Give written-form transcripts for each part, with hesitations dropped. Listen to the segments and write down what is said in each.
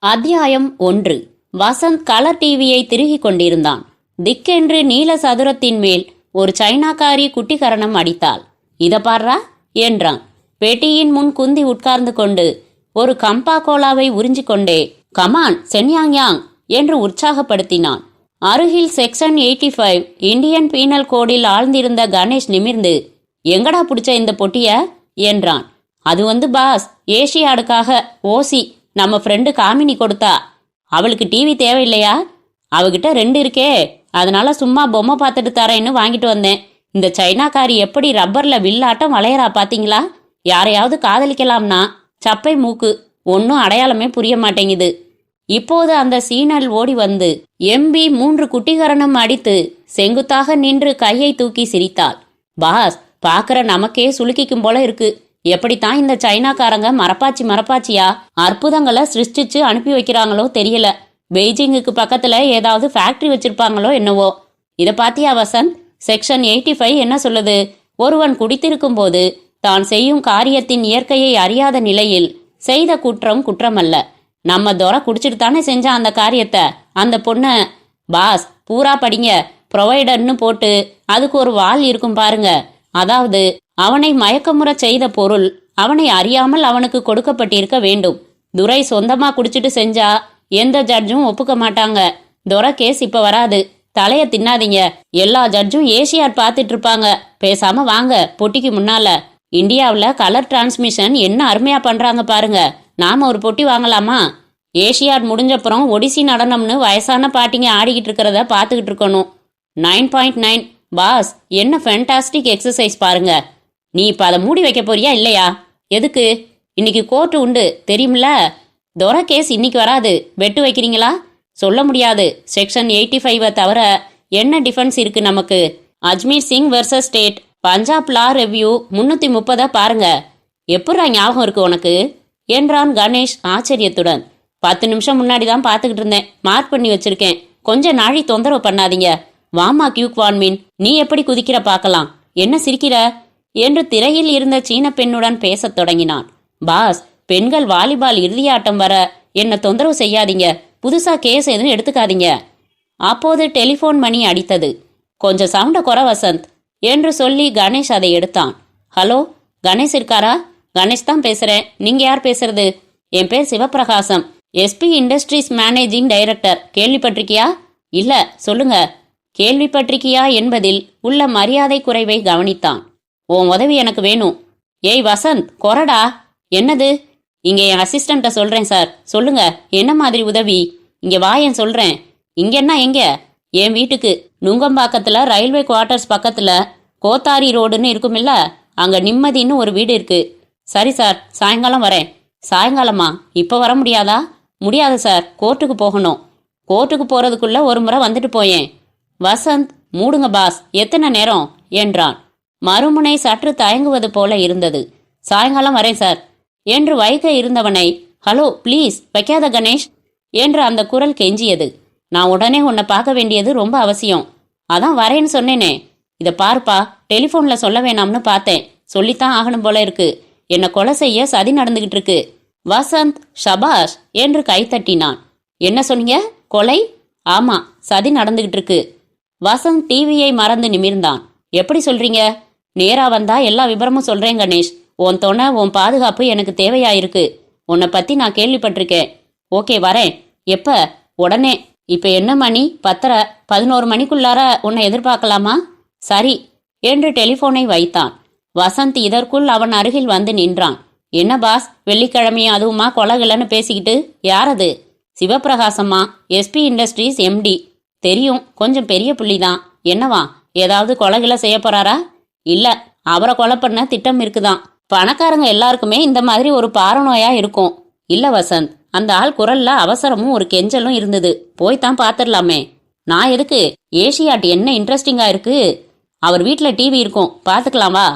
அத்தியாயம் 1. வசந்த் கலர் டிவியை திருகிக் கொண்டிருந்தான். திக்கென்று நீல சதுரத்தின் மேல் ஒரு சைனாக்காரி குட்டிகரணம் அடித்தாள். இத பாரா என்றான். பெட்டியின் முன் குந்தி உட்கார்ந்து கொண்டு ஒரு கம்பா கோலாவை உறிஞ்சிக் கொண்டே கமான் சென்யாங் யாங் என்று உற்சாகப்படுத்தினான். அருகில் செக்ஷன் 85 இந்தியன் பீனல் கோடில் ஆழ்ந்திருந்த கணேஷ் நிமிர்ந்து, எங்கடா பிடிச்ச இந்த பொட்டிய என்றான். அது பாஸ், ஏஷியாடுக்காக ஓசி நம்ம ஃப்ரெண்டு காமினி கொடுத்தா. அவளுக்கு டிவி தேவையில்லையா? அவகிட்ட 2 இருக்கே, அதனால சும்மா பொம்மை பார்த்துட்டு தரேன்னு வாங்கிட்டு வந்தேன். இந்த சைனாக்காரி எப்படி ரப்பர்ல வில்லாட்டம் வளையறா பாத்தீங்களா? யாரையாவது காதலிக்கலாம்னா சப்பை மூக்கு, ஒன்னும் அடையாளமே புரிய மாட்டேங்குது. இப்போது அந்த சீனல் ஓடி வந்து எம்பி 3 குட்டிகரணம் அடித்து செங்குத்தாக நின்று கையை தூக்கி சிரித்தாள். பாஸ், பாக்குற நமக்கே சுளுக்கிக்கும் போல இருக்கு. எப்படித்தான் இந்த சைனாக்காரங்க மரப்பாச்சியா அற்புதங்களை சிருஷ்டிச்சு அனுப்பி வைக்கிறாங்களோ தெரியல. பெய்ஜிங்குக்கு பக்கத்துல ஏதாவது ஃபேக்டரி வச்சிருப்பாங்களோ என்னவோ. இத பாத்தியா வசந்த், செக்ஷன் 85 என்ன சொல்லுது? ஒருவன் குடித்திருக்கும் போது தான் செய்யும் காரியத்தின் இயற்கையை அறியாத நிலையில் செய்த குற்றம் குற்றமல்ல. நம்ம துரை குடிச்சிட்டு தானே செஞ்சான் அந்த காரியத்தை. அந்த பொண்ணு பாஸ் பூரா படிங்க, ப்ரொவைடர்னு போட்டு அதுக்கு ஒரு வால் இருக்கும் பாருங்க. அதாவது அவனை மயக்கமுற செய்த பொருள் அவனை அறியாமல் அவனுக்கு கொடுக்கப்பட்டிருக்க வேண்டும். துரை சொந்தமா குடிச்சிட்டு செஞ்சா எந்த ஜட்ஜும் ஒப்புக்க மாட்டாங்க. துரை கேஸ் இப்ப வராது. தலைய தின்னாதீங்க. எல்லா ஜட்ஜும் ஏசியாட் பார்த்துட்டு இருப்பாங்க. பேசாம வாங்க பொட்டிக்கு முன்னால. இந்தியாவில் கலர் டிரான்ஸ்மிஷன் என்ன அருமையா பண்றாங்க பாருங்க. நாம ஒரு பொட்டி வாங்கலாமா? ஏசியாட் முடிஞ்சப்புறம் ஒடிசி நடனம்னு வயசான பாட்டிங்க ஆடிக்கிட்டு இருக்கிறத பார்த்துக்கிட்டு இருக்கணும். 9.9 பாஸ், என்ன ஃபேண்டாஸ்டிக் எக்ஸசைஸ் பாருங்க. நீ இப்ப அதை மூடி வைக்க போறியா இல்லையா? எதுக்கு? இன்னைக்கு கோர்ட்டு உண்டு தெரியுமில்ல. துரை கேஸ் இன்னைக்கு வராது. வெட்டு வைக்கிறீங்களா? சொல்ல முடியாது. செக்ஷன் 85 தவிர என்ன டிஃபென்ஸ் இருக்கு நமக்கு? அஜ்மீர் சிங் வெர்சஸ் ஸ்டேட், பஞ்சாப் லா ரெவ்யூ 330 பாருங்க. எப்படா ஞாபகம் இருக்கு உனக்கு என்றான் கணேஷ் ஆச்சரியத்துடன். 10 நிமிஷம் முன்னாடி தான் பார்த்துக்கிட்டு இருந்தேன். மார்க் பண்ணி வச்சிருக்கேன். கொஞ்ச நாழி தொந்தரவு பண்ணாதீங்க. வாமா கியூக் வான்மின், நீ எப்படி குதிக்கிற பார்க்கலாம். என்ன சிரிக்கிற என்று திரையில் இருந்த சீன பெண்ணுடன் பேசத் தொடங்கினான். பாஸ், பெண்கள் வாலிபால் இறுதியாட்டம் வர என்ன தொந்தரவு செய்யாதீங்க. புதுசா கேஸ் எதுவும் எடுத்துக்காதீங்க. அப்போது டெலிபோன் மணி அடித்தது. கொஞ்சம் சவுண்ட குறை வசந்த் என்று சொல்லி கணேஷ் அதை எடுத்தான். ஹலோ, கணேஷ் இருக்காரா? கணேஷ் தான் பேசுறேன். நீங்க யார் பேசுறது? என் பேர் Sivaprakasam, SP industries managing director. கேள்விப்பட்டிருக்கியா? இல்ல, சொல்லுங்க. கேள்விப்பட்டிருக்கியா என்பதில் உள்ள மரியாதை குறைவை கவனித்தான். உன் உதவி எனக்கு வேணும். ஏய் வசந்த், கொரடா. என்னது? இங்க என் அசிஸ்டண்ட்ட சொல்றேன் சார். சொல்லுங்க, என்ன மாதிரி உதவி? இங்க வாயன் சொல்றேன். இங்கன்னா எங்க? என் வீட்டுக்கு நுங்கம்பாக்கத்துல ரயில்வே குவார்ட்டர்ஸ் பக்கத்துல கோத்தாரி ரோடுன்னு இருக்குமில்ல, அங்க நிம்மதின்னு ஒரு வீடு இருக்கு. சரி சார், சாயங்காலம் வரேன். சாயங்காலமா? இப்ப வர முடியாதா? முடியாது சார், கோர்ட்டுக்கு போகணும். கோர்ட்டுக்கு போறதுக்குள்ள ஒரு முறை வந்துட்டு போயேன். வசந்த், மூடுங்க பாஸ், எத்தனை நேரம் என்றான். மறுமுனை சற்று தயங்குவது போல இருந்தது. சாயங்காலம் வரேன் சார் என்று வைக்க இருந்தவனை, ஹலோ ப்ளீஸ் வைக்காத கணேஷ் என்று அந்த குரல் கெஞ்சியது. நான் உடனே உன்னை பார்க்க வேண்டியது ரொம்ப அவசியம். அதான் வரேன்னு சொன்னேனே. இதை பாருப்பா, டெலிஃபோன்ல சொல்ல வேணாம்னு பார்த்தேன். சொல்லித்தான் ஆகணும் போல இருக்கு. என்னை கொலை செய்ய சதி நடந்துகிட்டு இருக்கு. வசந்த் ஷபாஷ் என்று கைத்தட்டினான். என்ன சொன்னீங்க? கொலை? ஆமா, சதி நடந்துகிட்டு இருக்கு. வசந்த் டிவியை மறந்து நிமிர்ந்தான். எப்படி சொல்றீங்க? நேரா வந்தா எல்லா விபரமும் சொல்றேன் கணேஷ். உன் துணை, உன் பாதுகாப்பு எனக்கு தேவையாயிருக்கு. உன்னை பத்தி நான் கேள்விப்பட்டிருக்கேன். ஓகே, வரேன். எப்ப? உடனே. இப்ப என்ன மணி? 10:30. 11 மணிக்குள்ளார உன்னை எதிர்பார்க்கலாமா? சரி என்று டெலிபோனை வைத்தான். வசந்த் இதற்குள் அவன் அருகில் வந்து நின்றான். என்ன பாஸ், வெள்ளிக்கிழமையும் அதுவுமா கொலகிலன்னு பேசிக்கிட்டு? யாரது? சிவபிரகாசம்மா, எஸ்பி இண்டஸ்ட்ரீஸ் எம்டி. தெரியும், கொஞ்சம் பெரிய புள்ளிதான். என்னவா, ஏதாவது கொலகில செய்ய போறாரா? இல்ல, அவரை கொலை பண்ண திட்டம் இருக்குதான். பணக்காரங்க எல்லாருக்குமே இந்த மாதிரி ஒரு பாரநோயா இருக்கும். இல்ல வசந்த், அந்த ஆள் குரல்ல அவசரமும் ஒரு கெஞ்சலும் இருந்தது. போய்தான் பாத்துடலாமே. நான் எதுக்கு? ஏசியாட் என்ன இன்ட்ரெஸ்டிங்கா இருக்கு. அவர் வீட்டுல டிவி இருக்கும், பாத்துக்கலாம் வா.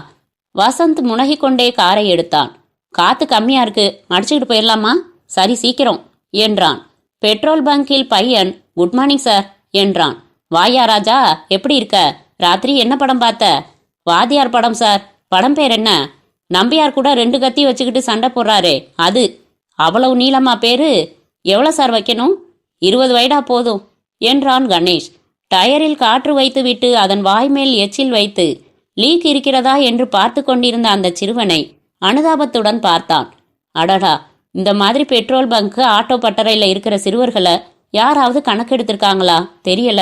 வசந்த் முனகிக்கொண்டே காரை எடுத்தான். காத்து கம்மியா இருக்கு, அடிச்சுக்கிட்டு போயிடலாமா? சரி, சீக்கிரம் என்றான். பெட்ரோல் பங்கில் பையன், குட் மார்னிங் சார் என்றான். வாயா ராஜா, எப்படி இருக்க? ராத்திரி என்ன படம் பார்த்த? வாத்தியார் படம் சார். படம் பேர் என்ன? நம்பியார் கூட 2 கத்தி வச்சுக்கிட்டு சண்டை போடுறாரே அது. அவ்வளவு நீளமா பேரு? எவ்வளோ சார் வைக்கணும்? 20 வைடா போதும் என்றான் கணேஷ். டயரில் காற்று வைத்துவிட்டு அதன் வாய்மேல் எச்சில் வைத்து லீக் இருக்கிறதா என்று பார்த்து கொண்டிருந்த அந்த சிறுவனை அனுதாபத்துடன் பார்த்தான். அடடா, இந்த மாதிரி பெட்ரோல் பங்கு ஆட்டோ பட்டறையில் இருக்கிற சிறுவர்களை யாராவது கணக்கெடுத்திருக்காங்களா தெரியல.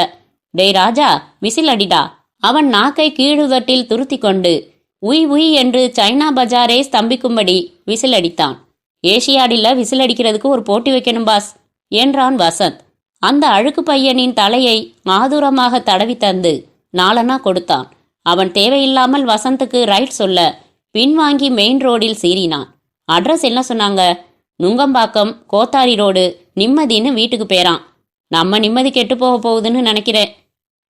டேய் ராஜா, விசில் அடிடா. அவன் நாக்கை கீழுதட்டில் துருத்தி கொண்டு உய் உய் என்று சைனா பஜாரே ஸ்தம்பிக்கும்படி விசில் அடித்தான். ஏசியாடில் விசில் அடிக்கிறதுக்கு ஒரு போட்டி வைக்கணும் பாஸ் என்றான் வசந்த். அந்த அழுக்கு பையனின் தலையை ஆதுரமாக தடவி தந்து நாலனா கொடுத்தான். அவன் தேவையில்லாமல் வசந்துக்கு ரைட் சொல்ல பின்வாங்கி மெயின் ரோடில் சீறினான். அட்ரஸ் என்ன சொன்னாங்க? நுங்கம்பாக்கம், கோத்தாரி ரோடு, நிம்மதின்னு வீட்டுக்கு பேரான். நம்ம நிம்மதி கெட்டு போக போகுதுன்னு நினைக்கிறேன்.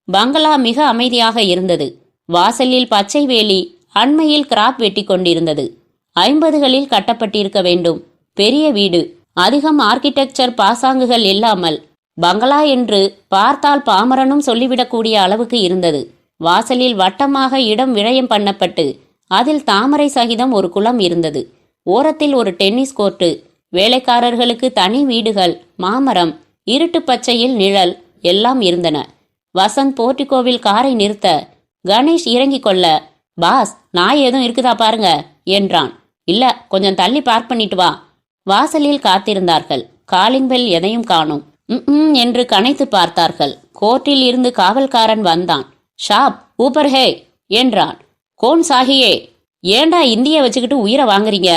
பங்களா மிக அமைதியாக இருந்தது. வாசலில் பச்சை வேலி அண்மையில் கிராப் வெட்டி கொண்டிருந்தது. 50களில் கட்டப்பட்டிருக்க வேண்டும். பெரிய வீடு, அதிகம் ஆர்கிடெக்சர் பாசாங்குகள் இல்லாமல் பங்களா என்று பார்த்தால் பாமரனும் சொல்லிவிடக்கூடிய அளவுக்கு இருந்தது. வாசலில் வட்டமாக இடம் விரயம் பண்ணப்பட்டு அதில் தாமரை சகிதம் ஒரு குளம் இருந்தது. ஓரத்தில் ஒரு டென்னிஸ் கோர்ட்டு, வேலைக்காரர்களுக்கு தனி வீடுகள், மாமரம், இருட்டு பச்சையில் நிழல் எல்லாம் இருந்தன. வசந்த் போர்ட்டிகோவில் காரை நிறுத்த கணேஷ் இறங்கி கொள்ள, பாஸ் நாய் எதுவும் இருக்குதா பாருங்க என்றான். இல்ல, கொஞ்சம் தள்ளி பார்க் பண்ணிட்டு வா. வாசலில் காத்திருந்தார்கள். காலிங் பெல் எதையும் காணோம். என்று கனைத்து பார்த்தார்கள். கோர்ட்டில் இருந்து காவல்காரன் வந்தான். ஷாப் ஊப்பர் ஹே என்றான். கோன் சாகியே, ஏண்டா இந்திய வச்சுக்கிட்டு உயிரை வாங்குறீங்க?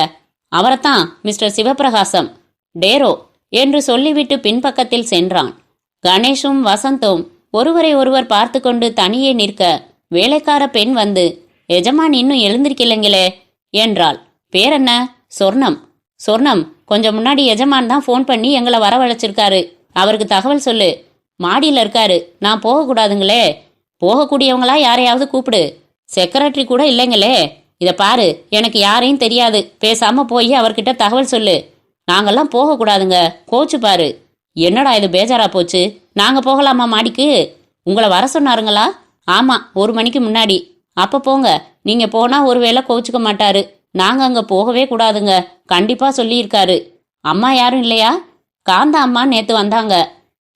அவரைத்தான், மிஸ்டர் சிவபிரகாசம். டேரோ என்று சொல்லிவிட்டு பின்பக்கத்தில் சென்றான். கணேஷும் வசந்தும் ஒருவரை ஒருவர் பார்த்து கொண்டு தனியே நிற்க வேலைக்கார பெண் வந்து, எஜமான் இன்னும் எழுந்திருக்கலைங்களே என்றாள். பேரென்ன? சொர்ணம். சொர்ணம், கொஞ்சம் முன்னாடி எஜமான் தான் ஃபோன் பண்ணி எங்களை வரவழைச்சிருக்காரு. அவருக்கு தகவல் சொல்லு. மாடியில் இருக்காரு. நான் போகக்கூடாதுங்களே. போகக்கூடியவங்களா யாரையாவது கூப்பிடு. செக்ரட்டரி கூட இல்லைங்களே. இதை பாரு, எனக்கு யாரையும் தெரியாது. பேசாம போய் அவர்கிட்ட தகவல் சொல்லு. நாங்கெல்லாம் போகக்கூடாதுங்க, கோச்சு பாரு. என்னடா இது பேஜாரா போச்சு? நாங்க போகலாமா மாடிக்கு? உங்களை வர சொன்னாருங்களா? ஆமா, 1 மணிக்கு முன்னாடி. அப்ப போங்க. நீங்க போனா ஒருவேளை கோச்சுக்க மாட்டாரு. நாங்க அங்க போகவே கூடாதுங்க, கண்டிப்பா சொல்லியிருக்காரு. அம்மா யாரும் இல்லையா? காந்தா அம்மா நேத்து வந்தாங்க.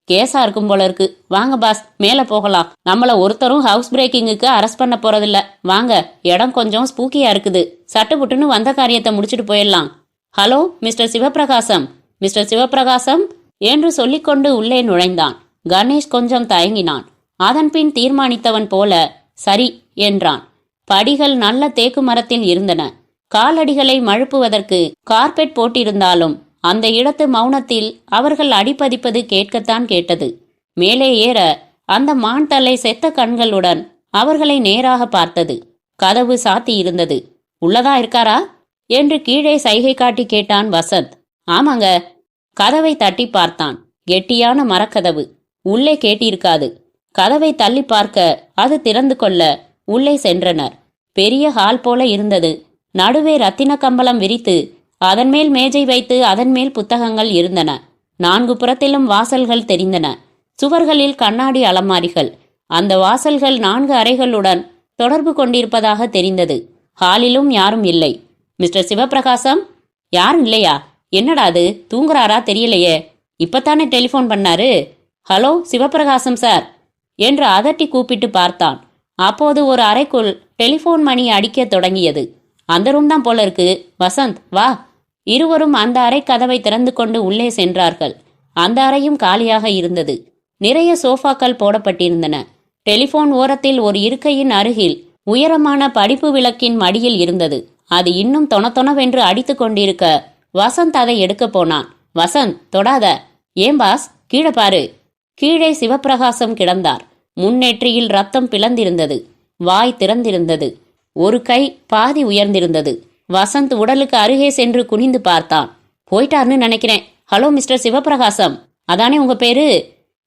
கேஸா இருக்கும் போல இருக்கு. வாங்க பாஸ், மேல போகலாம். நம்மள ஒருத்தரும் ஹவுஸ் பிரேக்கிங்குக்கு அரெஸ்ட் பண்ண போறதில்ல. வாங்க, இடம் கொஞ்சம் ஸ்பூக்கியா இருக்குது. சட்டுப்புட்டுன்னு வந்த காரியத்தை முடிச்சுட்டு போயிடலாம். Hello mister Sivaprakasam, mister Sivaprakasam என்று சொல்லிக்கொண்டு உள்ளே நுழைந்தான். கணேஷ் கொஞ்சம் தயங்கினான். அதன்பின் தீர்மானித்தவன் போல சரி என்றான். படிகள் நல்ல தேக்கு மரத்தில் இருந்தன. காலடிகளை மழுப்புவதற்கு கார்பெட் போட்டிருந்தாலும் அந்த இடத்து மௌனத்தில் அவர்கள் அடிப்பதிப்பது கேட்கத்தான் கேட்டது. மேலே ஏற அந்த மான் தலை செத்த கண்களுடன் அவர்களை நேராக பார்த்தது. கதவு சாத்தி இருந்தது. உள்ளதா இருக்காரா என்று கீழே சைகை காட்டி கேட்டான் வசந்த். ஆமாங்க. கதவை தட்டி பார்த்தான். கெட்டியான மரக்கதவு. உள்ளே கேட்டிருக்காது. கதவை தள்ளி பார்க்க அது திறந்து கொள்ள உள்ளே சென்றனர். பெரிய ஹால் போல இருந்தது. நடுவே ரத்தின கம்பளம் விரித்து அதன் மேல் மேஜை வைத்து அதன் மேல் புத்தகங்கள் இருந்தன. 4 புறத்திலும் வாசல்கள் தெரிந்தன. சுவர்களில் கண்ணாடி அலமாரிகள். அந்த வாசல்கள் 4 அறைகளுடன் தொடர்பு கொண்டிருப்பதாக தெரிந்தது. ஹாலிலும் யாரும் இல்லை. மிஸ்டர் சிவபிரகாசம்? யாரும் இல்லையா? என்னடா அது, தூங்குறாரா தெரியலையே. இப்பத்தானே டெலிஃபோன் பண்ணாரு. ஹலோ சிவபிரகாசம் சார் என்று அதட்டி கூப்பிட்டு பார்த்தான். அப்போது ஒரு அறைக்குள் டெலிஃபோன் மணி அடிக்க தொடங்கியது. அந்த ரூம் தான் போல இருக்கு. வசந்த் வா. இருவரும் அந்த அறை கதவை திறந்து கொண்டு உள்ளே சென்றார்கள். அந்த அறையும் காலியாக இருந்தது. நிறைய சோஃபாக்கள் போடப்பட்டிருந்தன. டெலிஃபோன் ஓரத்தில் ஒரு இருக்கையின் அருகில் உயரமான படிப்பு விளக்கின் மடியில் இருந்தது. அது இன்னும் தொணத்தொணவென்று அடித்து கொண்டிருக்க வசந்த் அதை எடுக்க போனான். வசந்த் தொடாத. ஏன் பாஸ்? கீழே பாரு. கீழே சிவபிரகாசம் கிடந்தார். முன்னெற்றியில் ரத்தம் பிளந்திருந்தது. வாய் திறந்திருந்தது. ஒரு கை பாதி உயர்ந்திருந்தது. வசந்த் உடலுக்கு அருகே சென்று குனிந்து பார்த்தான். போயிட்டார்னு நினைக்கிறேன். ஹலோ மிஸ்டர் சிவபிரகாசம், அதானே உங்க பேரு?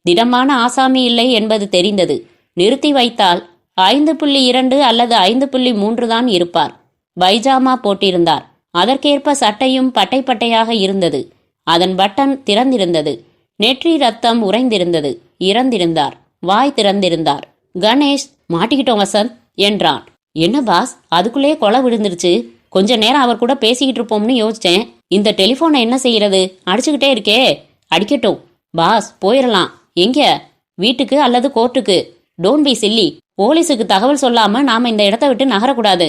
திடமான ஆசாமி இல்லை என்பது தெரிந்தது. நிறுத்தி வைத்தால் 5.2 அல்லது 5.3 தான் இருப்பார். பைஜாமா போட்டிருந்தார். அதற்கேற்ப சட்டையும் பட்டை பட்டையாக இருந்தது. அதன் பட்டன் திறந்திருந்தது. நெற்றி ரத்தம் உறைந்திருந்தது. இறந்திருந்தார். வாய் திறந்திருந்தார். கணேஷ், மாட்டிக்கிட்டோம் வசந்த் என்றான். என்ன பாஸ், அதுக்குள்ளே கொலை விழுந்துருச்சு. கொஞ்ச நேரம் அவர் கூட பேசிக்கிட்டு இருப்போம்னு யோசிச்சேன். இந்த டெலிஃபோனை என்ன செய்யறது? அடிச்சுக்கிட்டே இருக்கே. அடிக்கட்டும் பாஸ், போயிடலாம். எங்க? வீட்டுக்கு அல்லது கோர்ட்டுக்கு? Don't be chilli. போலீஸுக்கு தகவல் சொல்லாம நாம இந்த இடத்த விட்டு நகரக்கூடாது.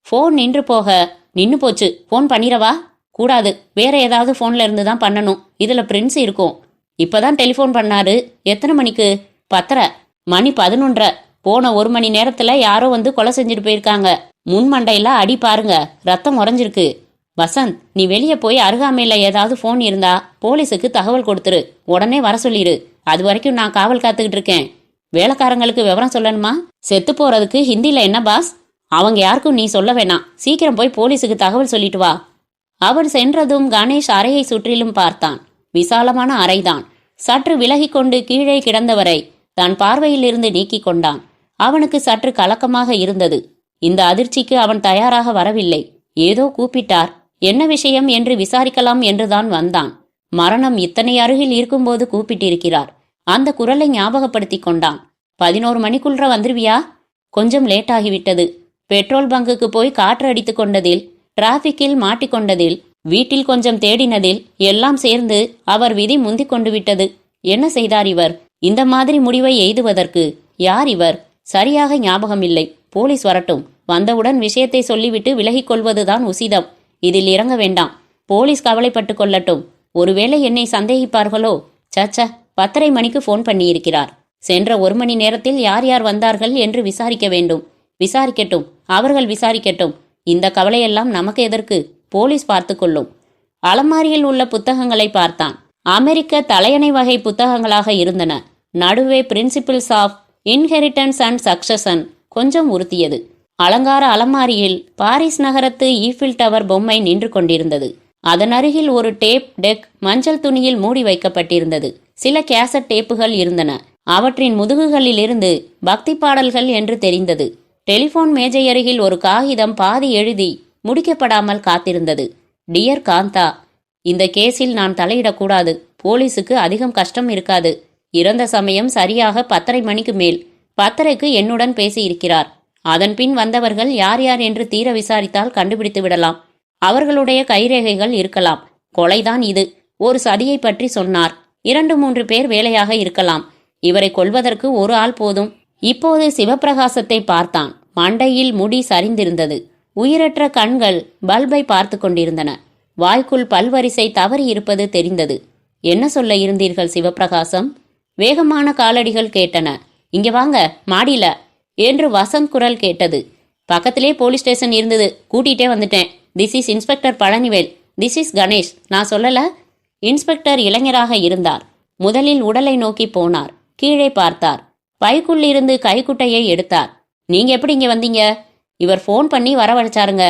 ஃபோன் நின்னு போச்சு. ஃபோன் பண்ணிடவா? கூடாது, வேற ஏதாவது ஃபோன்ல இருந்து தான் பண்ணணும். இதுல பிரின்ஸ் இருக்கும். இப்பதான் டெலிஃபோன் பண்ணாரு. எத்தனை மணிக்கு? 10:30. மணி 11:30. போன 1 மணி நேரத்துல யாரோ வந்து கொலை செஞ்சுட்டு போயிருக்காங்க. முன்மண்டையில அடி பாருங்க, ரத்தம் உறைஞ்சிருக்கு. வசந்த், நீ வெளியே போய் அருகாமையில ஏதாவது ஃபோன் இருந்தா போலீஸுக்கு தகவல் கொடுத்துரு. உடனே வர சொல்லிரு. அது வரைக்கும் நான் காவல் காத்துக்கிட்டு இருக்கேன். வேலைக்காரங்களுக்கு விவரம் சொல்லணுமா? செத்து போறதுக்கு ஹிந்தில என்ன பாஸ்? அவங்க யாருக்கும் நீ சொல்ல வேணாம். சீக்கிரம் போய் போலீஸுக்கு தகவல் சொல்லிட்டு வா. அவன் சென்றதும் கணேஷ் அறையை சுற்றிலும் பார்த்தான். விசாலமான அறைதான். சற்று விலகி கொண்டு கீழே கிடந்தவரை தன் பார்வையிலிருந்து நீக்கி கொண்டான். அவனுக்கு சற்று கலக்கமாக இருந்தது. இந்த அதிர்ச்சிக்கு அவன் தயாராக வரவில்லை. ஏதோ கூப்பிட்டார். என்ன விஷயம் என்று விசாரிக்கலாம் என்றுதான் வந்தான். மரணம் இத்தனை அருகில் இருக்கும்போது கூப்பிட்டிருக்கிறார். அந்த குரலை ஞாபகப்படுத்தி கொண்டான். 11 மணிக்குள்ள வந்துருவியா? கொஞ்சம் லேட்டாகிவிட்டது. பெட்ரோல் பங்குக்கு போய் காற்று அடித்து கொண்டதில், டிராபிக்கில் மாட்டிக்கொண்டதில், வீட்டில் கொஞ்சம் தேடினதில் எல்லாம் சேர்ந்து அவர் விதி முந்திக் கொண்டு விட்டது. என்ன செய்தார் இவர்? இந்த மாதிரி முடிவை எய்துவதற்கு யார் இவர்? சரியாக ஞாபகம் இல்லை. போலீஸ் வரட்டும். வந்தவுடன் விஷயத்தை சொல்லிவிட்டு விலகிக் கொள்வதுதான் உசிதம். இதில் இறங்க வேண்டாம். போலீஸ் கவலைப்பட்டு கொள்ளட்டும். ஒருவேளை என்னை சந்தேகிப்பார்களோ? சச்ச, 10:30 மணிக்கு ஃபோன் பண்ணியிருக்கிறார். சென்ற 1 மணி நேரத்தில் யார் யார் வந்தார்கள் என்று விசாரிக்க வேண்டும். விசாரிக்கட்டும், அவர்கள் விசாரிக்கட்டும். இந்த கவலையெல்லாம் நமக்கு எதற்கு? போலீஸ் பார்த்து கொள்ளும். அலமாரியில் உள்ள புத்தகங்களை பார்த்தான். அமெரிக்க தலையணை வகை புத்தகங்களாக இருந்தன. நடுவே principles of inheritance and succession கொஞ்சம் உறுத்தியது. அலங்கார அலமாரியில் பாரிஸ் நகரத்து ஈஃபில் டவர் பொம்மை நின்று கொண்டிருந்தது. அதன் அருகில் ஒரு டேப் டெக் மஞ்சள் துணியில் மூடி வைக்கப்பட்டிருந்தது. சில கேசட் டேப்புகள் இருந்தன. அவற்றின் முதுகுகளிலிருந்து பக்தி பாடல்கள் என்று தெரிந்தது. டெலிபோன் மேஜை அருகில் ஒரு காகிதம் பாதி எழுதி முடிக்கப்படாமல் காத்திருந்தது. டியர் காந்தா, இந்த கேஸில் நான் தலையிடக்கூடாது. போலீஸுக்கு அதிகம் கஷ்டம் இருக்காது. இறந்த சமயம் சரியாக 10:30 மணிக்கு மேல். 10:30க்கு என்னுடன் பேசியிருக்கிறார். அதன்பின் வந்தவர்கள் யார் யார் என்று தீர விசாரித்தால் கண்டுபிடித்து விடலாம். அவர்களுடைய கைரேகைகள் இருக்கலாம். கொலைதான் இது. ஒரு சதியை பற்றி சொன்னார். 2-3 பேர் வேலையாக இருக்கலாம். இவரை கொல்வதற்கு ஒரு ஆள் போதும். இப்போது சிவப்பிரகாசத்தை பார்த்தான். மண்டையில் முடி சரிந்திருந்தது. உயிரற்ற கண்கள் பல்பை பார்த்து கொண்டிருந்தன. வாய்க்குள் பல்வரிசை தவறி இருப்பது தெரிந்தது. என்ன சொல்ல இருந்தீர்கள் சிவப்பிரகாசம்? வேகமான காலடிகள் கேட்டன. இங்க வாங்க, மாடியில என்று வசந்த் குரல் கேட்டது. பக்கத்திலே போலீஸ் ஸ்டேஷன் இருந்தது, கூட்டிகிட்டே வந்துட்டேன். This is inspector Palanivel. This is Ganesh. நான் சொல்லல? இன்ஸ்பெக்டர் இளைஞராக இருந்தார். முதலில் உடலை நோக்கி போனார். கீழே பார்த்தார். பைக்குள்ளிருந்து கைக்குட்டையை எடுத்தார். நீங்க எப்படி இங்க வந்தீங்க? இவர் ஃபோன் பண்ணி வரவழைச்சாருங்க.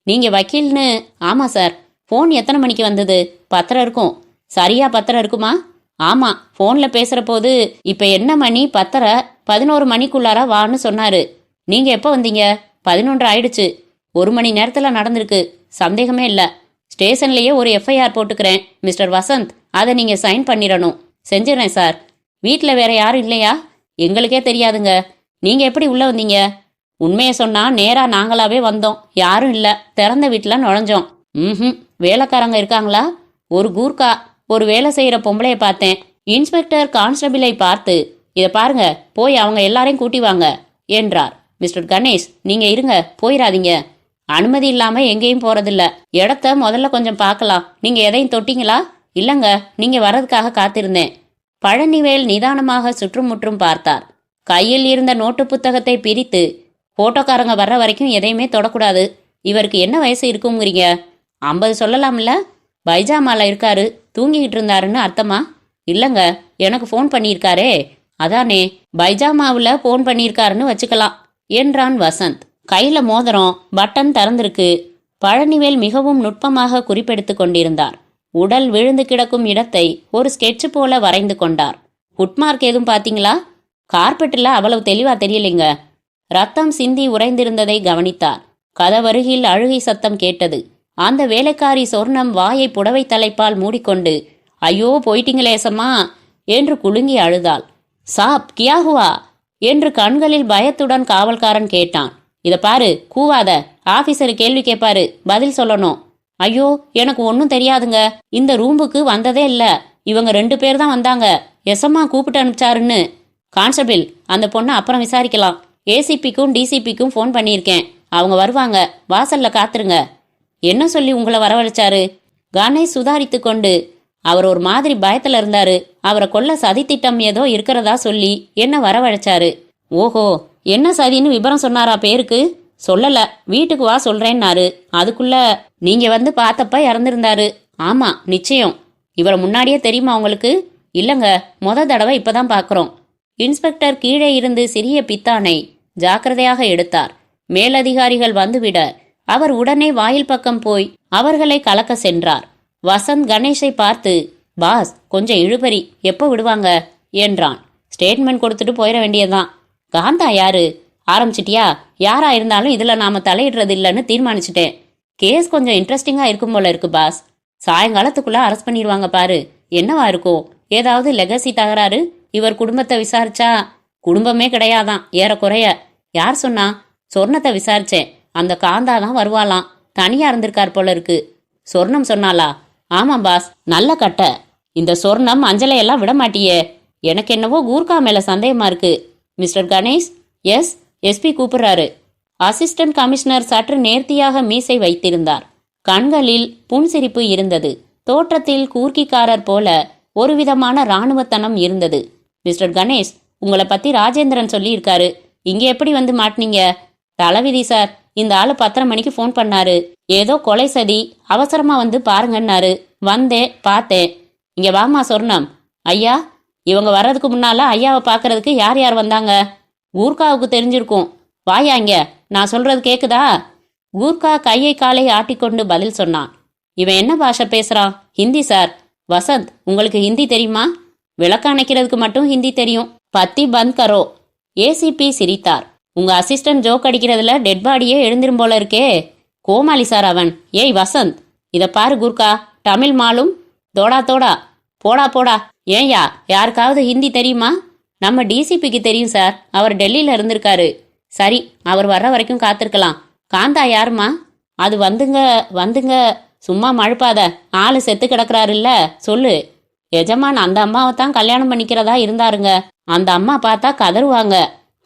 நீங்க வக்கீல்னு? ஆமா சார். ஃபோன் எத்தனை மணிக்கு வந்தது? 10:30 இருக்கும். சரியா 10:30 இருக்குமா? ஆமா, ஃபோன்ல பேசுற போது இப்ப என்ன மணி? 10:30. 11 மணிக்குள்ளார வான்னு சொன்னாரு. நீங்க எப்போ வந்தீங்க? 11 ஆயிடுச்சு. 1 மணி நேரத்துல நடந்திருக்கு, சந்தேகமே இல்ல. ஸ்டேஷன்லயே ஒரு எஃப்ஐஆர் போட்டுக்கிறேன் மிஸ்டர் வசந்த். அதை நீங்க சைன் பண்ணிடணும். செஞ்சிடறேன் சார். வீட்டில் வேற யாரும் இல்லையா? எங்களுக்கே தெரியாதுங்க. நீங்க எப்படி உள்ள வந்தீங்க? உண்மையை சொன்னா நேரா நாங்களாவே வந்தோம். யாரும் இல்ல, திறந்த வீட்டுல நுழைஞ்சோம். வேலைக்காரங்க இருக்காங்களா? ஒரு கூர்க்கா, ஒரு வேலை செய்யற பொம்பளைய பார்த்தேன். இன்ஸ்பெக்டர் கான்ஸ்டபிளை பார்த்து, இதை பாருங்க, போய் அவங்க எல்லாரையும் கூட்டி வாங்க என்றார். மிஸ்டர் கணேஷ், நீங்க இருங்க, போயிடாதீங்க. அனுமதி இல்லாம எங்கேயும் போறதில்ல. இடத்த முதல்ல கொஞ்சம் பார்க்கலாம். நீங்க எதையும் தொட்டீங்களா? இல்லங்க, நீங்க வர்றதுக்காக காத்திருந்தேன். பழனிவேல் நிதானமாக சுற்றுமுற்றும் பார்த்தார். கையில் இருந்த நோட்டு புத்தகத்தை பிரித்து, போட்டோக்காரங்க வர்ற வரைக்கும் எதையுமே தொடக்கூடாது. இவருக்கு என்ன வயசு இருக்குங்கிறீங்க? 50 சொல்லலாம்ல? பைஜாமால இருக்காரு, தூங்கிக்கிட்டு இருந்தாருன்னு அர்த்தமா? இல்லங்க, எனக்கு ஃபோன் பண்ணியிருக்காரே, அதானே. பைஜாமாவில் ஃபோன் பண்ணியிருக்காருன்னு வச்சுக்கலாம் என்றான் வசந்த். கையில மோதிரம், பட்டன் திறந்திருக்கு. பழனிவேல் மிகவும் நுட்பமாக குறிப்பெடுத்து கொண்டிருந்தார். உடல் விழுந்து கிடக்கும் இடத்தை ஒரு ஸ்கெட்சு போல வரைந்து கொண்டார். ஃபுட்மார்க் எதுவும் பார்த்தீங்களா? கார்பெட்டில் அவ்வளவு தெளிவா தெரியலைங்க. ரத்தம் சிந்தி உறைந்திருந்ததை கவனித்தார். கதவருகில் அழுகை சத்தம் கேட்டது. அந்த வேலைக்காரி சொர்ணம் வாயை புடவை தலைப்பால் மூடிக்கொண்டு, ஐயோ போயிட்டீங்களேசம்மா என்று குலுங்கி அழுதாள். சாப் கியா ஹுவா என்று கண்களில் பயத்துடன் காவல்காரன் கேட்டான். இத பாரு, கூவாத. ஆபீசர் கேள்வி கேட்பாரு, பதில் சொல்லணும். ஐயோ, எனக்கு ஒன்னும் தெரியாதுங்க. இந்த ரூமுக்கு வந்ததே இல்ல. இவங்க 2 பேர் தான் வந்தாங்க. எஸ்எம்மா கூப்பிட்டு அனுப்பிச்சாருன்னு. கான்ஸ்டபிள், அந்த பொண்ணை அப்புறம் விசாரிக்கலாம். ஏசிபிக்கும் டிசிபிக்கும் ஃபோன் பண்ணியிருக்கேன். அவங்க வருவாங்க, வாசல்ல காத்துருங்க. என்ன சொல்லி உங்களை வரவழைச்சாரு? கணேஷ் சுதாரித்து கொண்டு, அவர் ஒரு மாதிரி பயத்துல இருந்தாரு. அவரை கொல்ல சதித்திட்டம் ஏதோ இருக்கிறதா சொல்லி என்ன வரவழைச்சாரு. ஓஹோ, என்ன சதின்னு விபரம் சொன்னாரா பேருக்கு? சொல்லல, வீட்டுக்கு வா சொல்றேன்னாரு. அதுக்குள்ள நீங்க வந்து பார்த்தப்ப இறந்திருந்தாரு. ஆமா, நிச்சயம். இவரை முன்னாடியே தெரியுமா உங்களுக்கு? இல்லங்க, தடவை இப்பதான் பாக்குறோம். இன்ஸ்பெக்டர் கீழே இருந்து சிறிய பித்தானை ஜாக்கிரதையாக எடுத்தார். மேலதிகாரிகள் வந்துவிட அவர் உடனே வாயில் பக்கம் போய் அவர்களை கலக்க சென்றார். வசந்த் கணேஷை பார்த்து, பாஸ் கொஞ்சம் இழுபறி, எப்போ விடுவாங்க என்றான். ஸ்டேட்மெண்ட் கொடுத்துட்டு போயிட வேண்டியதுதான். காந்தா யாரு? ஆரம்பிச்சிட்டியா? யாரா இருந்தாலும் இதுல நாம தலையிடுறது இல்லைன்னு தீர்மானிச்சிட்டேன். கேஸ் கொஞ்சம் இன்ட்ரெஸ்டிங்கா இருக்கும் போல இருக்கு பாஸ். சாயங்காலத்துக்குள்ள அரெஸ்ட் பண்ணிடுவாங்க பாரு. என்னவா இருக்கும்? ஏதாவது லெகசி தகராறு? இவர் குடும்பத்தை விசாரிச்சா குடும்பமே கிடையாதான் ஏறக்குறைய. யார் சொன்னா? சொர்ணத்தை விசாரிச்சேன். அந்த காந்தா தான் வருவாளாம். தனியா இருந்திருக்கார் போல இருக்கு. சொர்ணம் சொன்னாலா? ஆமாம் பாஸ், நல்ல கட்ட. இந்த சொர்ணம் அஞ்சலையெல்லாம் விட மாட்டியே. எனக்கு என்னவோ கூர்கா மேல சந்தேகமா இருக்கு. மிஸ்டர் கணேஷ். எஸ், எஸ்பி கூப்பிடுறாரு. அசிஸ்டன்ட் கமிஷனர் சற்று நேர்த்தியாக மீசை வைத்திருந்தார். கண்களில் புன்சிரிப்பு இருந்தது. தோற்றத்தில் கூர்க்கிக்காரர் போல ஒரு விதமான இராணுவத்தனம் இருந்தது. மிஸ்டர் கணேஷ், உங்களை பத்தி ராஜேந்திரன் சொல்லி இருக்காரு. இங்க எப்படி வந்து மாட்டினீங்க? தலைவிதி சார். இந்த ஆளு 10:30 மணிக்கு ஃபோன் பண்ணாரு. ஏதோ கொலை சதி, அவசரமா வந்து பாருங்கன்னாரு. வந்தேன், பார்த்தேன். இங்க வாமா சொர்ணம். ஐயா, இவங்க வர்றதுக்கு முன்னால ஐயாவை பாக்குறதுக்கு யார் யார் வந்தாங்க? கூர்காவுக்கு தெரிஞ்சிருக்கும். வாயா இங்க, நான் சொல்றது கேக்குதா? கூர்கா கையை காலை ஆட்டிக்கொண்டு பதில் சொன்னான். இவன் என்ன பாஷை பேசுறான்? ஹிந்தி சார். வசந்த், உங்களுக்கு ஹிந்தி தெரியுமா? விளக்காணைக்கிறதுக்கு மட்டும் ஹிந்தி தெரியும். பத்தி பந்த் கரோ. ஏசிபி சிரித்தார். உங்க அசிஸ்டன்ட் ஜோக் அடிக்கிறதுல டெட் பாடியே எழுந்திரும் போல இருக்கே. கோமாளி சார் அவன். ஏய் வசந்த், இத பாரு கூர்கா, தமிழ் மாலும் தோடா தோடா. போடா போடா. ஏன்யா, யாருக்காவது ஹிந்தி தெரியுமா? நம்ம டிசிபிக்கு தெரியும் சார். அவர் டெல்லியில இருந்திருக்காரு. சரி, அவர் வர்ற வரைக்கும் காத்திருக்கலாம். காந்தா யாருமா? அது வந்துங்க. சும்மா மழுப்பாத. ஆளு செத்து கிடக்குறாருல்ல, சொல்லு. எஜமான் அந்த அம்மாவை தான் கல்யாணம் பண்ணிக்கிறதா இருந்தாருங்க. அந்த அம்மா பார்த்தா கதறுவாங்க.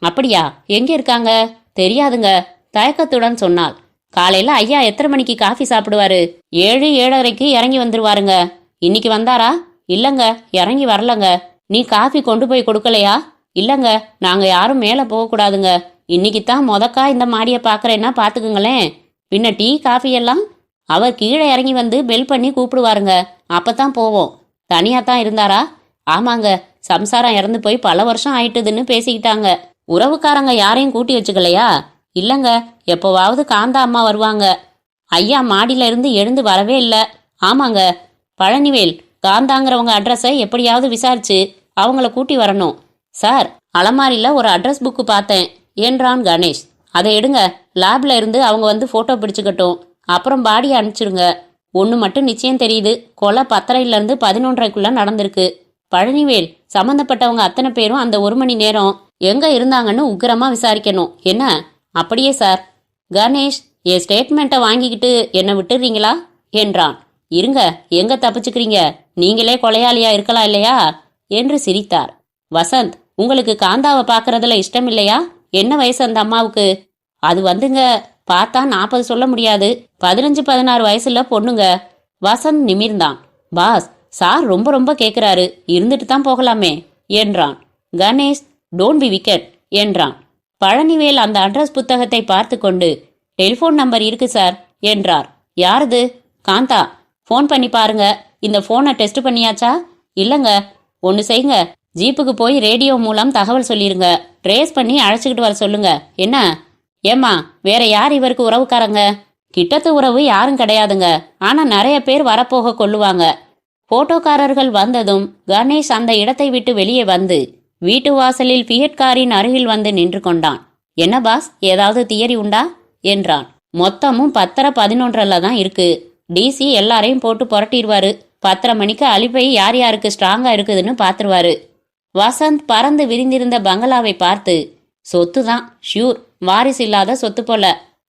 அப்படியா? எங்க இருக்காங்க? தெரியாதுங்க, தயக்கத்துடன் சொன்னாள். காலையில ஐயா எத்தனை மணிக்கு காஃபி சாப்பிடுவாரு? 7, 7:30க்கு இறங்கி வந்துருவாருங்க. இன்னைக்கு வந்தாரா? இல்லங்க, இறங்கி வரலங்க. நீ காஃபி கொண்டு போய் கொடுக்கலையா? இல்லங்க, நாங்க யாரும் மேல போகக்கூடாதுங்க. இன்னைக்குத்தான் முதக்கா இந்த மாடியை பாக்குறேன்னா பாத்துக்குங்களேன். பின்ன டீ காஃபி எல்லாம் அவர் கீழே இறங்கி வந்து பெல் பண்ணி கூப்பிடுவாருங்க. அப்பதான் போவோம். தனியாத்தான் இருந்தாரா? ஆமாங்க, சம்சாரம் இறந்து போய் பல வருஷம் ஆயிட்டுதுன்னு பேசிக்கிட்டாங்க. உறவுக்காரங்க யாரையும் கூட்டி வச்சுக்கலையா? இல்லங்க, எப்போவாவது காந்தா அம்மா வருவாங்க. ஐயா மாடியில இருந்து எழுந்து வரவே இல்லை. ஆமாங்க. பழனிவேல், காந்தாங்கிறவங்க அட்ரஸை எப்படியாவது விசாரிச்சு அவங்கள கூட்டி வரணும். சார், அலமாரியில் ஒரு அட்ரஸ் புக்கு பார்த்தேன் என்றான் கணேஷ். அதை எடுங்க. லேப்ல இருந்து அவங்க வந்து போட்டோ பிடிச்சுக்கட்டும். அப்புறம் பாடியை அனுப்பிச்சிருங்க. ஒன்று மட்டும் நிச்சயம் தெரியுது, கொலை 10:30லேருந்து 11:30க்குள்ள நடந்திருக்கு. பழனிவேல், சம்மந்தப்பட்டவங்க அத்தனை பேரும் அந்த 1 மணி நேரம் எங்க இருந்தாங்கன்னு உக்கிரமா விசாரிக்கணும். என்ன? அப்படியே சார். கணேஷ், என் ஸ்டேட்மெண்ட்டை வாங்கிக்கிட்டு என்னை விட்டுறீங்களா என்றான். இருங்க, எங்க தப்பிச்சுக்கிறீங்க? நீங்களே கொலையாளியா இருக்கலாம் இல்லையா என்று சிரித்தார். வசந்த், உங்களுக்கு காந்தாவை பார்க்கறதுல இஷ்டம் இல்லையா? என்ன வயசு அந்த அம்மாவுக்கு? அது வந்துங்க, பார்த்தா 40 சொல்ல முடியாது. 15, 16 வயசுல பொண்ணுங்க. வசந்த் நிமிர்ந்தான். பாஸ், சார் ரொம்ப ரொம்ப கேட்குறாரு. இருந்துட்டு தான் போகலாமே என்றான். கணேஷ், டோன்ட் பி விக்கெட் என்றான். பழனிவேல் அந்த அட்ரஸ் புத்தகத்தை பார்த்து கொண்டு, டெலிஃபோன் நம்பர் இருக்கு சார் என்றார். யாருது? காந்தா. ஃபோன் பண்ணி பாருங்க. இந்த ஃபோனை டெஸ்ட் பண்ணியாச்சா? இல்லைங்க. ஒன்று செய்யுங்க, ஜீப்புக்கு போய் ரேடியோ மூலம் தகவல் சொல்லிருங்க. ட்ரேஸ் பண்ணி அழைச்சிக்கிட்டு வர சொல்லுங்க. என்ன? ஏம்மா, வேற யார் இவருக்கு உறவுக்காரங்க? கிட்டத்து உறவு யாரும் கிடையாதுங்க. ஆனா நிறைய பேர் வரப்போக கொள்ளுவாங்க. போட்டோக்காரர்கள் வந்ததும் கணேஷ் அந்த இடத்தை விட்டு வெளியே வந்து வீட்டு வாசலில் ஃபியட் காரின் அருகில் வந்து நின்று கொண்டான். என்ன பாஸ், ஏதாவது தியரி உண்டா என்றான். மொத்தமும் 10:30, 11 தான் இருக்கு. டிசி எல்லாரையும் போட்டு புரட்டிடுவாரு. 10:30 மணிக்கு அலிபை யார் யாருக்கு ஸ்ட்ராங்கா இருக்குதுன்னு பாத்துருவாரு. வசந்த் பறந்து விரிந்திருந்த பங்களாவை பார்த்து, சொத்து தான் ஷியூர், வாரிசு இல்லாத சொத்து போல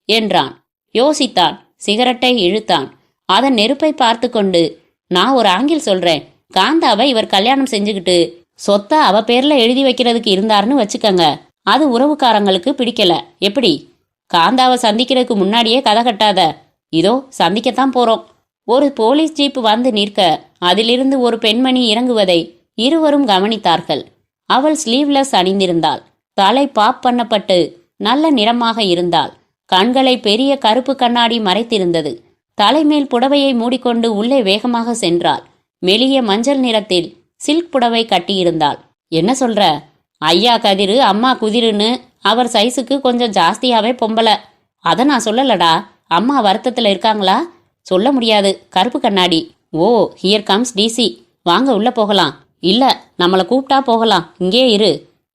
என்றான். யோசித்தான். சிகரெட்டை இழுத்தான். அதன் நெருப்பை பார்த்து கொண்டு, நான் ஒரு ஆங்கிள் சொல்றேன். காந்தாவை இவர் கல்யாணம் செஞ்சுக்கிட்டு சொத்தை அவ பேர்ல எழுதி வைக்கிறதுக்கு இருந்தாருன்னு வச்சுக்கங்க. அது உறவுக்காரங்களுக்கு பிடிக்கல. எப்படி? காந்தாவை சந்திக்கிறதுக்கு முன்னாடியே கதை கட்டாத. இதோ சந்திக்கத்தான் போறோம். ஒரு போலீஸ் ஜீப் வந்து நிற்க அதிலிருந்து ஒரு பெண்மணி இறங்குவதை இருவரும் கவனித்தார்கள். அவள் ஸ்லீவ்லெஸ் அணிந்திருந்தாள். தலை பாப் பண்ணப்பட்டு நல்ல நிறமாக இருந்தாள். கண்களை பெரிய கருப்பு கண்ணாடி மறைத்திருந்தது. தலைமேல் புடவையை மூடிக்கொண்டு உள்ளே வேகமாக சென்றாள். மெலிய மஞ்சள் நிறத்தில் சில்க் புடவை கட்டியிருந்தாள். என்ன சொல்ற? ஐயா கதிரு அம்மா குதிருன்னு அவர் சைஸுக்கு கொஞ்சம் ஜாஸ்தியாவே பொம்பளை. அதை நான் சொல்லலடா. அம்மா வருத்தத்தில் இருக்காங்களா? சொல்ல முடியாது. கருப்பு கண்ணாடி. ஓ, ஹியர் கம்ஸ் டிசி. வாங்க உள்ள போகலாம். இல்ல, நம்மளை கூப்பிட்டா போகலாம். இங்கே இரு.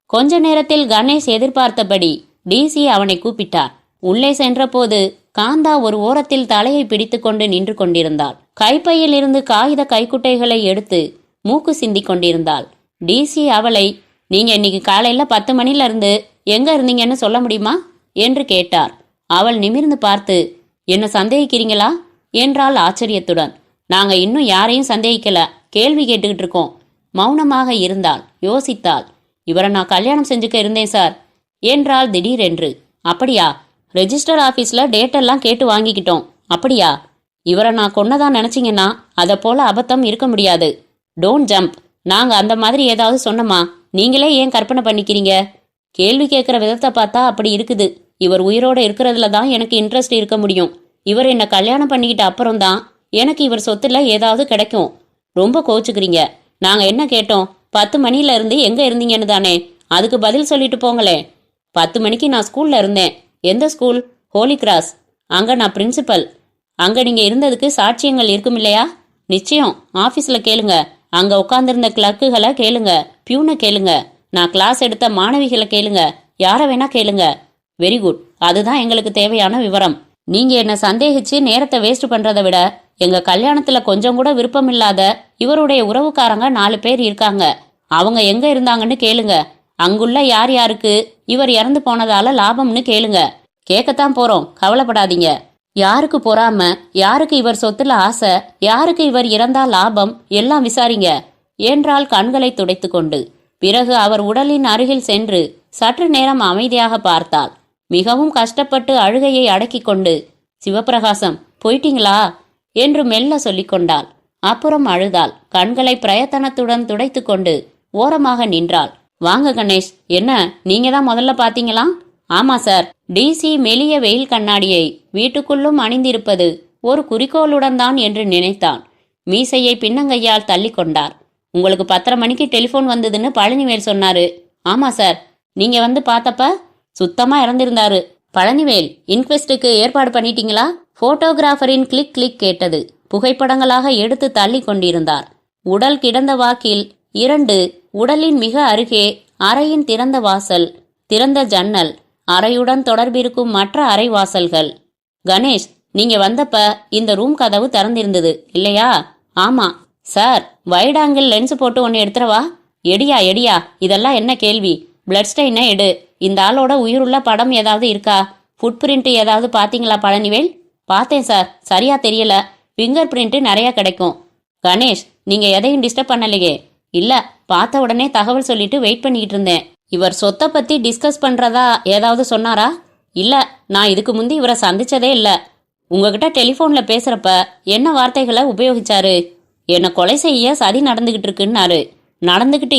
கொஞ்ச நேரத்தில் கணேஷ் எதிர்பார்த்தபடி டிசி அவனை கூப்பிட்டார். உள்ளே சென்றபோது காந்தா ஒரு ஓரத்தில் தலையை பிடித்து கொண்டு நின்று கொண்டிருந்தாள். கைப்பையில் இருந்து காகித கைக்குட்டைகளை எடுத்து மூக்கு சிந்தி கொண்டிருந்தாள். டிசி அவளை, நீங்க இன்னைக்கு காலையில 10 மணில இருந்து எங்க இருந்தீங்கன்னு சொல்ல முடியுமா என்று கேட்டார். அவள் நிமிர்ந்து பார்த்து, என்ன சந்தேகிக்கிறீங்களா என்றாள் ஆச்சரியத்துடன். நாங்க இன்னும் யாரையும் சந்தேகிக்கல, கேள்வி கேட்டுக்கிட்டு இருக்கோம். மௌனமாக இருந்தாள். யோசித்தாள். இவரை நான் கல்யாணம் செஞ்சுக்க இருந்தேன் சார் என்றாள் திடீரென்று. அப்படியா? ரெஜிஸ்டர் ஆபீஸ்ல டேட்டெல்லாம் கேட்டு வாங்கிக்கிட்டோம். அப்படியா? இவரை நான் கொன்னதான் நினைச்சிங்கன்னா அதை போல அபத்தம் இருக்க முடியாது. Don't jump. நாங்க அந்த மாதிரி ஏதாவது சொன்னோமா? நீங்களே ஏன் கற்பனை பண்ணிக்கிறீங்க? கேள்வி கேட்குற விதத்தை பார்த்தா அப்படி இருக்குது. இவர் உயிரோட இருக்கிறதுல தான் எனக்கு இன்ட்ரெஸ்ட் இருக்க முடியும். இவர் என்னை கல்யாணம் பண்ணிக்கிட்ட அப்புறம்தான் எனக்கு இவர் சொத்துல ஏதாவது கிடைக்கும். ரொம்ப கோச்சுக்கிறீங்க. நாங்க என்ன கேட்டோம்? 10 மணில இருந்து எங்க இருந்தீங்கன்னு தானே. அதுக்கு பதில் சொல்லிட்டு போங்களே. 10 மணிக்கு நான் ஸ்கூல்ல இருந்தேன். எந்த ஸ்கூல்? ஹோலி கிராஸ். அங்க நான் பிரின்சிபல். அங்க நீங்க இருந்ததுக்கு சாட்சியங்கள் இருக்கும் இல்லையா? நிச்சயம். ஆபீஸ்ல கேளுங்க. அங்க உட்கார்ந்திருந்த கிளர்க்குகளை கேளுங்க, பியூனை கேளுங்க, நான் கிளாஸ் எடுத்த மாணவிகளை கேளுங்க, யாரை வேணா கேளுங்க. Very good. அதுதான் எங்களுக்கு தேவையான விவரம். நீங்க என்ன சந்தேகிச்சு நேரத்தை வேஸ்ட் பண்றதை விட எங்க கல்யாணத்துல கொஞ்சம் கூட விருப்பம் இல்லாத இவருடைய உறவுக்காரங்க 4 பேர் இருக்காங்க. அவங்க எங்க இருந்தாங்கன்னு கேளுங்க. அங்குள்ள யார் யாருக்கு இவர் இறந்து போனதால லாபம்னு கேளுங்க. கேட்கத்தான் போறோம், கவலைப்படாதீங்க. யாருக்கு பொறாம, யாருக்கு இவர் சொத்துல ஆசை, யாருக்கு இவர் இறந்தா லாபம், எல்லாம் விசாரிங்க என்றாள் கண்களை துடைத்து கொண்டு. பிறகு அவர் உடலின் அருகில் சென்று சற்று நேரம் அமைதியாக பார்த்தாள். மிகவும் கஷ்டப்பட்டு அழுகையை அடக்கி கொண்டு, சிவபிரகாசம் போயிட்டீங்களா என்று மெல்ல சொல்லிக் கொண்டாள். அப்புறம் அழுதாள். கண்களை பிரயத்தனத்துடன் துடைத்து கொண்டு ஓரமாக நின்றாள். வாங்க கணேஷ். என்ன, நீங்க தான் முதல்ல பாத்தீங்களா? ஆமா சார். டிசி மெலிய வெயில் கண்ணாடியை வீட்டுக்குள்ளும் அணிந்திருப்பது ஒரு குறிக்கோளுடன் தான் என்று நினைத்தான். மீசையை பின்னங்கையால் தள்ளி கொண்டார். உங்களுக்கு 10:30 மணிக்கு டெலிஃபோன் வந்ததுன்னு பழனிவேல் சொன்னாரு. ஆமா சார். நீங்க வந்து பார்த்தப்ப சுத்தமா இறந்திருந்தாரு. பழனிவேல், இன்குவெஸ்டுக்கு ஏற்பாடு பண்ணிட்டீங்களா? போட்டோகிராஃபரின் கிளிக் கிளிக் கேட்டது. புகைப்படங்களாக எடுத்து தள்ளி கொண்டிருந்தார். உடல் கிடந்த வாக்கில் 2, உடலின் மிக அருகே அறையின் திறந்த வாசல், திறந்த ஜன்னல், அறையுடன் தொடர்பிருக்கும் மற்ற அறை வாசல்கள். கணேஷ், நீங்க வந்தப்ப இந்த ரூம் கதவு திறந்திருந்தது இல்லையா? ஆமா சார். வைட் ஆங்கிள் லென்ஸ் போட்டு ஒன்று எடுத்துறவா? எடியா எடியா, இதெல்லாம் என்ன கேள்வி? பிளட் ஸ்டெயினை எடு. இந்த ஆளோட உயிருள்ள படம் ஏதாவது இருக்கா? ஃபுட் பிரிண்ட் ஏதாவது பாத்தீங்களா பழனிவேல்? பார்த்தேன் சார், சரியா தெரியல. ஃபிங்கர் பிரிண்ட் நிறைய கிடைக்கும். கணேஷ், நீங்க எதையும் டிஸ்டர்ப் பண்ணலையே? இல்ல, பார்த்த உடனே தகவல் சொல்லிட்டு வெயிட் பண்ணிக்கிட்டு இருந்தேன். இவர் சொத்தை பத்தி டிஸ்கஸ் பண்றதா ஏதாவது சொன்னாரா? இல்ல, நான் இதுக்கு முந்தி இவரை சந்திச்சதே இல்ல. உங்ககிட்ட டெலிஃபோன்ல பேசுறப்ப என்ன வார்த்தைகளை உபயோகிச்சாரு? என்னை கொலை செய்ய சதி நடந்துகிட்டு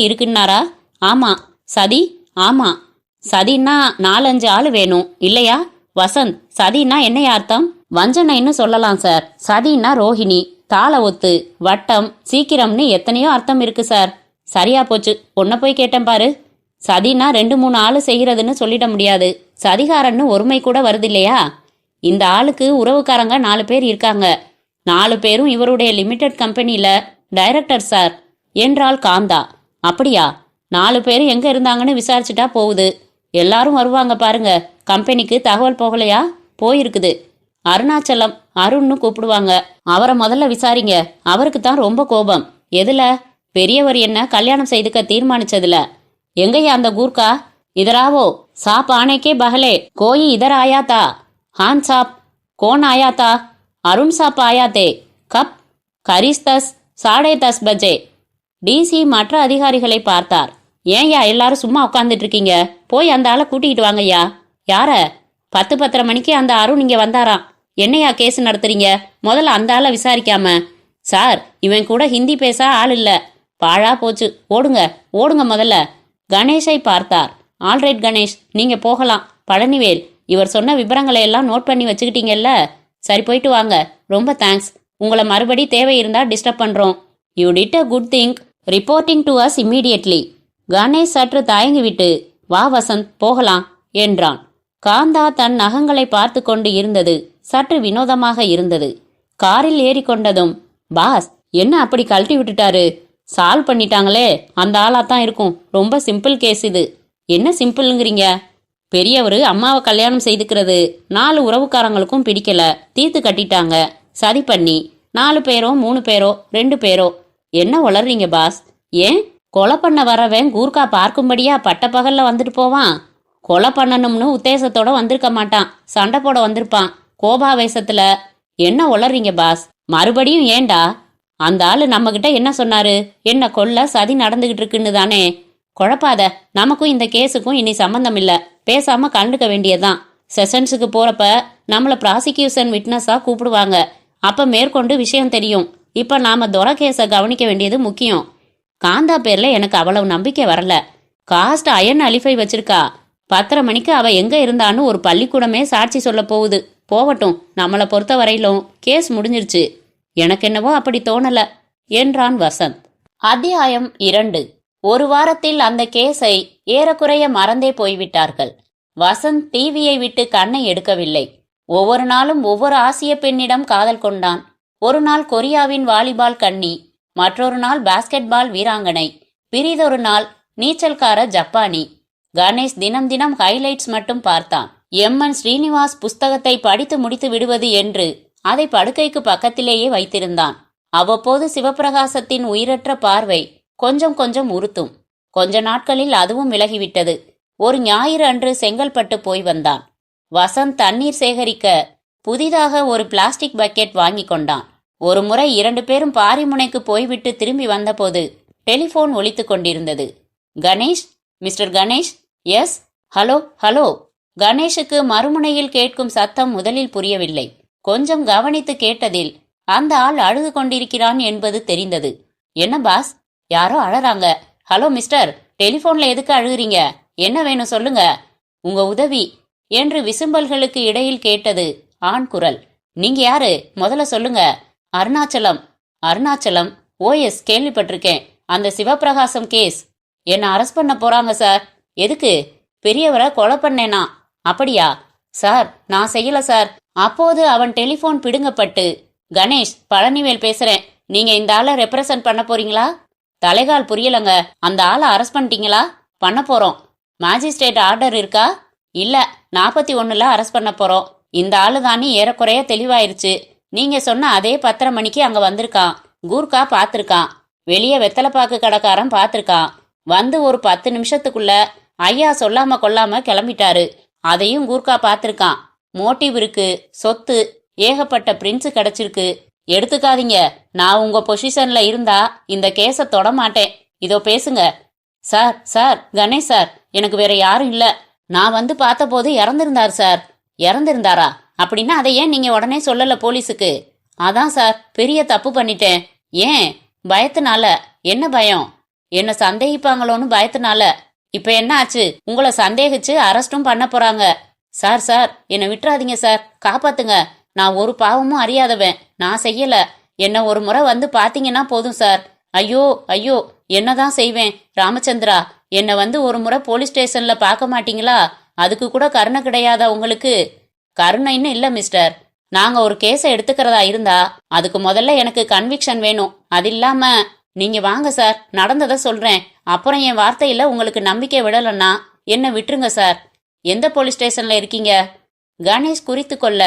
இருக்குன்னாரா? ஆமா. சதி? ஆமா. சதின்னா 4-5 ஆள் வேணும் இல்லையா? வசந்த், சதின்னா என்னைய அர்த்தம்? வஞ்சனைன்னு சொல்லலாம் சார். சதின்னா ரோஹிணி, தாள ஒத்து, வட்டம், சீக்கிரம்னு எத்தனையோ அர்த்தம் இருக்கு சார். சரியா போச்சு, பொண்ணை போய் கேட்டேன் பாரு. சதினா 2-3 ஆளு செய்யறதுன்னு சொல்லிட முடியாது. சதிகாரன்னு ஒருமை கூட வருது இல்லையா? இந்த ஆளுக்கு உறவுக்காரங்க 4 பேர் இருக்காங்க. 4 பேரும் இவருடைய லிமிடெட் கம்பெனியில டைரக்டர் சார் என்றாள் காந்தா. அப்படியா? 4 பேரும் எங்க இருந்தாங்கன்னு விசாரிச்சுட்டா போகுது. எல்லாரும் வருவாங்க பாருங்க. கம்பெனிக்கு தகவல் போகலையா? போயிருக்குது. அருணாச்சலம், அருண்னு கூப்பிடுவாங்க. அவரை முதல்ல விசாரிங்க. அவருக்கு தான் ரொம்ப கோபம். எதுல? பெரியவர் என்ன கல்யாணம் செய்துக்க தீர்மானிச்சதுல. எங்கய்யா அந்த கூர்க்கா? இதராவோ சாப் ஆனேக்கே பகலே கோயி இதர் ஆயாத்தா? ஹான் சாப். கோன் ஆயாத்தா? அருண் சாப் ஆயாத்தே. கப்? கரீஸ் 10, 10:30 பஜே. டிசி மற்ற அதிகாரிகளை பார்த்தார். ஏன்யா எல்லாரும் சும்மா உட்காந்துட்டு இருக்கீங்க? போய் அந்த ஆளை கூட்டிகிட்டு வாங்கய்யா. யார? 10:30 மணிக்கு அந்த அருண் இங்க வந்தாராம். என்னையா கேஸ் நடத்துறீங்க? முதல்ல அந்த ஆளை விசாரிக்காம. சார், இவன் கூட ஹிந்தி பேச ஆள் இல்ல. பாழா போச்சு. ஓடுங்க ஓடுங்க முதல்ல. கணேஷை பார்த்தார். ஆல்ரைட் கணேஷ், நீங்க போகலாம். பழனிவேல், இவர் சொன்ன விவரங்களை எல்லாம் நோட் பண்ணி வச்சுக்கிட்டீங்கல்ல? சரி, போயிட்டு வாங்க. ரொம்ப தேங்க்ஸ். உங்களை மறுபடி தேவை இருந்தா டிஸ்டர்ப் பண்றோம். You did a good thing reporting to us immediately. Ganesh சற்று தயங்கிவிட்டு, வா வசந்த், போகலாம் என்றான். காந்தா தன் நகங்களை பார்த்து கொண்டு இருந்தது சற்று வினோதமாக இருந்தது. காரில் ஏறிக்கொண்டதும், பாஸ் என்ன அப்படி கழட்டி விட்டுட்டாரு? சால்வ் பண்ணிட்டாங்களே, அந்த ஆளாத்தான் இருக்கும். ரொம்ப சிம்பிள் கேஸ் இது. என்ன சிம்பிள்ங்கிறீங்க? பெரியவர் அம்மாவை கல்யாணம் செய்துக்கிறது 4 உறவுக்காரங்களுக்கும் பிடிக்கல. தீர்த்து கட்டிட்டாங்க. சதி பண்ணி 4 பேரோ 3 பேரோ 2 பேரோ. என்ன உளறீங்க பாஸ்? ஏன், கொலை பண்ண வரவன் கூர்க்கா பார்க்கும்படியா பட்ட பகல்ல வந்துட்டு போவான்? கொலை பண்ணணும்னு உத்தேசத்தோட வந்திருக்க மாட்டான். சண்டை போட வந்திருப்பான் கோபாவேசத்துல. என்ன உளறீங்க பாஸ்? மறுபடியும் ஏண்டா? அந்த ஆளு நம்மகிட்ட என்ன சொன்னாரு? என்ன கொல்ல சதி நடந்துகிட்டு இருக்குன்னு தானே. குழப்பாத. நமக்கும் இந்த கேஸுக்கும் இனி சம்பந்தம் இல்ல. பேசாம கண்டுக்க வேண்டியதுதான். செஷன்ஸுக்கு போறப்ப நம்மள ப்ராசிக்யூஷன் விட்னஸா கூப்பிடுவாங்க. அப்ப மேற்கொண்டு விஷயம் தெரியும். இப்ப நாம துரை கேஸை கவனிக்க வேண்டியது முக்கியம். காந்தா பேர்ல எனக்கு அவ்வளவு நம்பிக்கை வரல. காஸ்ட் அயன் அலிஃபை வச்சிருக்கா. 10:30 மணிக்கு அவ எங்க இருந்தான்னு ஒரு பள்ளிக்கூடமே சாட்சி சொல்ல போகுது. போகட்டும், நம்மளை பொறுத்த வரையிலும் கேஸ் முடிஞ்சிருச்சு. எனக்கு என்னவோ அப்படி தோணல என்றான் வசந்த். அத்தியாயம் 2. ஒரு வாரத்தில் அந்த கேஸை ஏறக்குறைய மறந்தே போய்விட்டார்கள். வசந்த் டிவியை விட்டு கண்ணை எடுக்கவில்லை. ஒவ்வொரு நாளும் ஒவ்வொரு ஆசிய பெண்ணிடம் காதல் கொண்டான். ஒரு நாள் கொரியாவின் வாலிபால் கன்னி, மற்றொரு நாள் பாஸ்கெட் பால் வீராங்கனை, பிரிதொரு நாள் நீச்சல்கார ஜப்பானி. கணேஷ் தினம் தினம் ஹைலைட்ஸ் மட்டும் பார்த்தான். எம்என் ஸ்ரீனிவாஸ் புஸ்தகத்தை படித்து முடித்து விடுவது என்று அதை படுக்கைக்கு பக்கத்திலேயே வைத்திருந்தான். அவ்வப்போது சிவப்பிரகாசத்தின் உயிரற்ற பார்வை கொஞ்சம் கொஞ்சம் உறுத்தும். கொஞ்ச நாட்களில் அதுவும் விலகிவிட்டது. ஒரு ஞாயிறு அன்று செங்கல்பட்டு போய் வந்தான். வசந்த் தண்ணீர் சேகரிக்க புதிதாக ஒரு பிளாஸ்டிக் பக்கெட் வாங்கி கொண்டான். ஒரு முறை 2 பேரும் பாரிமுனைக்கு போய்விட்டு திரும்பி வந்தபோது டெலிபோன் ஒலித்து கொண்டிருந்தது. Ganesh, mister Ganesh. Yes, hello hello. கணேஷுக்கு மறுமுனையில் கேட்கும் சத்தம் முதலில் புரியவில்லை. கொஞ்சம் கவனித்து கேட்டதில் அந்த ஆள் அழுது கொண்டிருக்கிறான் என்பது தெரிந்தது. என்ன பாஸ், யாரோ அழறாங்க. ஹலோ மிஸ்டர், டெலிபோன்ல எதுக்கு அழுகுறீங்க? என்ன வேணும் சொல்லுங்க. உங்க உதவி என்று விசும்பல்களுக்கு இடையில் கேட்டது ஆண் குரல். நீங்க யாரு முதல்ல சொல்லுங்க. அருணாச்சலம். அருணாச்சலம்? ஓஎஸ், கேள்விப்பட்டிருக்கேன். அந்த சிவப்பிரகாசம் கேஸ். என்ன அரெஸ்ட் பண்ண போறாங்க சார். எதுக்கு? பெரியவரை கொலை பண்ணேனா? அப்படியா சார்? நான் செய்யல சார். அப்போது அவன் டெலிபோன் பிடுங்கப்பட்டு, கணேஷ், பழனிவேல் பேசுறேன். நீங்க இந்த ஆளை ரெப்ரசன்ட் பண்ண போறீங்களா? தலைகால் புரியலங்க. அந்த ஆளை அரெஸ்ட் பண்ணிட்டீங்களா? பண்ண போறோம். மேஜிஸ்ட்ரேட் ஆர்டர் இருக்கா? இல்ல, 41ல அரெஸ்ட் பண்ண போறோம். இந்த ஆளு தானே ஏறக்குறைய தெளிவாயிருச்சு. நீங்க சொன்ன அதே 10:30 மணிக்கு அங்க வந்திருக்கான். கூர்க்கா பாத்திருக்கான். வெளியே வெத்தலைப்பாக்கு கடைக்காரன் பாத்திருக்கான். வந்து ஒரு 10 நிமிஷத்துக்குள்ள ஐயா சொல்லாம கொல்லாம கிளம்பிட்டாரு. அதையும் கூர்க்கா பாத்திருக்கான். மோட்டிவ் இருக்கு, சொத்து, ஏகப்பட்ட பிரிண்ட்ஸ் கிடைச்சிருக்கு. எடுத்துக்காதீங்க. நான் உங்க பொசிஷன்ல இருந்தா இந்த கேஸை தொட மாட்டேன். இதோ பேசுங்க. சார் சார், கணேஷ் சார், எனக்கு வேற யாரும் இல்ல. நான் வந்து பார்த்தபோது இறந்திருந்தார் சார். இறந்திருந்தாரா? அப்படின்னா அதை ஏன் நீங்க உடனே சொல்லல போலீஸுக்கு? அதான் சார், பெரிய தப்பு பண்ணிட்டேன். ஏன்? பயத்தினால. என்ன பயம்? என்ன சந்தேகிப்பாங்களோன்னு பயத்தினால. இப்ப என்ன ஆச்சு? உங்களை சந்தேகிச்சு அரெஸ்டும் பண்ண போறாங்க. சார் சார், என்னை விட்டுறாதீங்க சார். காப்பாத்துங்க. நான் ஒரு பாவமும் அறியாதவன். நான் செய்யல. என்ன ஒரு முறை வந்து பாத்தீங்கன்னா போதும் சார். ஐயோ ஐயோ, என்னதான் செய்வேன்? ராமச்சந்திரா, என்னை வந்து ஒரு முறை போலீஸ் ஸ்டேஷன்ல பார்க்க மாட்டீங்களா? அதுக்கு கூட கருணை கிடையாதா உங்களுக்கு? கருணைன்னு இல்ல மிஸ்டர். நாங்க ஒரு கேஸை எடுத்துக்கிறதா இருந்தா அதுக்கு முதல்ல எனக்கு கன்விக்ஷன் வேணும். அது இல்லாம நீங்க வாங்க சார், நடந்ததை சொல்றேன். அப்புறம் என் வார்த்தையில உங்களுக்கு நம்பிக்கை விடலன்னா என்ன விட்டுருங்க சார். எந்த போலீஸ் ஸ்டேஷன்ல இருக்கீங்க? கணேஷ் குறித்து கொள்ள,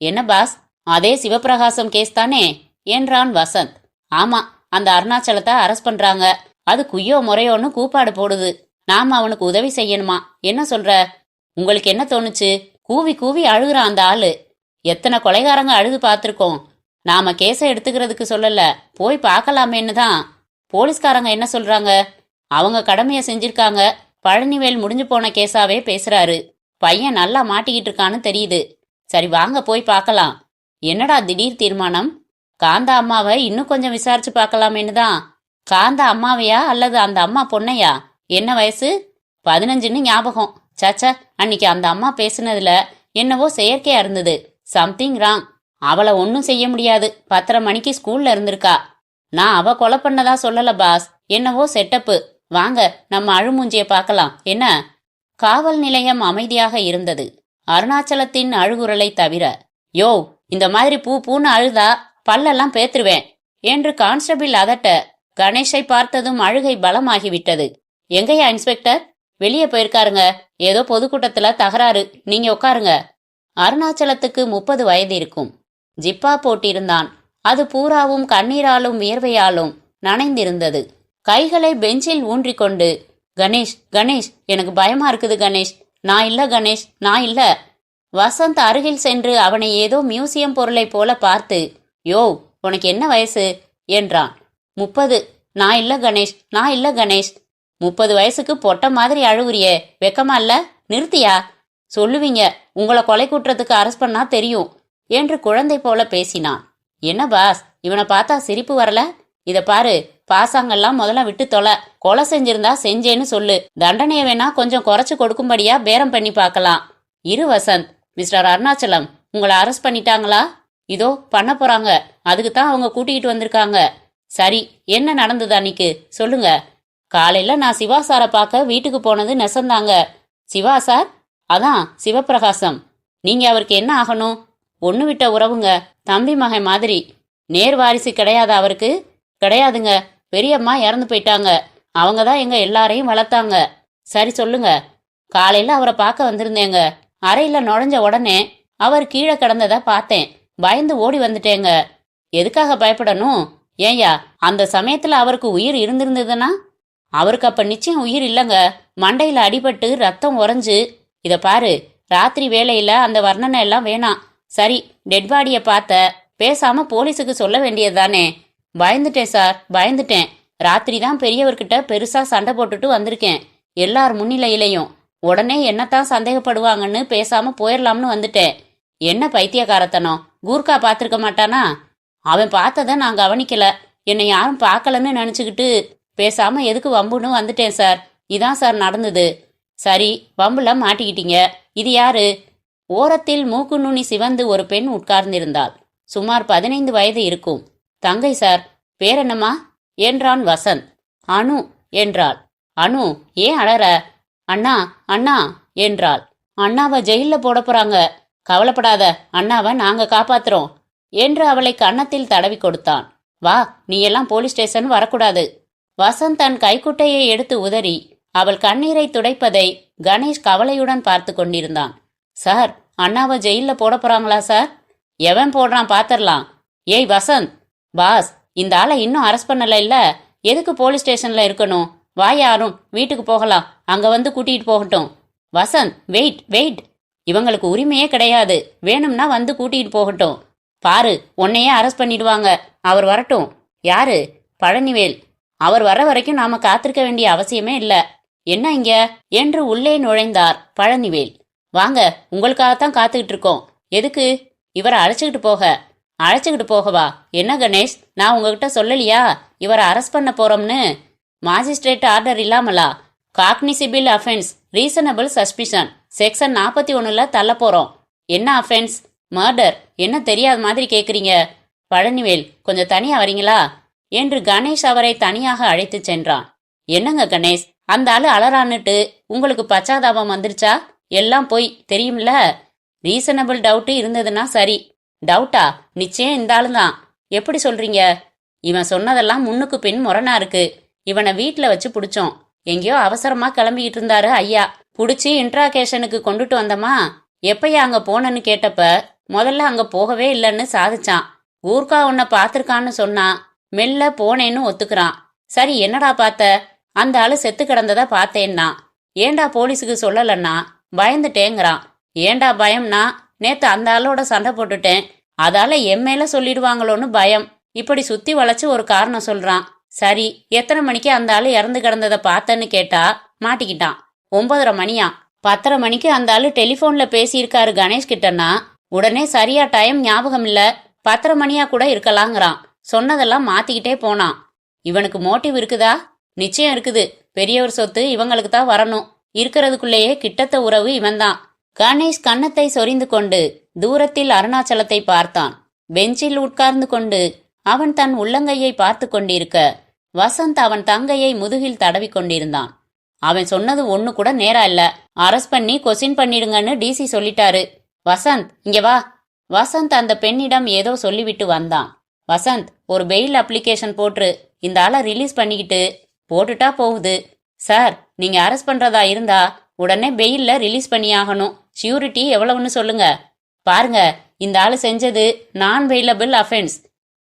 என்ன பாஸ், அதே சிவப்பிரகாசம் கேஸ் தானே என்றான் வசந்த். ஆமா, அந்த அருணாச்சலத்தை அரெஸ்ட் பண்றாங்க. அது குய்யோ முறையோன்னு கூப்பாடு போடுது. நாம அவனுக்கு உதவி செய்யணுமா? என்ன சொல்ற? உங்களுக்கு என்ன தோணுச்சு? கூவி கூவி அழுகுறான் அந்த ஆளு. எத்தனை கொலைகாரங்க அழுது பார்த்துருக்கோம். நாம கேஸை எடுத்துக்கிறதுக்கு சொல்லல, போய் பார்க்கலாமேன்னு தான். போலீஸ்காரங்க என்ன சொல்றாங்க? அவங்க கடமையை செஞ்சிருக்காங்க. பழனிவேல் முடிஞ்சு போன கேஸாவே பேசுறாரு. பையன் நல்லா மாட்டிக்கிட்டு இருக்கான்னு தெரியுது. சரி வாங்க போய் பார்க்கலாம். என்னடா திடீர் தீர்மானம்? காந்தா அம்மாவை இன்னும் கொஞ்சம் விசாரிச்சு பார்க்கலாமேன்னு தான். காந்தா அம்மாவையா அல்லது அந்த அம்மா பொண்ணையா? என்ன வயசு? 15ன்னு ஞாபகம். சச்ச, அன்னைக்கு அந்த அம்மா பேசுனதுல என்னவோ செயற்கையா இருந்தது. Something wrong. அவளை ஒன்னும் செய்ய முடியாது. 10:30 மணிக்கு ஸ்கூல்ல இருந்திருக்கா. நான் அவ கொலை பண்ணதா சொல்லல பாஸ். என்னவோ செட்டப்பு. வாங்க நம்ம அழுமூஞ்சிய பார்க்கலாம். என்ன? காவல் நிலையம் அமைதியாக இருந்தது, அருணாச்சலத்தின் அழுகுரலை தவிர. யோ, இந்த மாதிரி பூ பூன்னு அழுதா பல்லெல்லாம் பேத்துருவேன் என்று கான்ஸ்டபிள் அதட்ட, கணேஷை பார்த்ததும் அழுகை பலமாகிவிட்டது. எங்கயா இன்ஸ்பெக்டர்? வெளியே போயிருக்காருங்க. ஏதோ பொதுக்கூட்டத்துல தகராறு. நீங்க உட்காருங்க. அருணாச்சலத்துக்கு 30 வயது இருக்கும். ஜிப்பா போட்டிருந்தான். அது பூராவும் கண்ணீராலும் வியர்வையாலும் நனைந்திருந்தது. கைகளை பெஞ்சில் ஊன்றிக்கொண்டு, கணேஷ் கணேஷ், எனக்கு பயமா இருக்குது கணேஷ். நான் இல்ல கணேஷ், நான் இல்ல. வசந்த் அருகில் சென்று அவனை ஏதோ மியூசியம் பொருளை போல பார்த்து, யோ, உனக்கு என்ன வயசு என்றான். 30. நான் இல்ல கணேஷ், நான் இல்ல கணேஷ். 30 வயசுக்கு பொட்ட மாதிரி அழுகுறியே, வெக்கமா இல்ல? நிறுத்தியா? சொல்லுவீங்க, உங்களை கொலை குற்றத்துக்கு அரெஸ்ட் பண்ணா தெரியும் என்று குழந்தை போல பேசினான். என்ன பாஸ், இவனை பார்த்தா சிரிப்பு வரல? இத பாரு, பாசாங்கெல்லாம் முதல்ல விட்டு தொலை. கொலை செஞ்சிருந்தா செஞ்சேன்னு சொல்லு. தண்டனையை வேணா கொஞ்சம் குறைச்சு கொடுக்கும்படியா பேரம் பண்ணி பார்க்கலாம். இரு வசந்த். மிஸ்டர் அருணாச்சலம், உங்களை அரெஸ்ட் பண்ணிட்டாங்களா? இதோ பண்ண போறாங்க. அதுக்கு தான் அவங்க கூட்டிகிட்டு வந்திருக்காங்க. சரி, என்ன நடந்தது அன்னைக்கு சொல்லுங்க. காலையில நான் சிவா சாரை பார்க்க வீட்டுக்கு போனது நெசந்தாங்க. சிவா சார்? அதான் சிவபிரகாசம். நீங்க அவருக்கு என்ன ஆகணும்? ஒண்ணு விட்ட உறவுங்க, தம்பி மகன் மாதிரி. நேர் வாரிசு கிடையாது அவருக்கு? கிடையாதுங்க. பெரியம்மா இறந்து போயிட்டாங்க. அவங்க தான் எங்க எல்லாரையும் வளர்த்தாங்க. சரி சொல்லுங்க. காலையில அவரை பார்க்க வந்திருந்தேங்க. அறையில நுழைஞ்ச உடனே அவர் கீழே கிடந்ததை பார்த்தேன். பயந்து ஓடி வந்துட்டேங்க. எதுக்காக பயப்படணும்? ஏயா, அந்த சமயத்துல அவருக்கு உயிர் இருந்திருந்ததுன்னா? அவருக்கு அப்ப நிச்சயம் உயிர் இல்லைங்க. மண்டையில அடிபட்டு ரத்தம் உறைஞ்சு. இத பாரு, ராத்திரி வேலையில அந்த வர்ணனை எல்லாம் வேணாம். சரி, டெட் பாடிய பார்த்த, பேசாம போலீஸுக்கு சொல்ல வேண்டியதுதானே? பயந்துட்டேன் சார், பயந்துட்டேன். ராத்திரி தான் பெரியவர்கிட்ட பெருசா சண்டை போட்டுட்டு வந்திருக்கேன், எல்லார் முன்னிலையிலையும். உடனே என்னத்தான் சந்தேகப்படுவாங்கன்னு பேசாம போயிடலாம்னு வந்துட்டேன். என்ன பைத்தியக்காரத்தனம்! கூர்க்கா பார்த்திருக்க மாட்டானா? அவன் பார்த்ததை நான் கவனிக்கல. என்னை யாரும் பார்க்கலன்னு நினைச்சுக்கிட்டு பேசாம எதுக்கு வம்புன்னு வந்துட்டேன் சார். இதான் சார் நடந்தது. சரி, வம்புல மாட்டிக்கிட்டீங்க. இது யாரு? ஓரத்தில் மூக்கு நுனி சிவந்து ஒரு பெண் உட்கார்ந்திருந்தாள். சுமார் 15 வயது இருக்கும். தங்கை சார். பேர் என்னம்மா என்றான் வசந்த். அனு என்றாள். அனு, ஏன் அழற? அண்ணா அண்ணா என்றாள். அண்ணாவை ஜெயில போட போறாங்க. கவலைப்படாத, அண்ணாவை நாங்க காப்பாத்துறோம் என்று அவளை கன்னத்தில் தடவி கொடுத்தான். வா, நீ எல்லாம் போலீஸ் ஸ்டேஷன் வரக்கூடாது. வசந்த் தன் கைக்குட்டையை எடுத்து உதறி அவள் கண்ணீரை துடைப்பதை கணேஷ் கவலையுடன் பார்த்து கொண்டிருந்தான். சார், அண்ணாவை ஜெயில போட போறாங்களா சார்? எவன் போடுறான் பாத்திரலாம். ஏய் வசந்த். பாஸ், இந்த ஆளை இன்னும் அரெஸ்ட் பண்ணல இல்ல? எதுக்கு போலீஸ் ஸ்டேஷன்ல இருக்கணும்? வாயா அருண், வீட்டுக்கு போகலாம். அங்க வந்து கூட்டிட்டு போகட்டும். Vasanth, wait wait. இவங்களுக்கு உரிமையே கிடையாது. வேணும்னா வந்து கூட்டிட்டு போகட்டும். பாரு, உன்னையே அரெஸ்ட் பண்ணிடுவாங்க. அவர் வரட்டும். யாரு? பழனிவேல். அவர் வர வரைக்கும் நாம காத்திருக்க வேண்டிய அவசியமே இல்ல. என்ன இங்க என்று உள்ளே நுழைந்தார் பழனிவேல். வாங்க, உங்களுக்காகத்தான் காத்துக்கிட்டு இருக்கோம். எதுக்கு? இவரை அழைச்சுக்கிட்டு போக. அழைச்சுக்கிட்டு போகவா? என்ன கணேஷ், நான் உங்ககிட்ட சொல்லலையா இவரை அரெஸ்ட் பண்ண போறோம்னு? மாஜிஸ்ட்ரேட் ஆர்டர் இல்லாமலா? Cognizable offence, reasonable suspicion, section 41ல தள்ள போறோம். என்ன அஃபென்ஸ்? மர்டர். என்ன தெரியாத மாதிரி கேக்குறீங்க? பழனிவேல், கொஞ்சம் தனியா வரீங்களா என்று கணேஷ் அவரை தனியாக அழைத்து சென்றான். என்னங்க கணேஷ், அந்த ஆளு அலறான்னுட்டு உங்களுக்கு பச்சாதாபம் வந்துருச்சா? எல்லாம் போய் தெரியும்ல. ரீசனபிள் டவுட்டு இருந்ததுன்னா சரி. டவுட்டா? நிச்சயம் இந்த ஆளுதான். எப்படி சொல்றீங்க? இவன் சொன்னதெல்லாம் முன்னுக்கு பின் முரணா இருக்கு. இவனை வீட்டுல வச்சு புடிச்சோம். எங்கேயோ அவசரமா கிளம்பிக்கிட்டு இருந்தாரு ஐயா. புடிச்சு இன்ட்ராகேஷனுக்கு கொண்டுட்டு வந்தமா. எப்பயா அங்க போனன்னு கேட்டப்ப முதல்ல அங்க போகவே இல்லைன்னு சாதிச்சான். ஊர்க்கா உன்னை பாத்திருக்கான்னு சொன்னான். மெல்ல போனேன்னு ஒத்துக்கிறான். சரி, என்னடா பார்த்த? அந்த ஆளு செத்து கிடந்ததா பார்த்தேன்னா. ஏண்டா போலீஸுக்கு சொல்லலன்னா? பயந்துட்டேங்கிறான். ஏண்டா பயம்னா? நேத்து அந்த ஆளோட சண்டை போட்டுட்டேன், அதால என் மேல சொல்லிடுவாங்களோன்னு பயம். இப்படி சுத்தி வளைச்சு ஒரு காரணம் சொல்றான். சரி, எத்தனை மணிக்கு அந்த ஆளு இறந்து கிடந்ததை பார்த்தேன்னு கேட்டா மாட்டிக்கிட்டான். 9:30 மணியா. 10:30 மணிக்கு அந்த ஆளு டெலிஃபோன்ல பேசியிருக்காரு கணேஷ் கிட்டன்னா உடனே சரியா டைம் ஞாபகம் இல்ல, 10:30 மணியா கூட இருக்கலாங்கிறான். சொன்னதெல்லாம் மாத்திக்கிட்டே போனான். இவனுக்கு மோட்டிவ் இருக்குதா? நிச்சயம் இருக்குது. பெரியவர் சொத்து இவங்களுக்கு தான் வரணும். இருக்கிறதுக்குள்ளேயே கிட்டத்த உறவு இவன்தான். கணேஷ் கன்னத்தை சொரிந்து கொண்டு தூரத்தில் அருணாச்சலத்தை பார்த்தான். பெஞ்சில் உட்கார்ந்து கொண்டு அவன் தன் உள்ளங்கையை பார்த்து கொண்டிருக்க வசந்த் அவன் தங்கையை முதுகில் தடவி கொண்டிருந்தான். அவன் சொன்னது ஒண்ணு கூட நேரா இல்ல. அரெஸ்ட் பண்ணி கொஸ்டின் பண்ணிடுங்கன்னு டிசி சொல்லிட்டாரு. வசந்த் இங்க வா. வசந்த் அந்த பெண்ணிடம் ஏதோ சொல்லிவிட்டு வந்தான். வசந்த், ஒரு பெயில் அப்ளிகேஷன் போட்டு இந்த ஆளை ரிலீஸ் பண்ணிக்கிட்டு. போட்டுட்டா போகுது. சார், நீங்க அரெஸ்ட் பண்றதா இருந்தா உடனே பெயில்ல ரிலீஸ் பண்ணியாகணும். சியூரிட்டி எவ்வளவுன்னு சொல்லுங்க. பாருங்க, இந்த ஆளு செஞ்சது நான் பெயிலபிள் அஃபென்ஸ்.